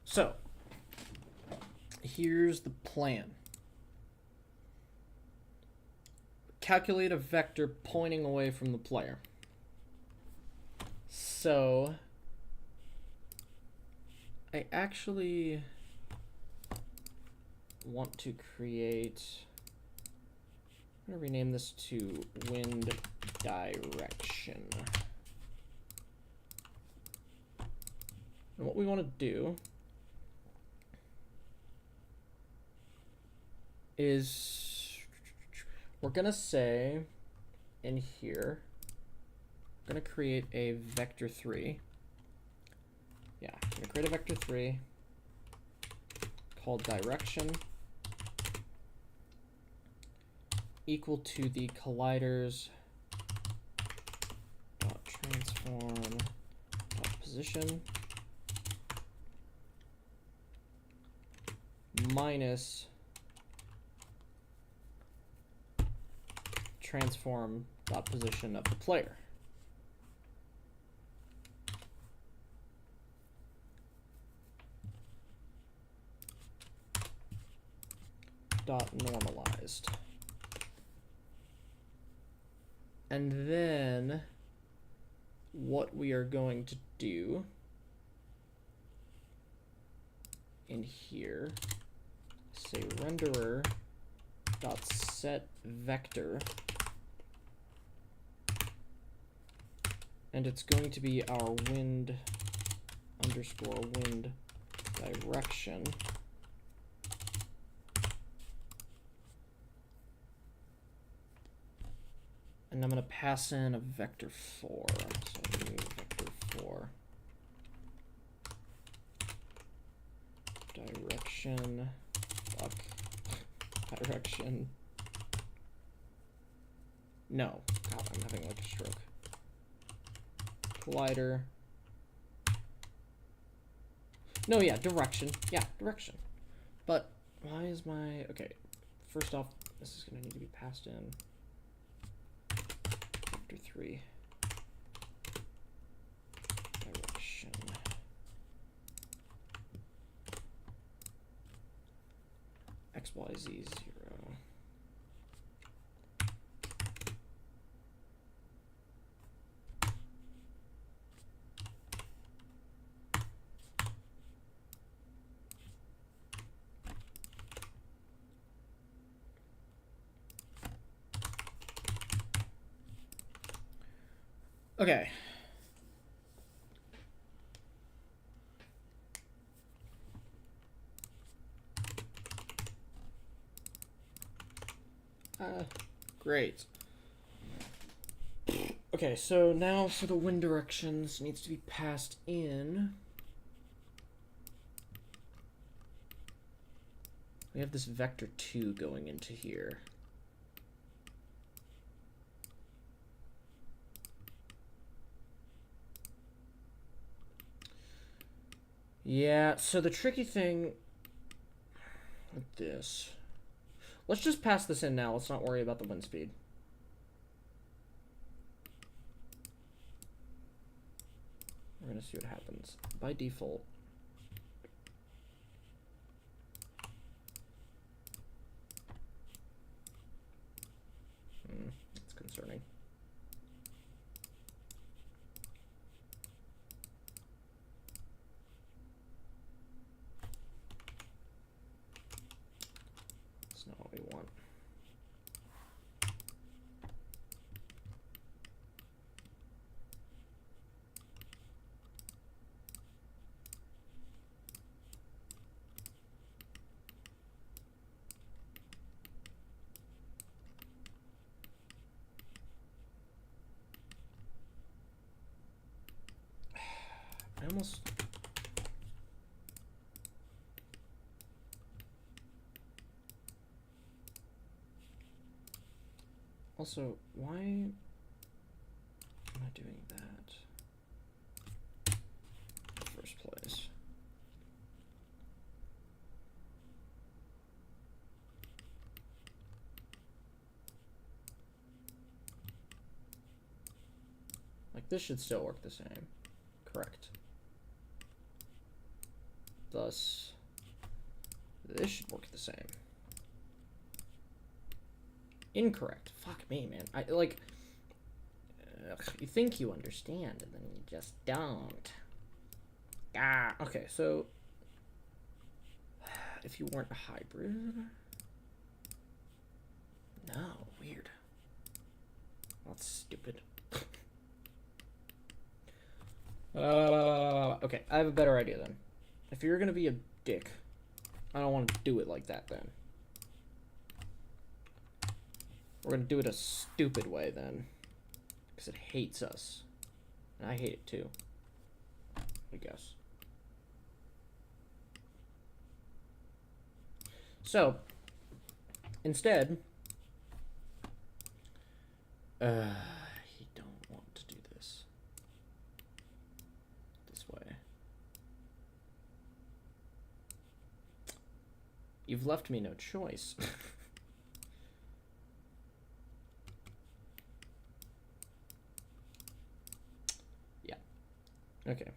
So, here's the plan. Calculate a vector pointing away from the player. So, I actually want to create... I'm going to rename this to wind direction. And what we want to do is we're going to say in here, I'm going to create a vector 3. Yeah, I'm going to create a vector 3 called direction equal to the colliders dot transform dot position minus transform dot position of the player. Dot normalized. And then what we are going to do in here, say renderer dot set vector, and it's going to be our wind underscore wind direction. And I'm going to pass in a vector 4. So new vector 4. Direction. Fuck. Direction. No. God, I'm having like a stroke. Collider. No, yeah, direction. Yeah, direction. But why is my... Okay, first off, this is going to need to be passed in. Vector 3. Direction. XYZ 0. Okay. Great. Okay, so now for the wind directions needs to be passed in. We have this vector 2 going into here. Yeah, so the tricky thing with this... Let's just pass this in now. Let's not worry about the wind speed. We're going to see what happens. By default... that's concerning. That's not what we want. I almost... Also, why am I doing that in the first place? Like, this should still work the same. Correct. Thus, this should work the same. Incorrect. Fuck me, man. I like. You think you understand, and then you just don't. Ah. Okay, so if you weren't a hybrid, no, weird. That's stupid. Okay, I have a better idea then. If you're gonna be a dick, I don't want to do it like that then. We're gonna do it a stupid way then. Because it hates us. And I hate it too. I guess. So, instead, you don't want to do this. This way. You've left me no choice. Yeah. Okay.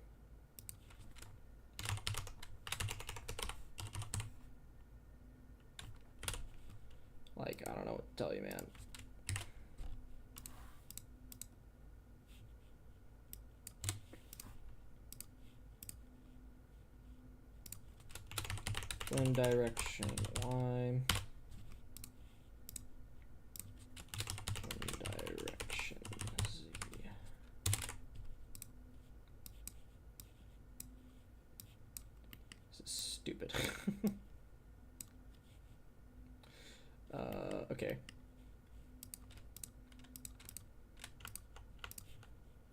Like, I don't know what to tell you, man. Wind direction Y. Wind direction Z. This is stupid. Okay.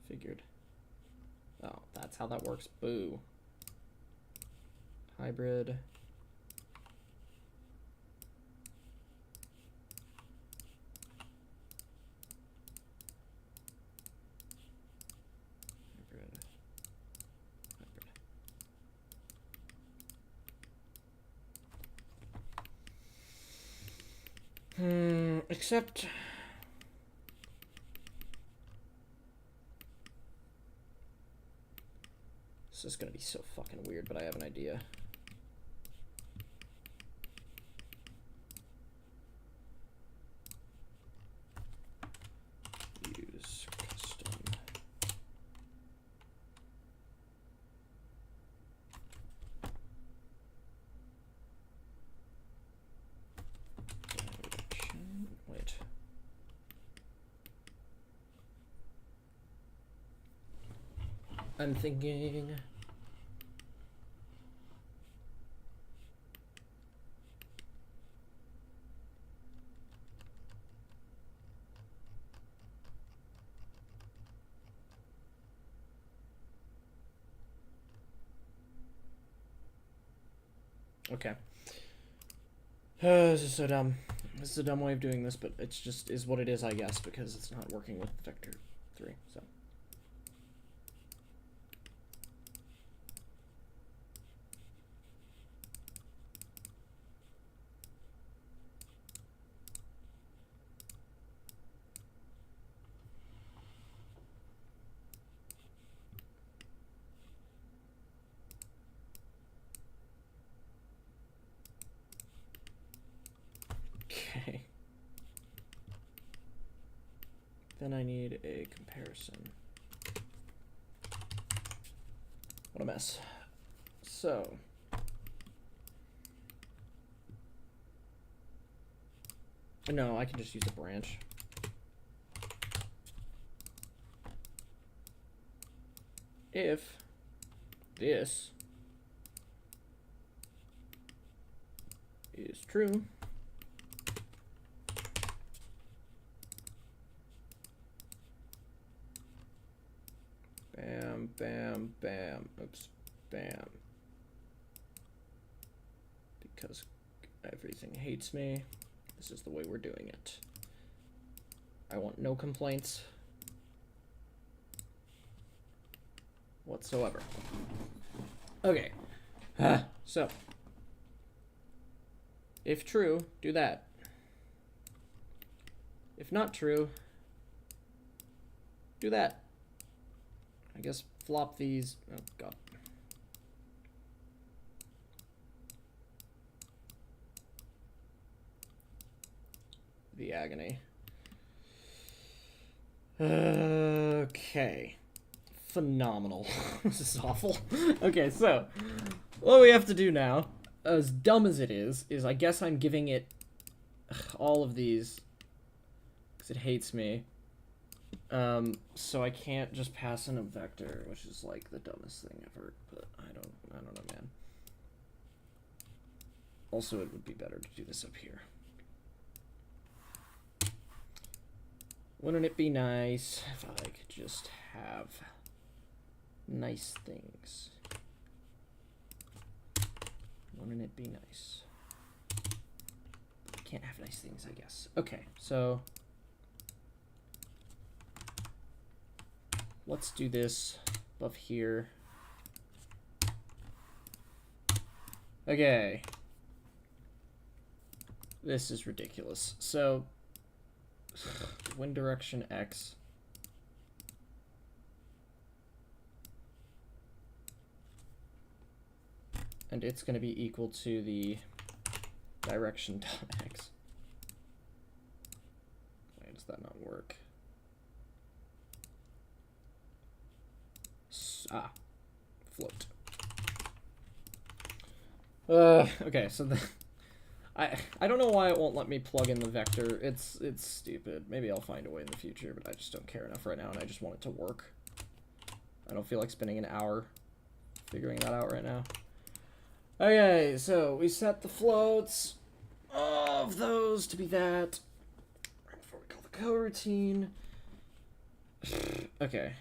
Figured. Oh, that's how that works. Boo. Hybrid. Except this is gonna be so fucking weird, but I have an idea. Use custom. Wait. I'm thinking. Okay. This is so dumb. This is a dumb way of doing this, but it's just is what it is, I guess, because it's not working with vector 3. So. Okay. Then I need a comparison. What a mess. So. No, I can just use a branch. If this is true, bam, bam, bam, oops, bam. Because everything hates me, this is the way we're doing it. I want no complaints whatsoever. Okay, so if true, do that. If not true, do that. I guess flop these. Oh, God. The agony. Okay. Phenomenal. This is awful. Okay, so what we have to do now, as dumb as it is I guess I'm giving it all of these because it hates me. So I can't just pass in a vector, which is like the dumbest thing ever, but I don't know, man. Also, it would be better to do this up here. Wouldn't it be nice if I could just have nice things? Wouldn't it be nice? Can't have nice things, I guess. Okay, so let's do this above here. Okay. This is ridiculous. So, wind direction X. And it's going to be equal to the direction dot X. Why does that not work? Float. Okay, so I don't know why it won't let me plug in the vector. It's stupid. Maybe I'll find a way in the future, but I just don't care enough right now, and I just want it to work. I don't feel like spending an hour figuring that out right now. Okay, so we set the floats of those to be that. Right before we call the coroutine. Okay.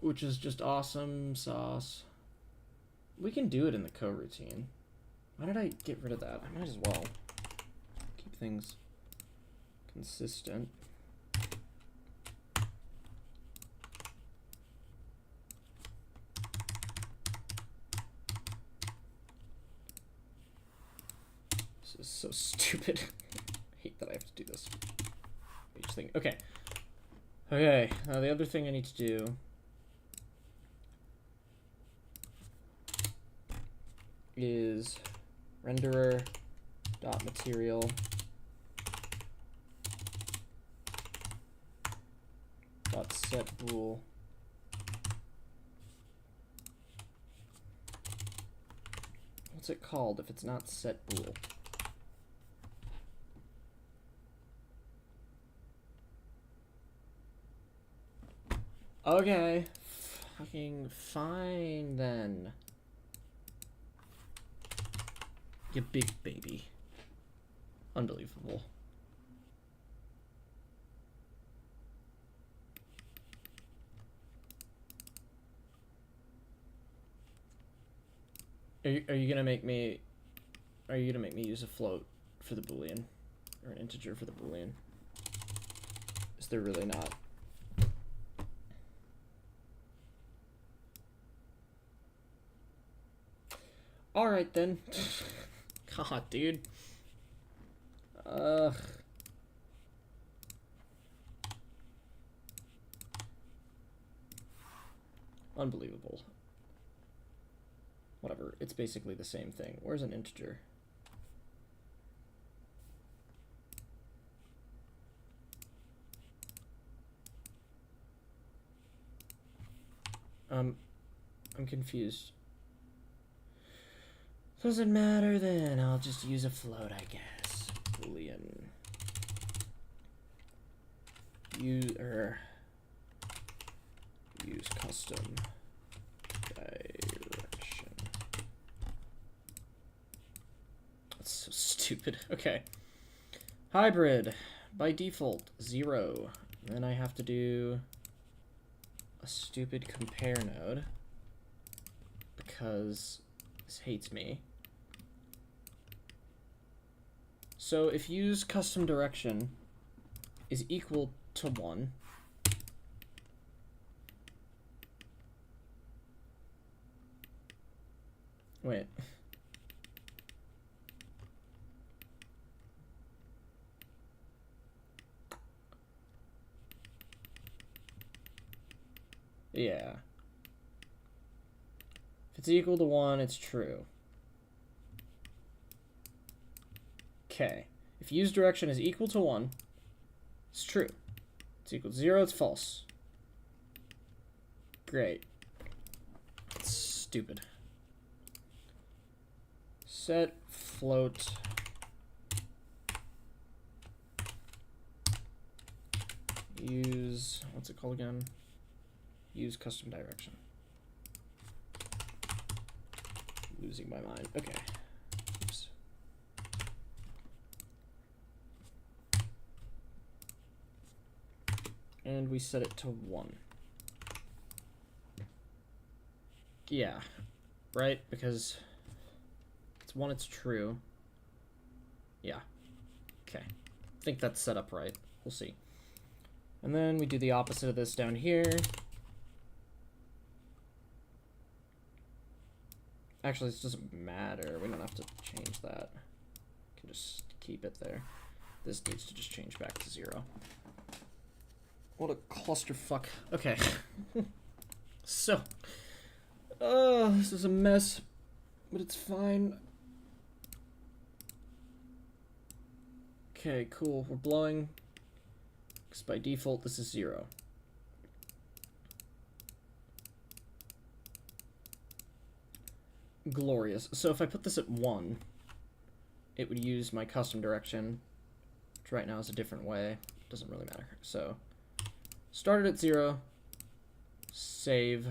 Which is just awesome sauce. We can do it in the coroutine. Why did I get rid of that? I might as well keep things consistent. This is so stupid. I hate that I have to do this each thing. Okay. Okay, now the other thing I need to do is renderer dot material dot set bool what's it called if it's not set bool? Okay, fucking fine then. You big baby. Unbelievable. Are you gonna make me use a float for the boolean or an integer for the boolean? Is there really not? All right then. God, dude. Unbelievable. Whatever, it's basically the same thing. Where's an integer? I'm confused. Doesn't matter then, I'll just use a float, I guess. Boolean. Use custom direction. That's so stupid. Okay. Hybrid. By default, 0. And then I have to do a stupid compare node because this hates me. So if use custom direction is equal to 1, wait. Yeah. If it's equal to 1, it's true. Okay. If use direction is equal to 1, it's true. It's equal to 0, it's false. Great. It's stupid. Set float use, what's it called again? Use custom direction. Losing my mind. Okay. Oops. And we set it to 1. Yeah, right? Because it's 1, it's true. Yeah. Okay. I think that's set up right. We'll see. And then we do the opposite of this down here. Actually, this doesn't matter. We don't have to change that. We can just keep it there. This needs to just change back to 0. What a clusterfuck. Okay. So, this is a mess, but it's fine. Okay, cool. We're blowing, because by default this is 0. Glorious. So if I put this at 1, it would use my custom direction, which right now is a different way. Doesn't really matter. So start it at 0, save.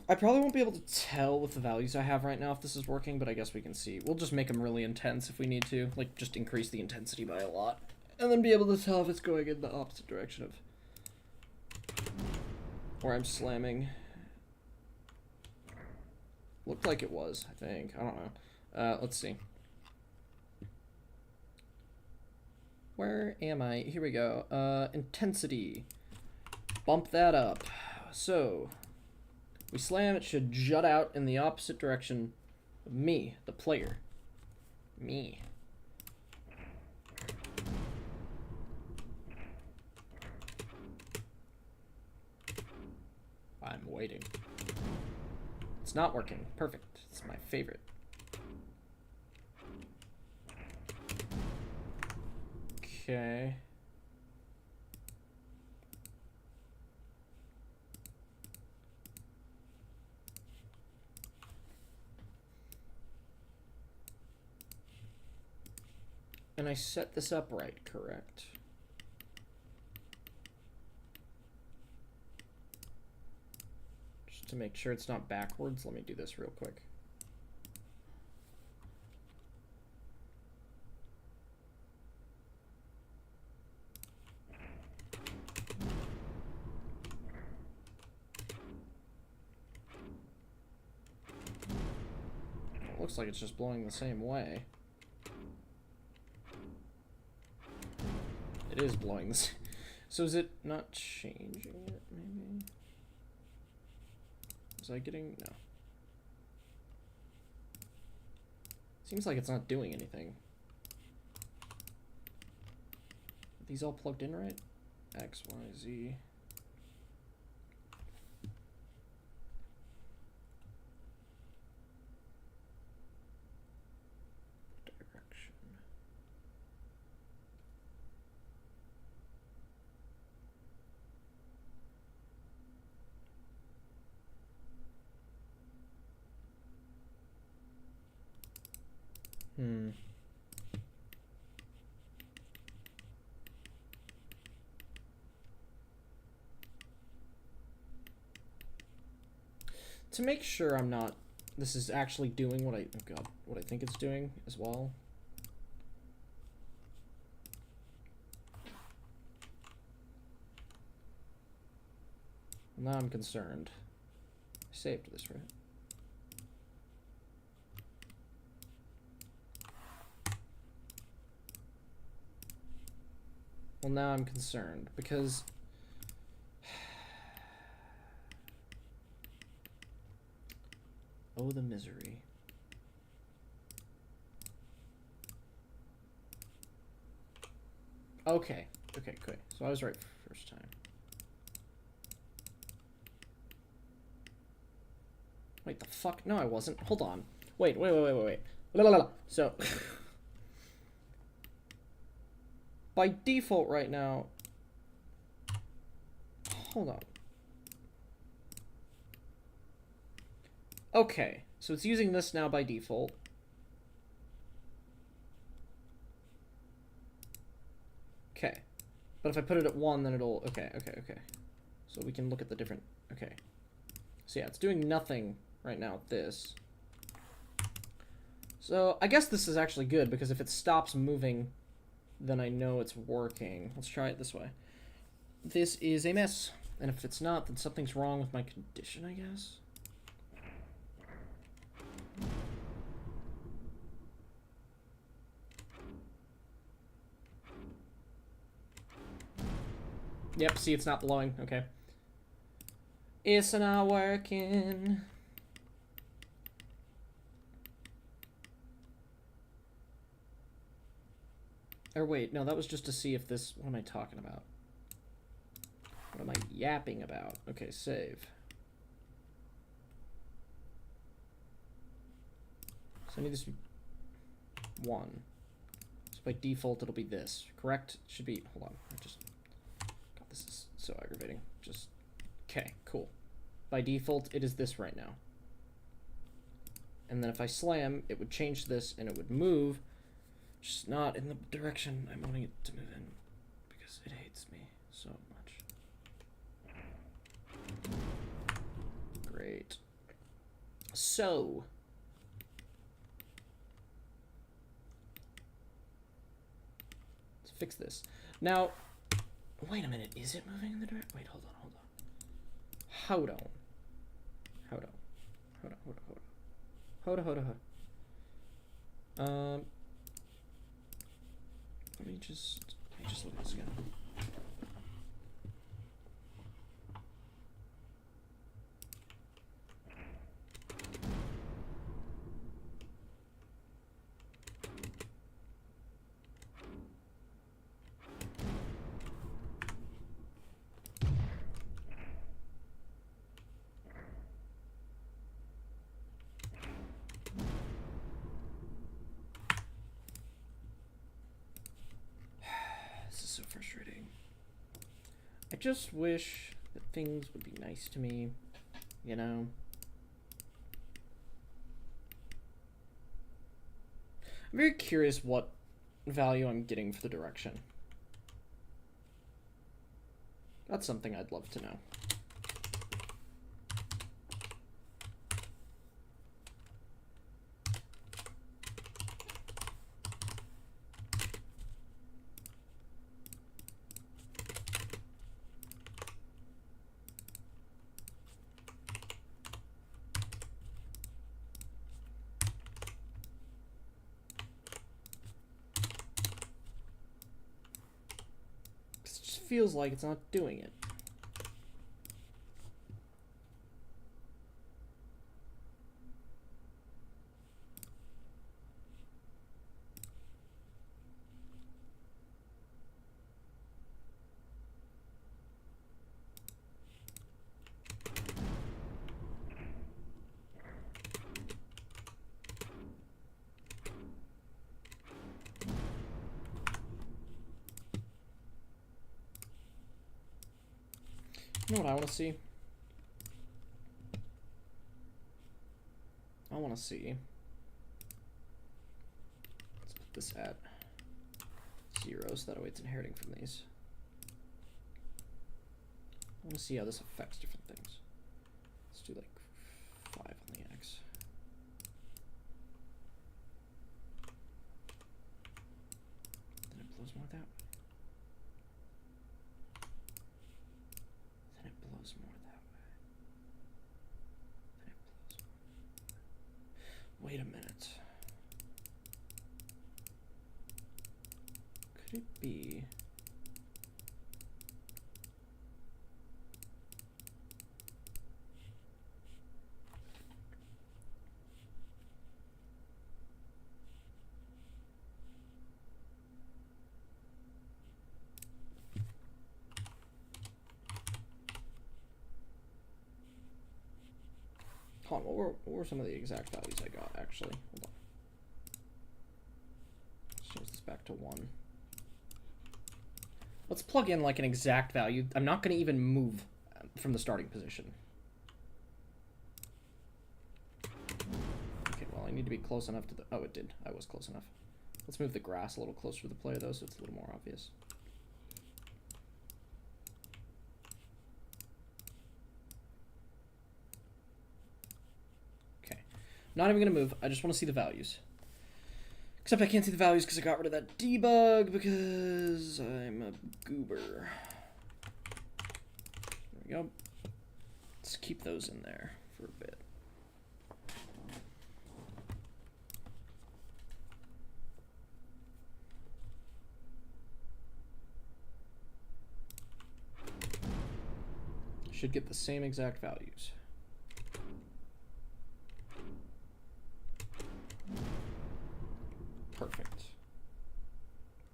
I probably won't be able to tell with the values I have right now if this is working, but I guess we can see. We'll just make them really intense if we need to, like just increase the intensity by a lot, and then be able to tell if it's going in the opposite direction of where I'm slamming. Looked like it was, I think. I don't know. Let's see. Where am I? Here we go. Intensity. Bump that up. So we slam, it should jut out in the opposite direction of me, the player. Me. I'm waiting. It's not working. Perfect. It's my favorite. Okay. And I set this up right, correct? Just to make sure it's not backwards, let me do this real quick. It looks like it's just blowing the same way. It is blowing this. So is it not changing it, maybe? Was I getting... No. Seems like it's not doing anything. Are these all plugged in right? X, Y, Z. Direction. To make sure I'm not, this is actually doing what what I think it's doing as well. Now I'm concerned. I saved this, right? Well, now I'm concerned because oh, the misery. Okay, okay, good. So I was right first time. Wait, the fuck? No, I wasn't. Hold on. Wait. La, la, la, la. So by default right now, hold on. Okay, so it's using this now by default. Okay, but if I put it at 1, then it'll, okay. So we can look at the different, okay. So yeah, it's doing nothing right now with this. So I guess this is actually good, because if it stops moving, then I know it's working. Let's try it this way. This is a mess, and if it's not, then something's wrong with my condition, I guess. Yep, see, it's not blowing. Okay. It's not working. Or wait, no, that was just to see if this... What am I talking about? What am I yapping about? Okay, save. So I need this to be 1. So by default, it'll be this, correct? It should be... Hold on. I just... God, this is so aggravating. Just... Okay, cool. By default, it is this right now. And then if I slam, it would change this and it would move, just not in the direction I'm wanting it to move in, because it hates me so much. Great. So, let's fix this. Now, wait a minute, is it moving in the direction? Wait, hold on. Hold on. Let me just look at this again. So frustrating. I just wish that things would be nice to me, you know? I'm very curious what value I'm getting for the direction. That's something I'd love to know. Feels like it's not doing it. You know what I want to see? I want to see. Let's put this at 0 so that way it's inheriting from these. I want to see how this affects different things. Let's do like 5 on the X. Then it blows more that way. Then it blows more that way. Then it blows more. Wait a minute. Could it be? Hold on, what were some of the exact values I got, actually? Hold on. Let's change this back to 1. Let's plug in like an exact value. I'm not going to even move from the starting position. Okay, well, I need to be close enough to the... Oh, it did. I was close enough. Let's move the grass a little closer to the player, though, so it's a little more obvious. Not even going to move. I just want to see the values. Except I can't see the values because I got rid of that debug because I'm a goober. There we go. Let's keep those in there for a bit. Should get the same exact values. Perfect.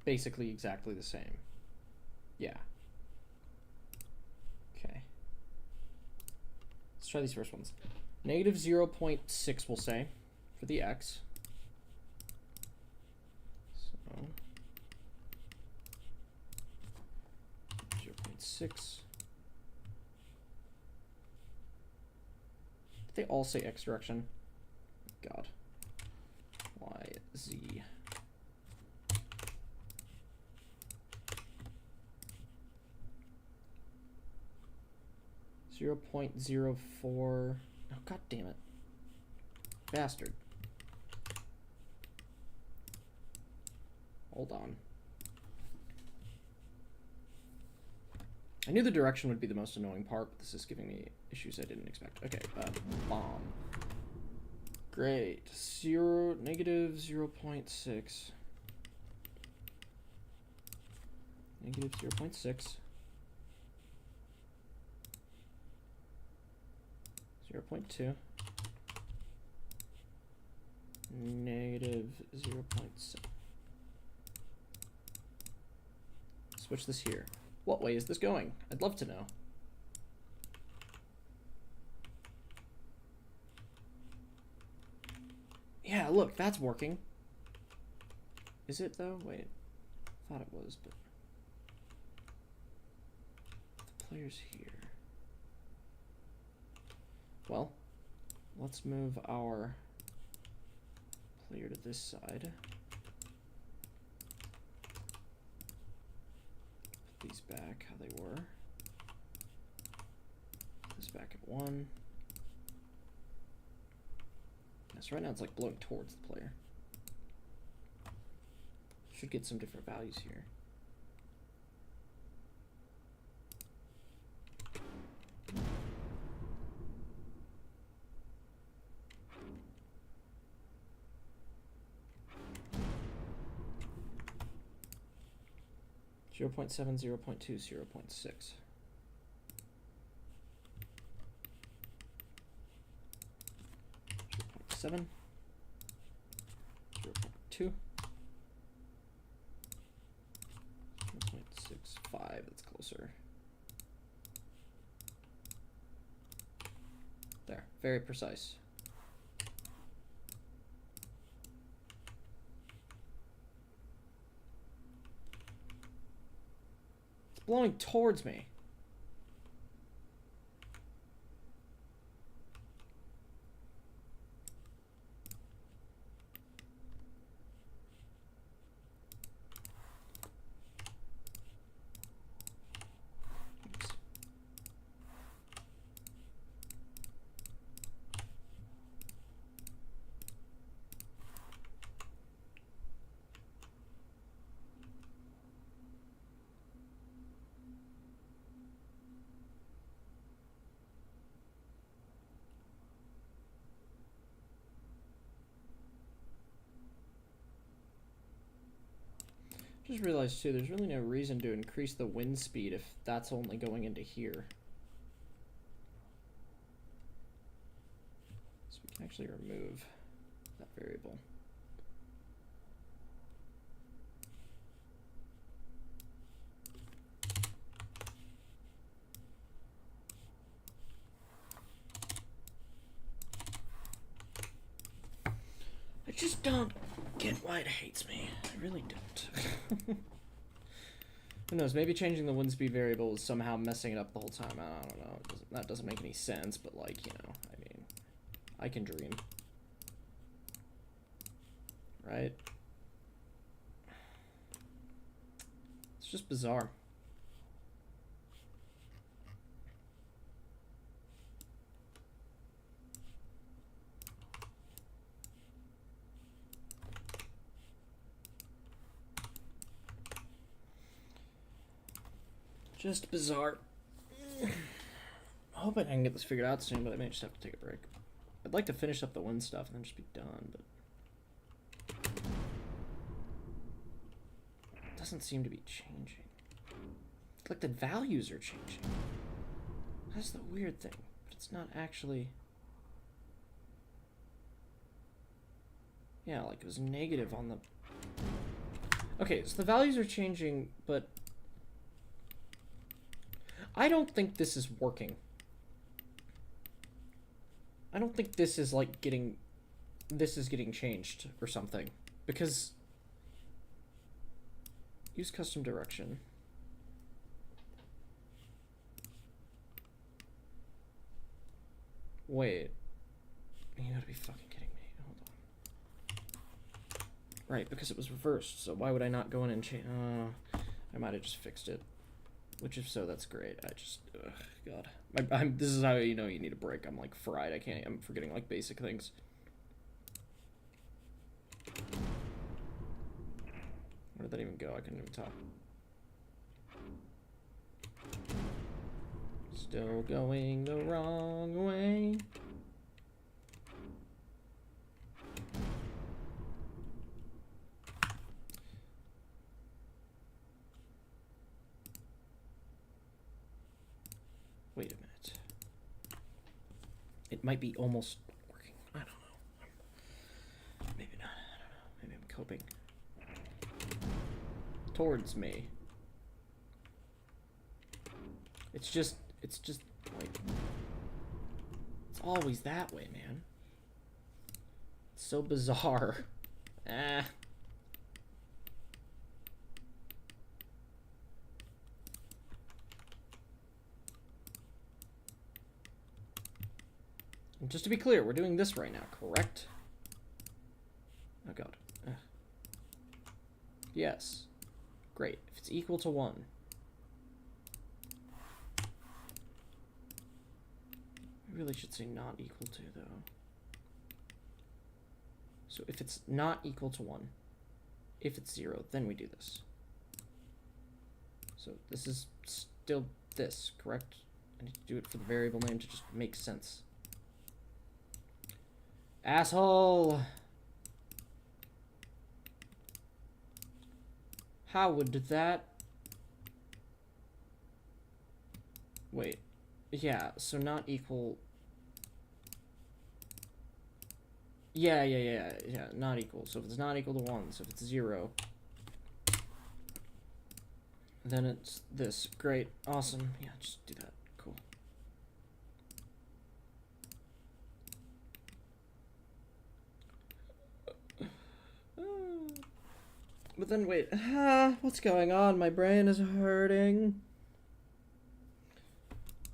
Basically exactly the same. Yeah. Okay. Let's try these first ones. Negative 0.6 we'll say for the X. So 0.6. They all say X direction. God. Y, Z. .04. Oh, God damn it. Bastard. Hold on. I knew the direction would be the most annoying part, but this is giving me issues I didn't expect. Okay, bomb. Great. Negative 0.6. Negative 0.6. 0.2. Negative 0.7. Switch this here. What way is this going? I'd love to know. Yeah, look, that's working. Is it though? Wait. I thought it was, but the player's here. Well, let's move our player to this side. Put these back how they were. Put this back at 1. So right now it's like blowing towards the player. Should get some different values here. Zero 0.7, 0.2, 0.6. 7, 0.2, 0.65, that's closer. There, very precise. It's blowing towards me. Just realized too, there's really no reason to increase the wind speed if that's only going into here. So we can actually remove that variable. I just don't get why it hates me. I really don't. Who knows? Maybe changing the wind speed variable is somehow messing it up the whole time. I don't know. That doesn't make any sense, but like, you know, I mean, I can dream. Right? It's just bizarre. Just bizarre. I hope I can get this figured out soon, but I may just have to take a break. I'd like to finish up the wind stuff and then just be done, but it doesn't seem to be changing. It's like the values are changing. That's the weird thing, but it's not actually. Yeah, like it was negative on the. Okay, so the values are changing, but I don't think this is working. I don't think this is like getting changed or something, because use custom direction. Wait, You gotta be fucking kidding me. Hold on. Right, because it was reversed, so why would I not go in and change? I might have just fixed it. Which, if so, that's great. I just, ugh, God. This is how you know you need a break. I'm like fried. I'm forgetting like basic things. Where did that even go? I couldn't even tell. Still going the wrong way. Wait a minute. It might be almost working. I don't know. Maybe not. I don't know. Maybe I'm coping. Towards me. It's just like, it's always that way, man. It's so bizarre. Ah. And just to be clear, we're doing this right now, correct? Oh god. Yes. Great. If it's equal to 1. I really should say not equal to, though. So if it's not equal to 1, if it's 0, then we do this. So this is still this, correct? I need to do it for the variable name to just make sense. Asshole! How would that... Wait. Yeah, so not equal... Yeah, not equal. So if it's not equal to 1, so if it's 0, then it's this. Great. Awesome. Yeah, just do that. Cool. But then wait, what's going on? My brain is hurting.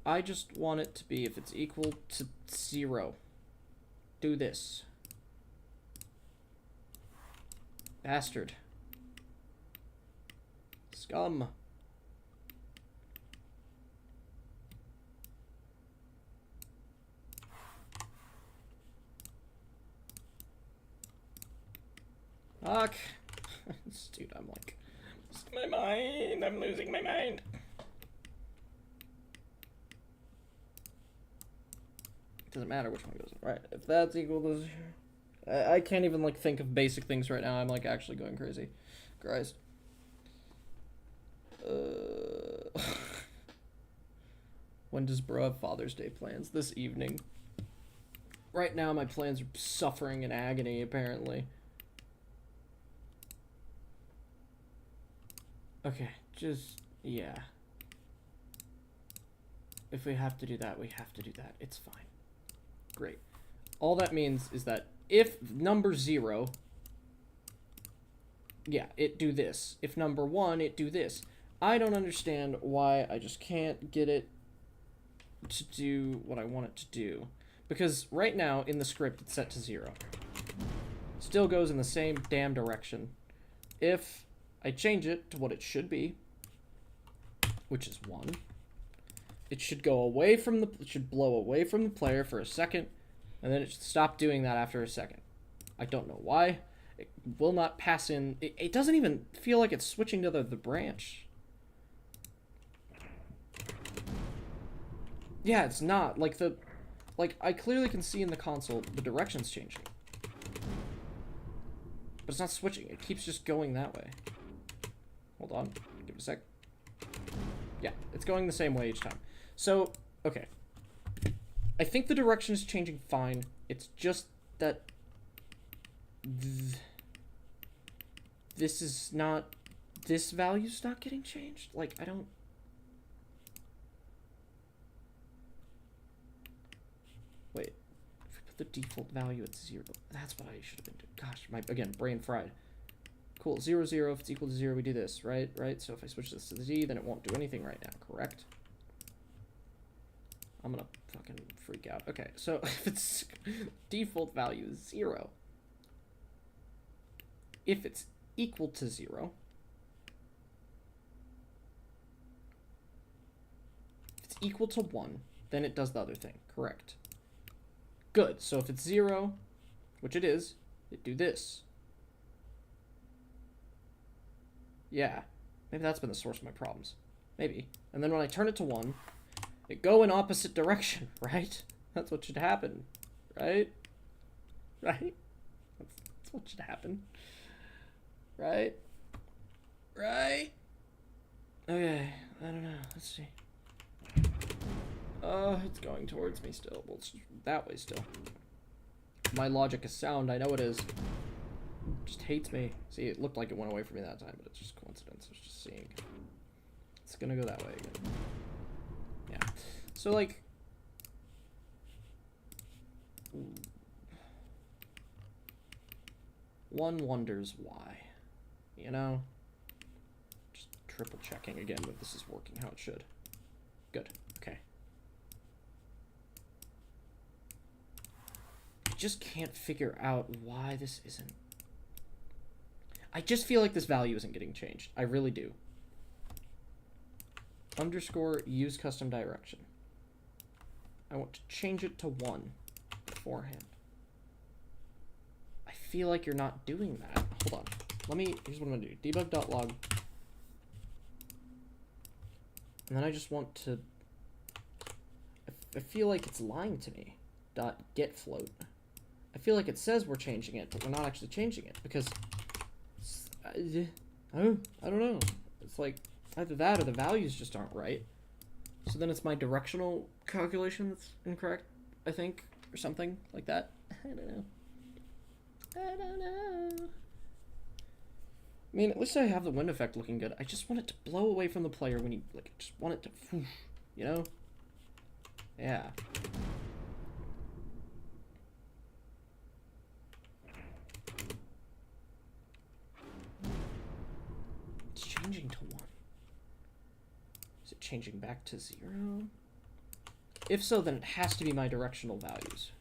I just want it to be, if it's equal to 0, do this. Bastard. Scum. Fuck. Dude, I'm like, my mind. I'm losing my mind. Doesn't matter which one goes in. Right. If that's equal to 0. I can't even like think of basic things right now. I'm like actually going crazy. Christ. When does bro have Father's Day plans? This evening. Right now my plans are suffering in agony apparently. Okay, just, yeah. If we have to do that, we have to do that. It's fine. Great. All that means is that if number 0, yeah, it do this. If number 1, it do this. I don't understand why I just can't get it to do what I want it to do. Because right now, in the script, it's set to 0. Still goes in the same damn direction. If I change it to what it should be, which is 1, it should go away from the, it should blow away from the player for a second, and then it should stop doing that after a second. I don't know why. It will not pass in. It doesn't even feel like it's switching to the branch. Yeah, it's not. Like I clearly can see in the console the direction's changing. But it's not switching. It keeps just going that way. Hold on. Give it a sec. Yeah, it's going the same way each time. So, okay. I think the direction is changing fine. It's just that this is not, this value's not getting changed. Like, I don't. Wait, if we put the default value at 0, that's what I should have been doing. Gosh, again, brain fried. Cool, 0, 0, if it's equal to 0, we do this, right? Right, so if I switch this to the D, then it won't do anything right now, correct? I'm gonna fucking freak out. Okay, so if its default value is 0, if it's equal to 0, if it's equal to 1, then it does the other thing. Correct. Good. So if it's 0, which it is, it do this. Yeah. Maybe that's been the source of my problems. Maybe. And then when I turn it to 1, it go in opposite direction, right? That's what should happen, right? Right? That's what should happen. Right? Right? Okay, I don't know. Let's see. Oh, it's going towards me still. Well, it's that way still. My logic is sound. I know it is. It just hates me. See, it looked like it went away from me that time, but it's just coincidence. It's just seeing. It's gonna go that way again. Yeah. So, like... one wonders why. You know? Just triple checking again that this is working how it should. Good. Okay. I just can't figure out why this isn't... I just feel like this value isn't getting changed. I really do. Underscore use custom direction. I want to change it to 1 beforehand. I feel like you're not doing that. Hold on. Here's what I'm gonna do. Debug.log. And then I just want to... I feel like it's lying to me. .get float. I feel like it says we're changing it, but we're not actually changing it because... I don't know. It's like either that or the values just aren't right. So then it's my directional calculation that's incorrect, I think, or something like that. I don't know. I don't know. I mean, at least I have the wind effect looking good. I just want it to blow away from the player when you, like, I just want it to, whoosh, you know? Yeah. It's changing to 1. Is it changing back to 0? If so, then it has to be my directional values.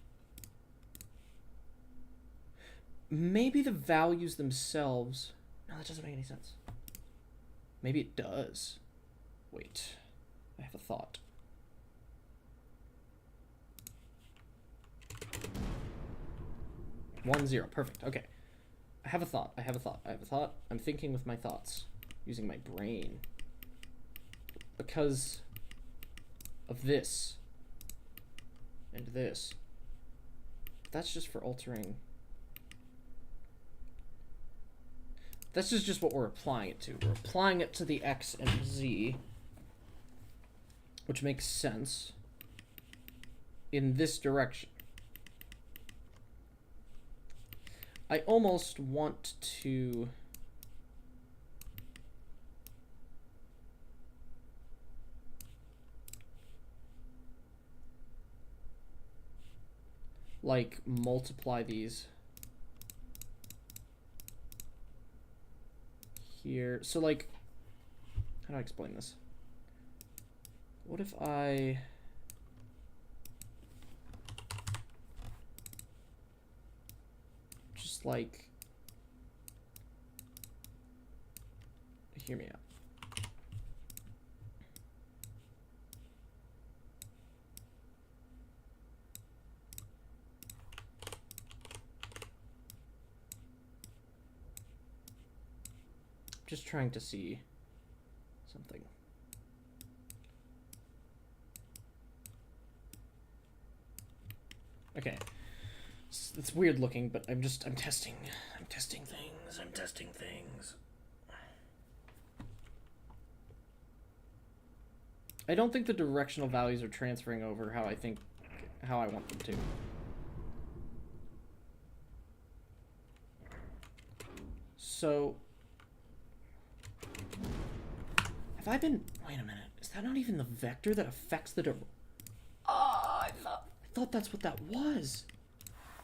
Maybe the values themselves... No, that doesn't make any sense. Maybe it does. Wait. I have a thought. One, 0. Perfect. Okay. I have a thought. I'm thinking with my thoughts. Using my brain. Because of this. And this. That's just for altering... This is just what we're applying it to. We're applying it to the X and Z, which makes sense in this direction. I almost want to... like, multiply these here. So, like, how do I explain this? What if I... just, like... hear me out. Just trying to see something. Okay. It's weird looking, but I'm testing things. I don't think the directional values are transferring over how I want them to. So... have I been... wait a minute. Is that not even the vector that affects the... oh, I thought that's what that was.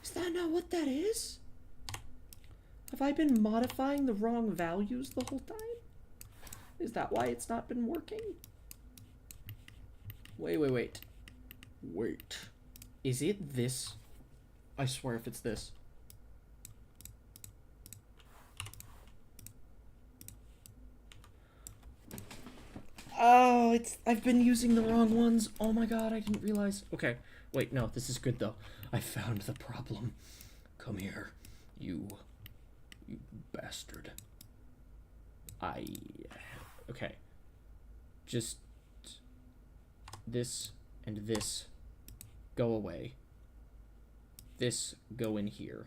Is that not what that is? Have I been modifying the wrong values the whole time? Is that why it's not been working? Wait. Wait. Is it this? I swear if it's this. Oh, I've been using the wrong ones. Oh my god, I didn't realize. Okay, wait, no, this is good though. I found the problem. Come here, you bastard. Okay. Just this and this go away. This go in here.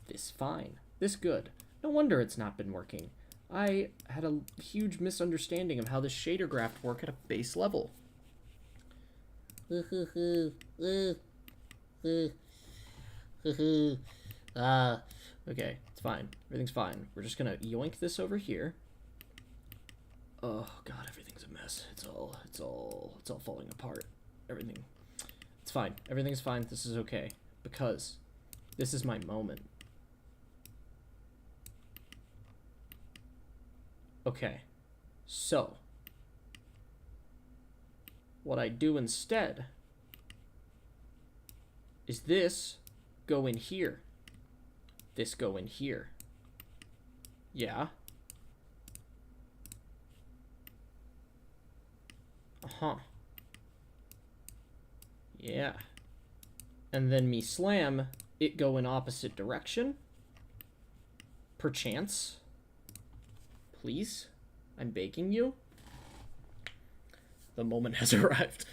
This fine. This good. No wonder it's not been working. I had a huge misunderstanding of how this shader graph work at a base level. Okay, it's fine. Everything's fine. We're just gonna yoink this over here. Oh god, everything's a mess. It's all falling apart. Everything. It's fine. Everything's fine. This is okay. Because this is my moment. Okay, so what I do instead is this go in here, this go in here. Yeah. Uh-huh. Yeah. And then me slam it go in opposite direction. Perchance. Please, I'm begging you. The moment has arrived.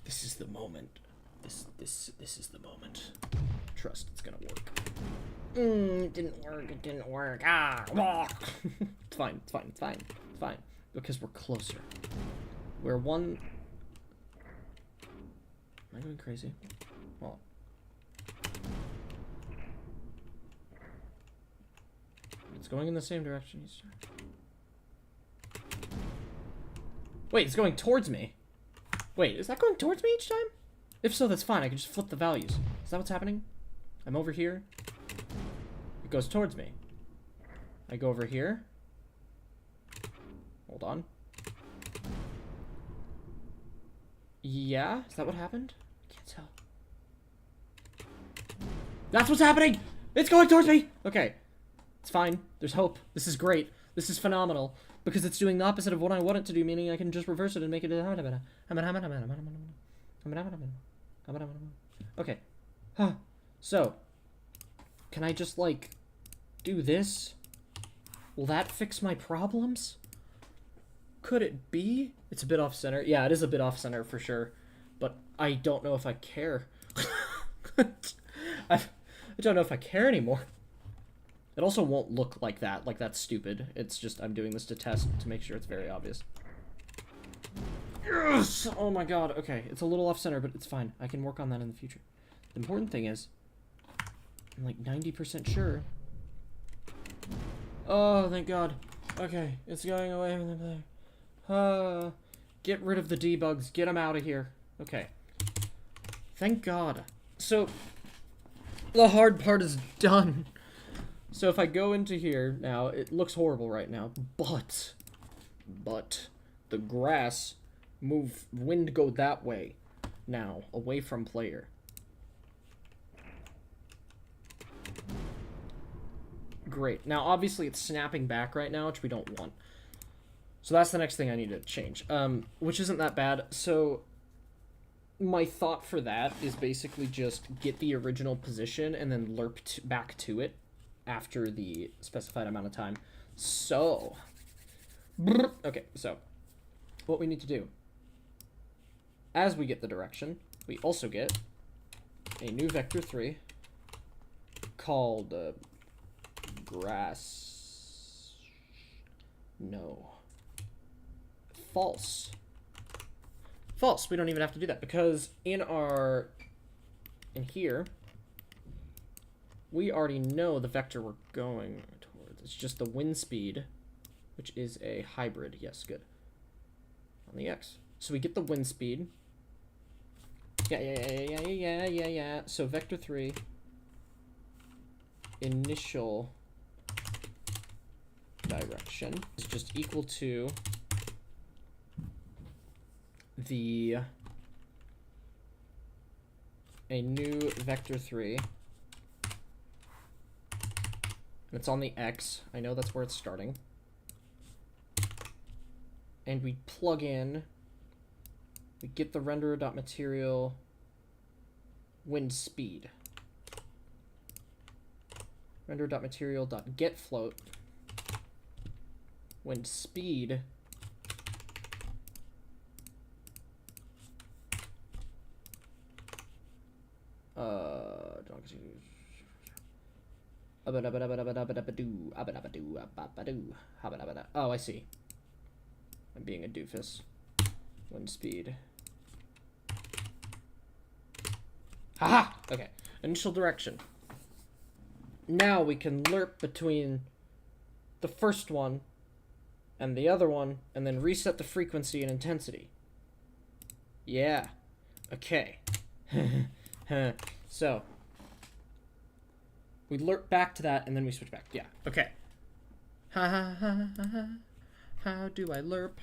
This is the moment. This is the moment. Trust, it's gonna work. It didn't work. It didn't work. Ah, it's fine. It's fine. It's fine. It's fine. Because we're closer. We're one. Am I going crazy? Well. It's going in the same direction each time. Wait, it's going towards me. Wait, is that going towards me each time? If so, that's fine. I can just flip the values. Is that what's happening? I'm over here. It goes towards me. I go over here. Hold on. Yeah? Is that what happened? I can't tell. That's what's happening! It's going towards me! Okay. It's fine. There's hope. This is great. This is phenomenal. Because it's doing the opposite of what I want it to do, meaning I can just reverse it and make it a... Okay. Huh. So. Can I just, like, do this? Will that fix my problems? Could it be? It's a bit off-center. Yeah, it is a bit off-center for sure. But I don't know if I care. I don't know if I care anymore. It also won't look like that. Like, that's stupid. It's just, I'm doing this to test to make sure it's very obvious. Yes! Oh my god. Okay, it's a little off-center, but it's fine. I can work on that in the future. The important thing is, I'm like 90% sure. Oh, thank god. Okay, it's going away from the player. Get rid of the debugs. Get them out of here. Okay. Thank god. So, the hard part is done. So if I go into here now, it looks horrible right now, but the grass wind go that way now, away from player. Great. Now, obviously, it's snapping back right now, which we don't want. So that's the next thing I need to change, which isn't that bad. So my thought for that is basically just get the original position and then lerp back to it after the specified amount of time. So, okay, so what we need to do, as we get the direction, we also get a new vector 3 called false. False. We don't even have to do that because in here, we already know the vector we're going towards. It's just the wind speed, which is a hybrid. Yes, good. On the X. So we get the wind speed. Yeah. So vector 3, initial direction is just equal to the a new vector 3. And it's on the X. I know that's where it's starting. And we plug in, we get the renderer.material wind speed. Render.material.getFloat wind speed oh, I see. I'm being a doofus. Wind speed. Haha! Okay. Initial direction. Now we can lerp between the first one and the other one, and then reset the frequency and intensity. Yeah. Okay. So, we lerp back to that, and then we switch back. Yeah. Okay. Ha ha ha ha ha. How do I lerp?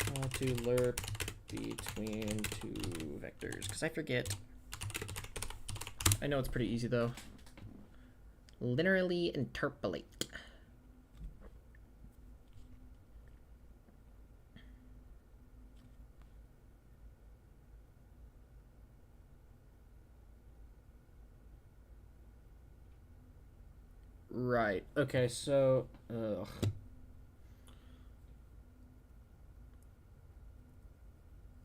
How to lerp between two vectors? Because I forget. I know it's pretty easy, though. Literally interpolate. Right. Okay, so...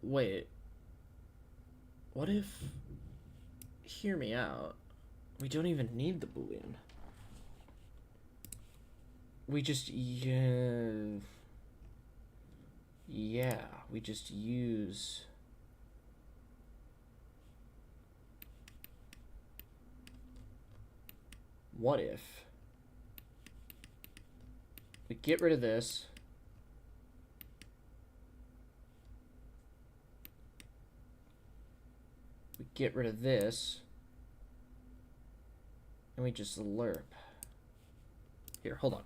Wait. What if... Hear me out. We don't even need the Boolean. We just... Yeah, we just use... What if... We get rid of this. We get rid of this. And we just lerp. Here, hold on.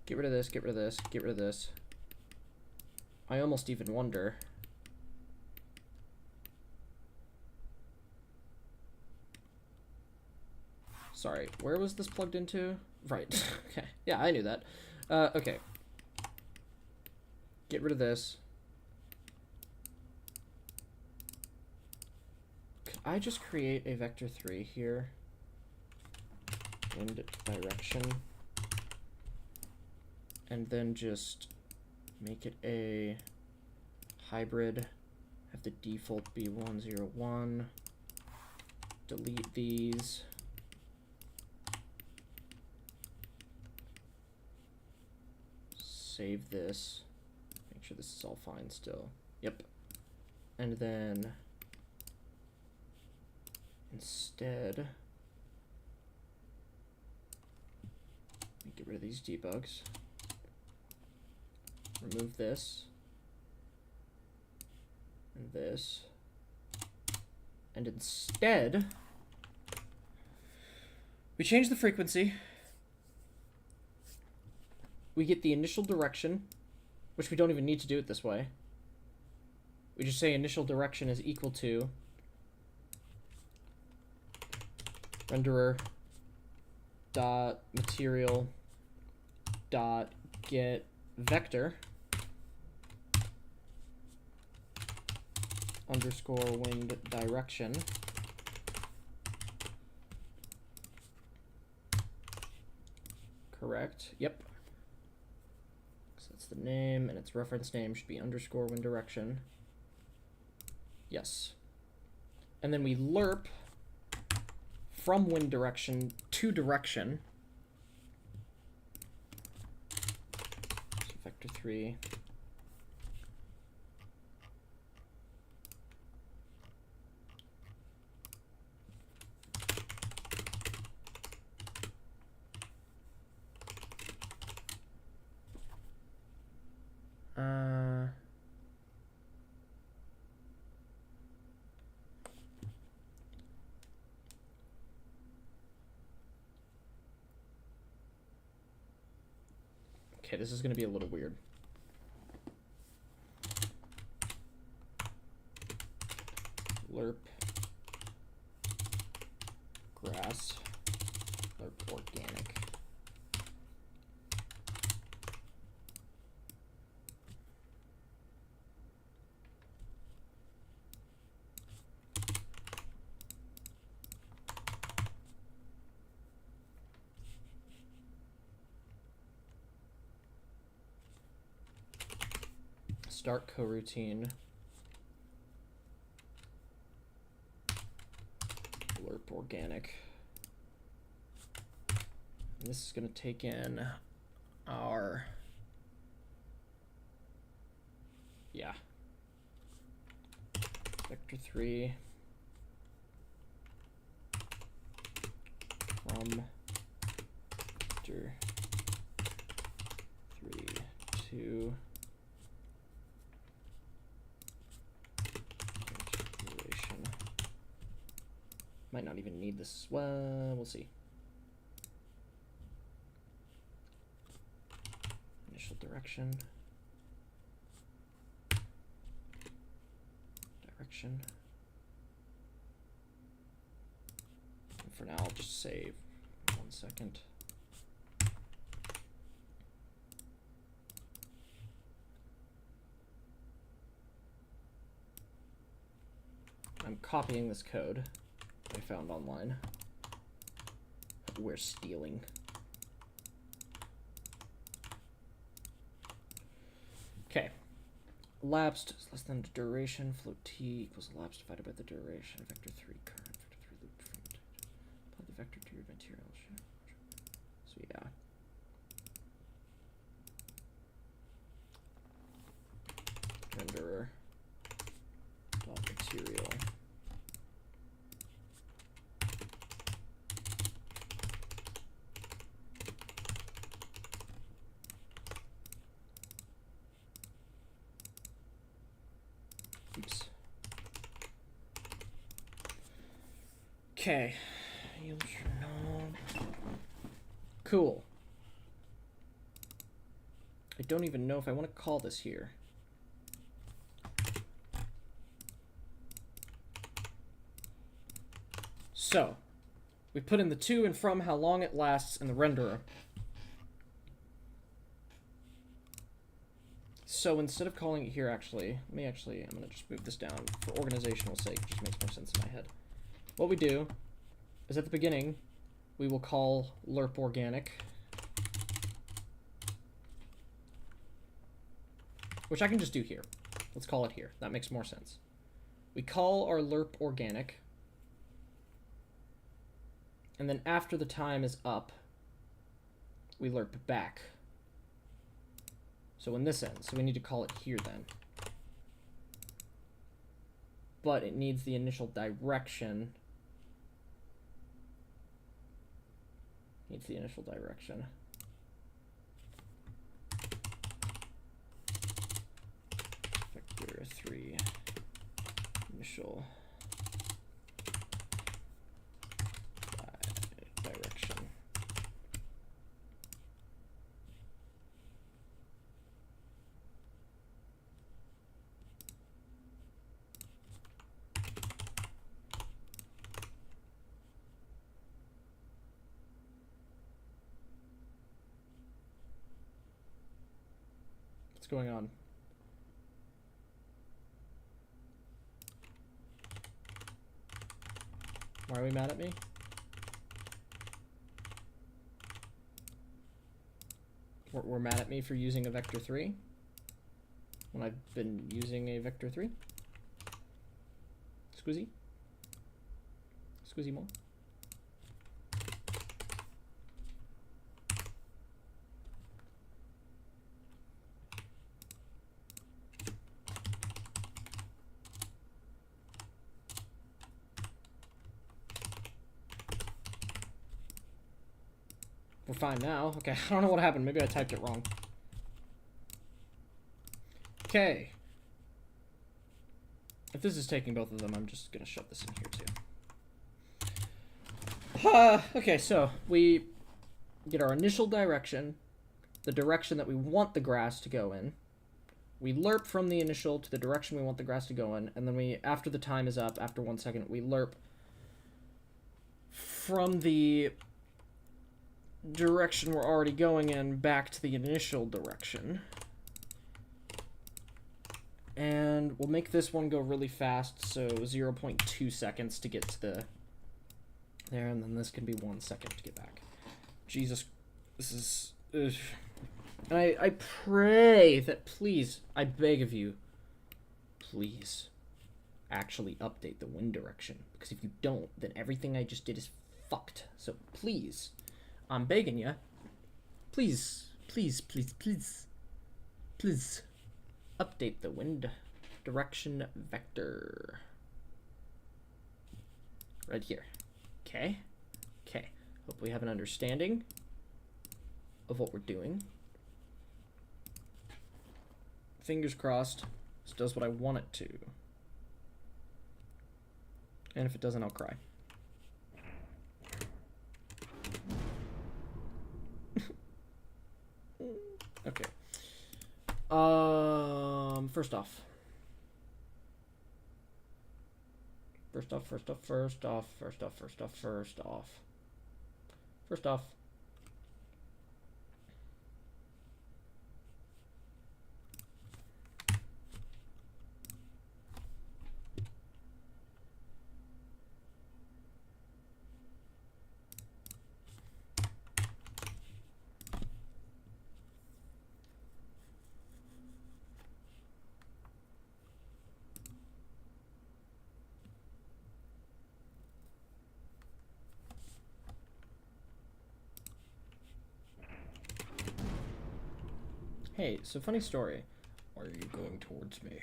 Get rid of this, get rid of this, get rid of this. I almost even wonder. Sorry, where was this plugged into? Right, okay. Yeah, I knew that. Okay. Get rid of this. Could I just create a vector 3 here? Wind direction. And then just make it a hybrid. Have the default be 101. Delete these. Save this. Make sure this is all fine still. Yep. And then instead, we get rid of these debugs. Remove this. And this. And instead, we change the frequency. We get the initial direction, which we don't even need to do it this way. We just say initial direction is equal to renderer dot material dot get vector underscore wind direction. Correct. Yep. The name and its reference name should be underscore wind direction. Yes. And then we lerp from wind direction to direction. So vector 3. Okay, this is going to be a little weird. lerp grass, lerp organic. Start coroutine. Lerp organic. And this is going to take in our, yeah, vector 3 from vector 3 to duration. Might not even need this. Well, we'll see. Initial direction. Direction. And for now, I'll just save 1 second. I'm copying this code I found online. We're stealing. Okay. Lapsed is less than duration. Float t equals lapsed divided by the duration. Vector 3 current. Vector 3 loop from. Apply the vector to your material. So yeah. Renderer dot material. Oops. Okay. Cool. I don't even know if I want to call this here. So, we put in the to and from, how long it lasts, in the renderer. So instead of calling it here, I'm going to just move this down for organizational sake. It just makes more sense in my head. What we do is at the beginning, we will call lerp organic, which I can just do here. Let's call it here. That makes more sense. We call our lerp organic, and then after the time is up, we lerp back. So when this ends, so we need to call it here then. But it needs the initial direction. Vector 3 initial direction. What's going on? Why are we mad at me? We're mad at me for using a vector 3 when I've been using a vector 3? Squeezy? Squeezy more? We're fine now. Okay, I don't know what happened. Maybe I typed it wrong. Okay. If this is taking both of them, I'm just going to shove this in here too. Okay, so we get our initial direction, the direction that we want the grass to go in. We lerp from the initial to the direction we want the grass to go in, and then we, after the time is up, after 1 second, we lerp from the direction we're already going in back to the initial direction. And we'll make this one go really fast, so 0.2 seconds to get to the there, and then this can be 1 second to get back. Jesus, this is... Ugh. And I pray that, please, I beg of you, please actually update the wind direction. Because if you don't, then everything I just did is fucked. So please, I'm begging you, please, please, please, please, please, update the wind direction vector. Right here. Okay? Okay. Hope we have an understanding of what we're doing. Fingers crossed, this does what I want it to. And if it doesn't, I'll cry. Okay. First off. Hey, so funny story. Why are you going towards me?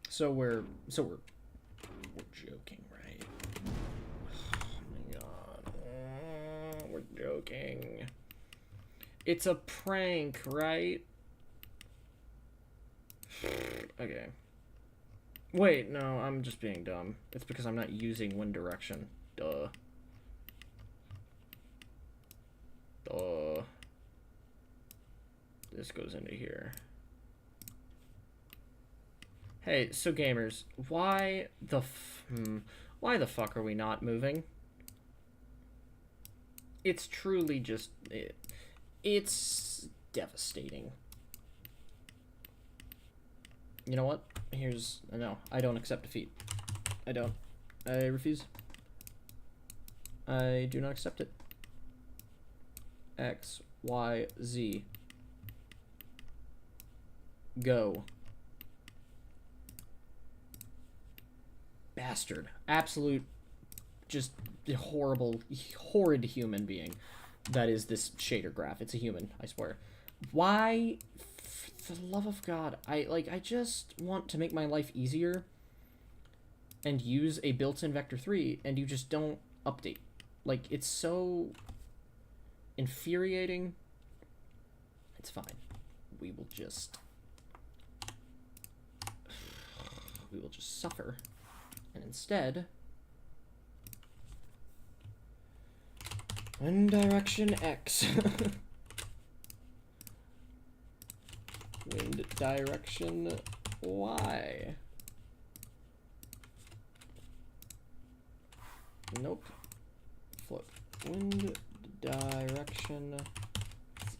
So we're joking, right? Oh my god. We're joking. It's a prank, right? Okay. Wait, no, I'm just being dumb. It's because I'm not using wind direction. Duh. This goes into here. Hey, so gamers, why the fuck are we not moving? It's truly just it's devastating. You know what? No, I don't accept defeat. I don't. I refuse. I do not accept it. X, Y, Z. Go. Bastard. Absolute, just horrid human being. That is this shader graph. It's a human, I swear. Why, for the love of God, I just want to make my life easier and use a built-in vector 3, and you just don't update. Like, it's so infuriating. It's fine. We will just suffer. And instead, wind direction X. Wind direction Y. Nope. Flip. Wind direction Z.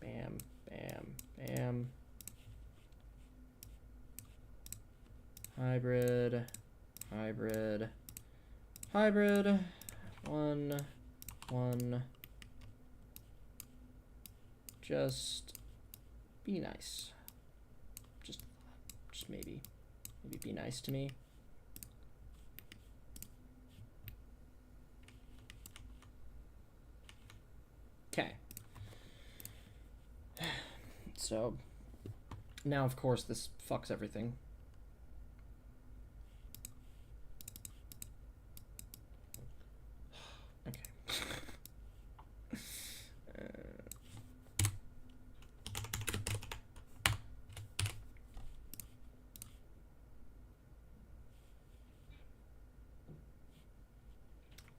Bam, bam, bam. Hybrid, hybrid, hybrid. 1, 1. Just be nice. Just maybe be nice to me. Okay. So now, of course, this fucks everything. Okay.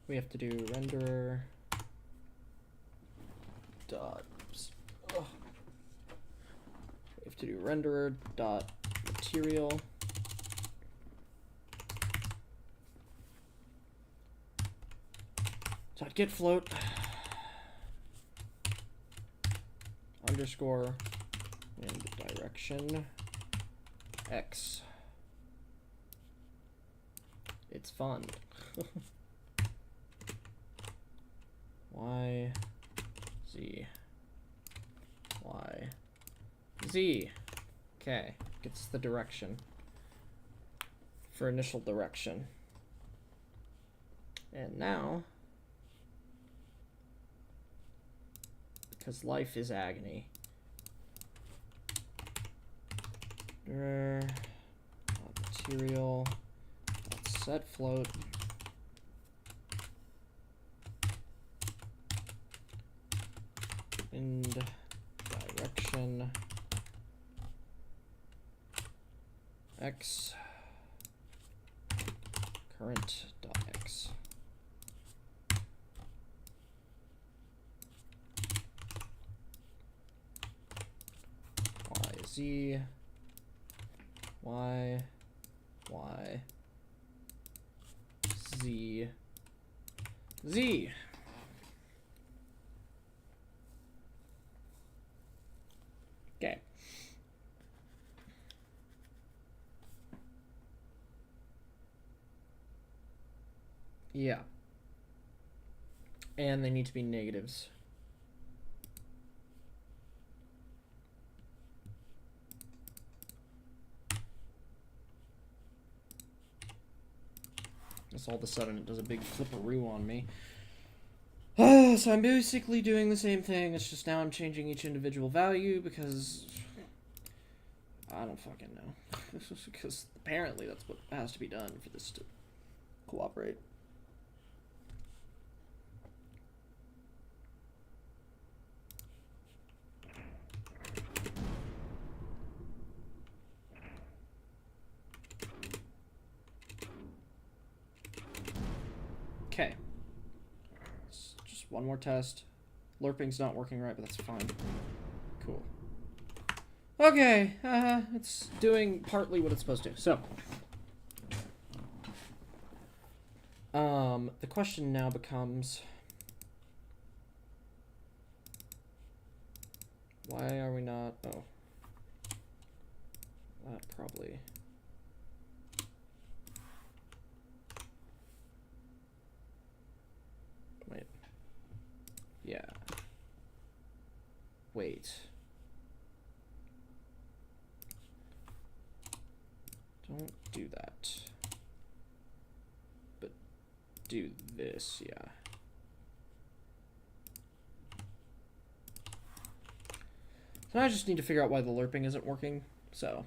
We have to do renderer. dot. Oh. We have to do renderer dot material. Dot get float underscore and direction x. It's fun. Y Z Y Z. Okay, gets the direction for initial direction. And now, because life is agony, material set float and direction x current dot x. Y Z Y Y Z Z. Okay. Yeah. And they need to be negatives. Just all of a sudden it does a big flipperoo on me. So I'm basically doing the same thing. It's just now I'm changing each individual value because I don't fucking know. Because apparently that's what has to be done for this to cooperate. Okay. Just one more test. Lerping's not working right, but that's fine. Cool. Okay, it's doing partly what it's supposed to. So, the question now becomes, why are we not? Oh, that probably. Wait. Yeah. Wait. Don't do that. But do this, yeah. So I just need to figure out why the lerping isn't working, so.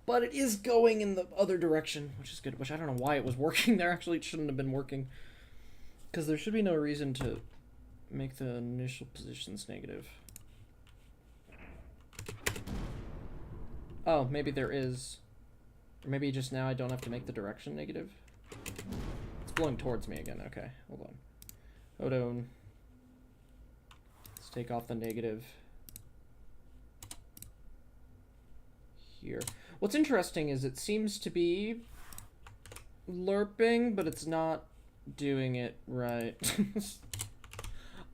But it is going in the other direction, which is good, which I don't know why it was working there. Actually, it shouldn't have been working. Because there should be no reason to make the initial positions negative. Oh, maybe there is. Or maybe just now I don't have to make the direction negative. It's blowing towards me again. Okay, hold on. Hold on. Let's take off the negative here. What's interesting is it seems to be lerping, but it's not doing it right.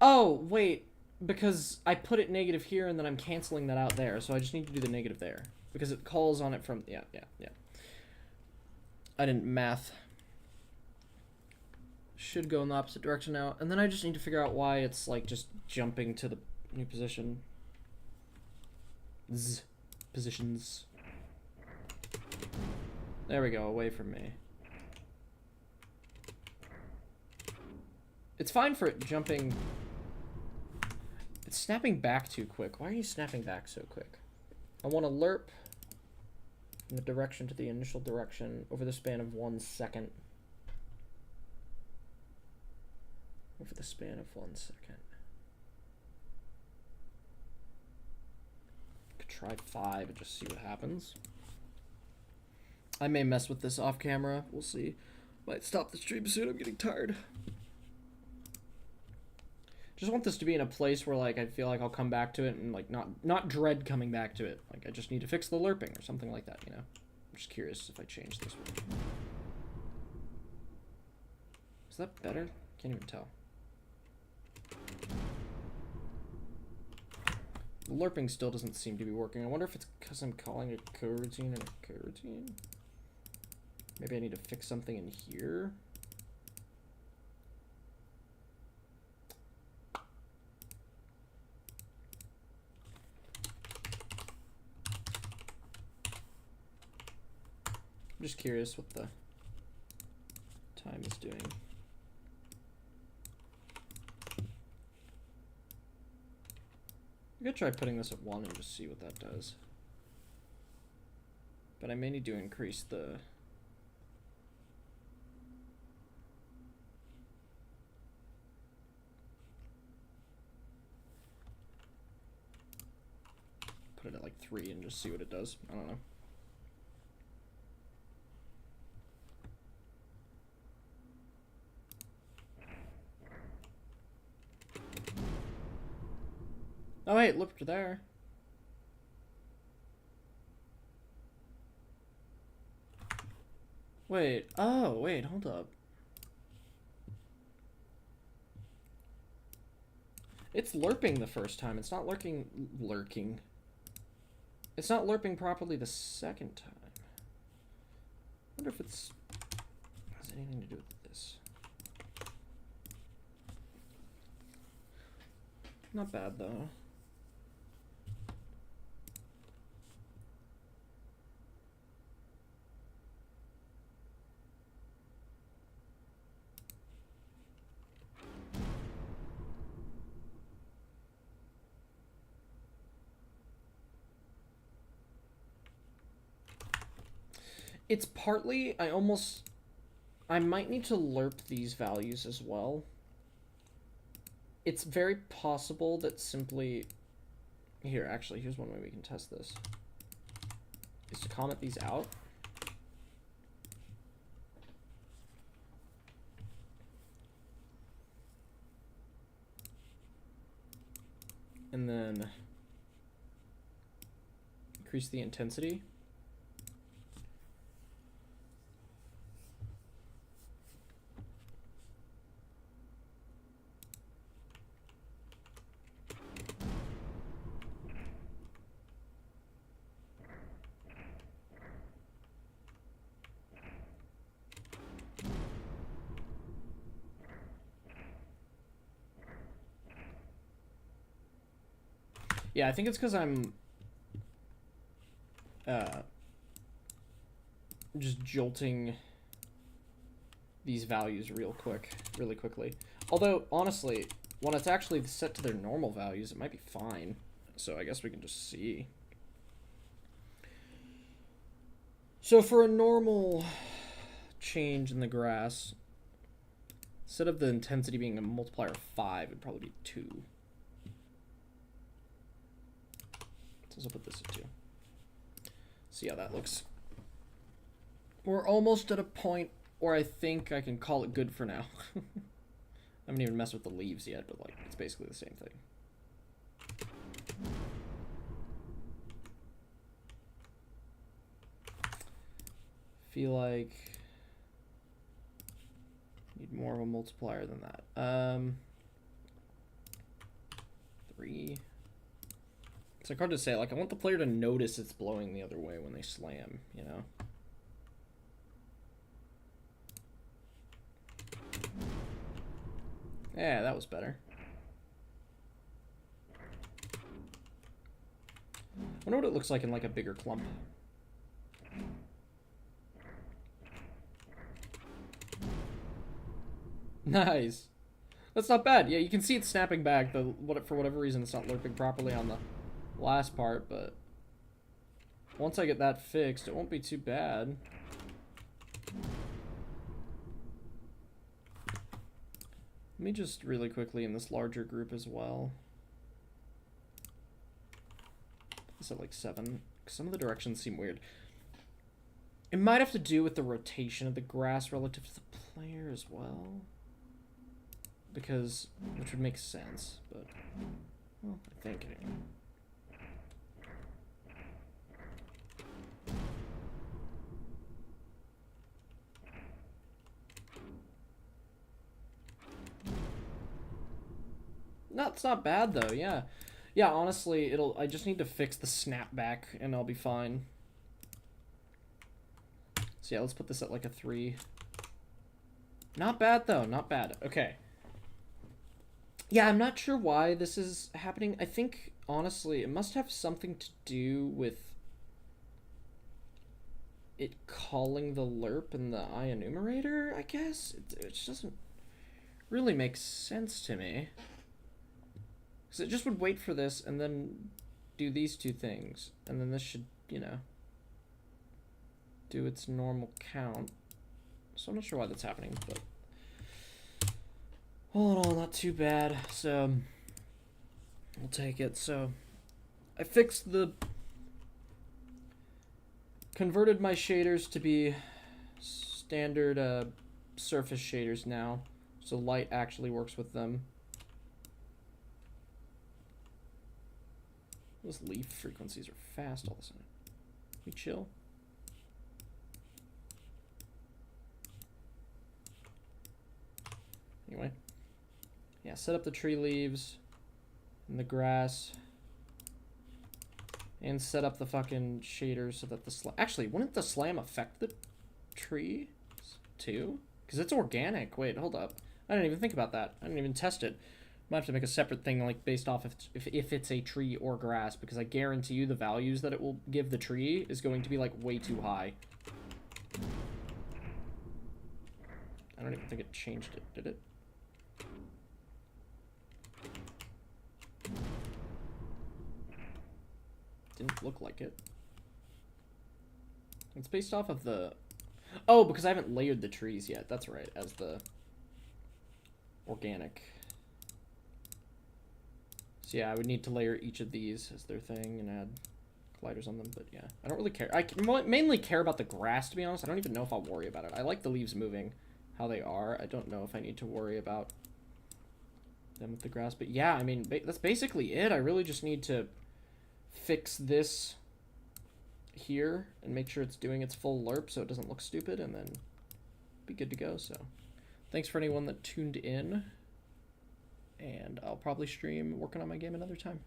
Oh, wait. Because I put it negative here and then I'm canceling that out there, so I just need to do the negative there. Because it calls on it from... Yeah. I didn't math. Should go in the opposite direction now. And then I just need to figure out why it's like just jumping to the new position. Positions. There we go, away from me. It's fine for it jumping... It's snapping back too quick. Why are you snapping back so quick? I want to lerp from the direction to the initial direction over the span of 1 second. Over the span of 1 second. Could try 5 and just see what happens. I may mess with this off camera. We'll see. Might stop the stream soon. I'm getting tired. Just want this to be in a place where like I feel like I'll come back to it and like not dread coming back to it. Like I just need to fix the lerping or something like that, you know. I'm just curious if I change this one. Is that better? Can't even tell. The lerping still doesn't seem to be working. I wonder if it's because I'm calling it coroutine and a coroutine. Maybe I need to fix something in here. I'm just curious what the time is doing. I'm gonna try putting this at 1 and just see what that does. But I may need to increase the... Put it at like 3 and just see what it does. I don't know. Oh wait, look there. Wait, oh wait, hold up. It's lerping the first time. It's not lurking. It's not lerping properly the second time. I wonder if it's has anything to do with this. Not bad though. It's partly, I might need to lerp these values as well. It's very possible that simply, here, actually, here's one way we can test this, is to comment these out. And then increase the intensity. Yeah, I think it's because I'm just jolting these values really quickly. Although, honestly, when it's actually set to their normal values, it might be fine. So I guess we can just see. So for a normal change in the grass, instead of the intensity being a multiplier of 5, it'd probably be 2. So I'll put this at 2. See how that looks. We're almost at a point where I think I can call it good for now. I haven't even messed with the leaves yet, but like it's basically the same thing. Feel like need more of a multiplier than that. 3. It's like hard to say. Like I want the player to notice it's blowing the other way when they slam, you know. Yeah, that was better. I wonder what it looks like in like a bigger clump. Nice. That's not bad. Yeah, you can see it snapping back. For whatever reason, it's not lerping properly on the last part, but once I get that fixed, it won't be too bad. Let me just really quickly in this larger group as well. Is it like 7? Some of the directions seem weird. It might have to do with the rotation of the grass relative to the player as well. because which would make sense, but well, I think anyway. No, it's not bad though. Yeah, yeah. Honestly, I just need to fix the snapback, and I'll be fine. So yeah, let's put this at like a 3. Not bad though. Not bad. Okay. Yeah, I'm not sure why this is happening. I think honestly, it must have something to do with it calling the lerp in the IEnumerator. I guess it just doesn't really make sense to me. So it just would wait for this and then do these two things. And then this should, you know, do its normal count. So I'm not sure why that's happening, but all in all, not too bad. So we'll take it. So I fixed converted my shaders to be standard surface shaders now. So light actually works with them. Those leaf frequencies are fast all of a sudden. We chill. Anyway. Yeah, set up the tree leaves and the grass. And set up the fucking shaders so that the actually, wouldn't the slam affect the tree too? Because it's organic. Wait, hold up. I didn't even think about that. I didn't even test it. Might have to make a separate thing, like, based off if it's a tree or grass, because I guarantee you the values that it will give the tree is going to be, like, way too high. I don't even think it changed it, did it? Didn't look like it. It's based off of the... Oh, because I haven't layered the trees yet. That's right, as the organic... So yeah, I would need to layer each of these as their thing and add colliders on them, but yeah. I don't really care. I mainly care about the grass, to be honest. I don't even know if I'll worry about it. I like the leaves moving how they are. I don't know if I need to worry about them with the grass. But yeah, I mean, that's basically it. I really just need to fix this here and make sure it's doing its full lerp so it doesn't look stupid, and then be good to go. So thanks for anyone that tuned in. And I'll probably stream working on my game another time.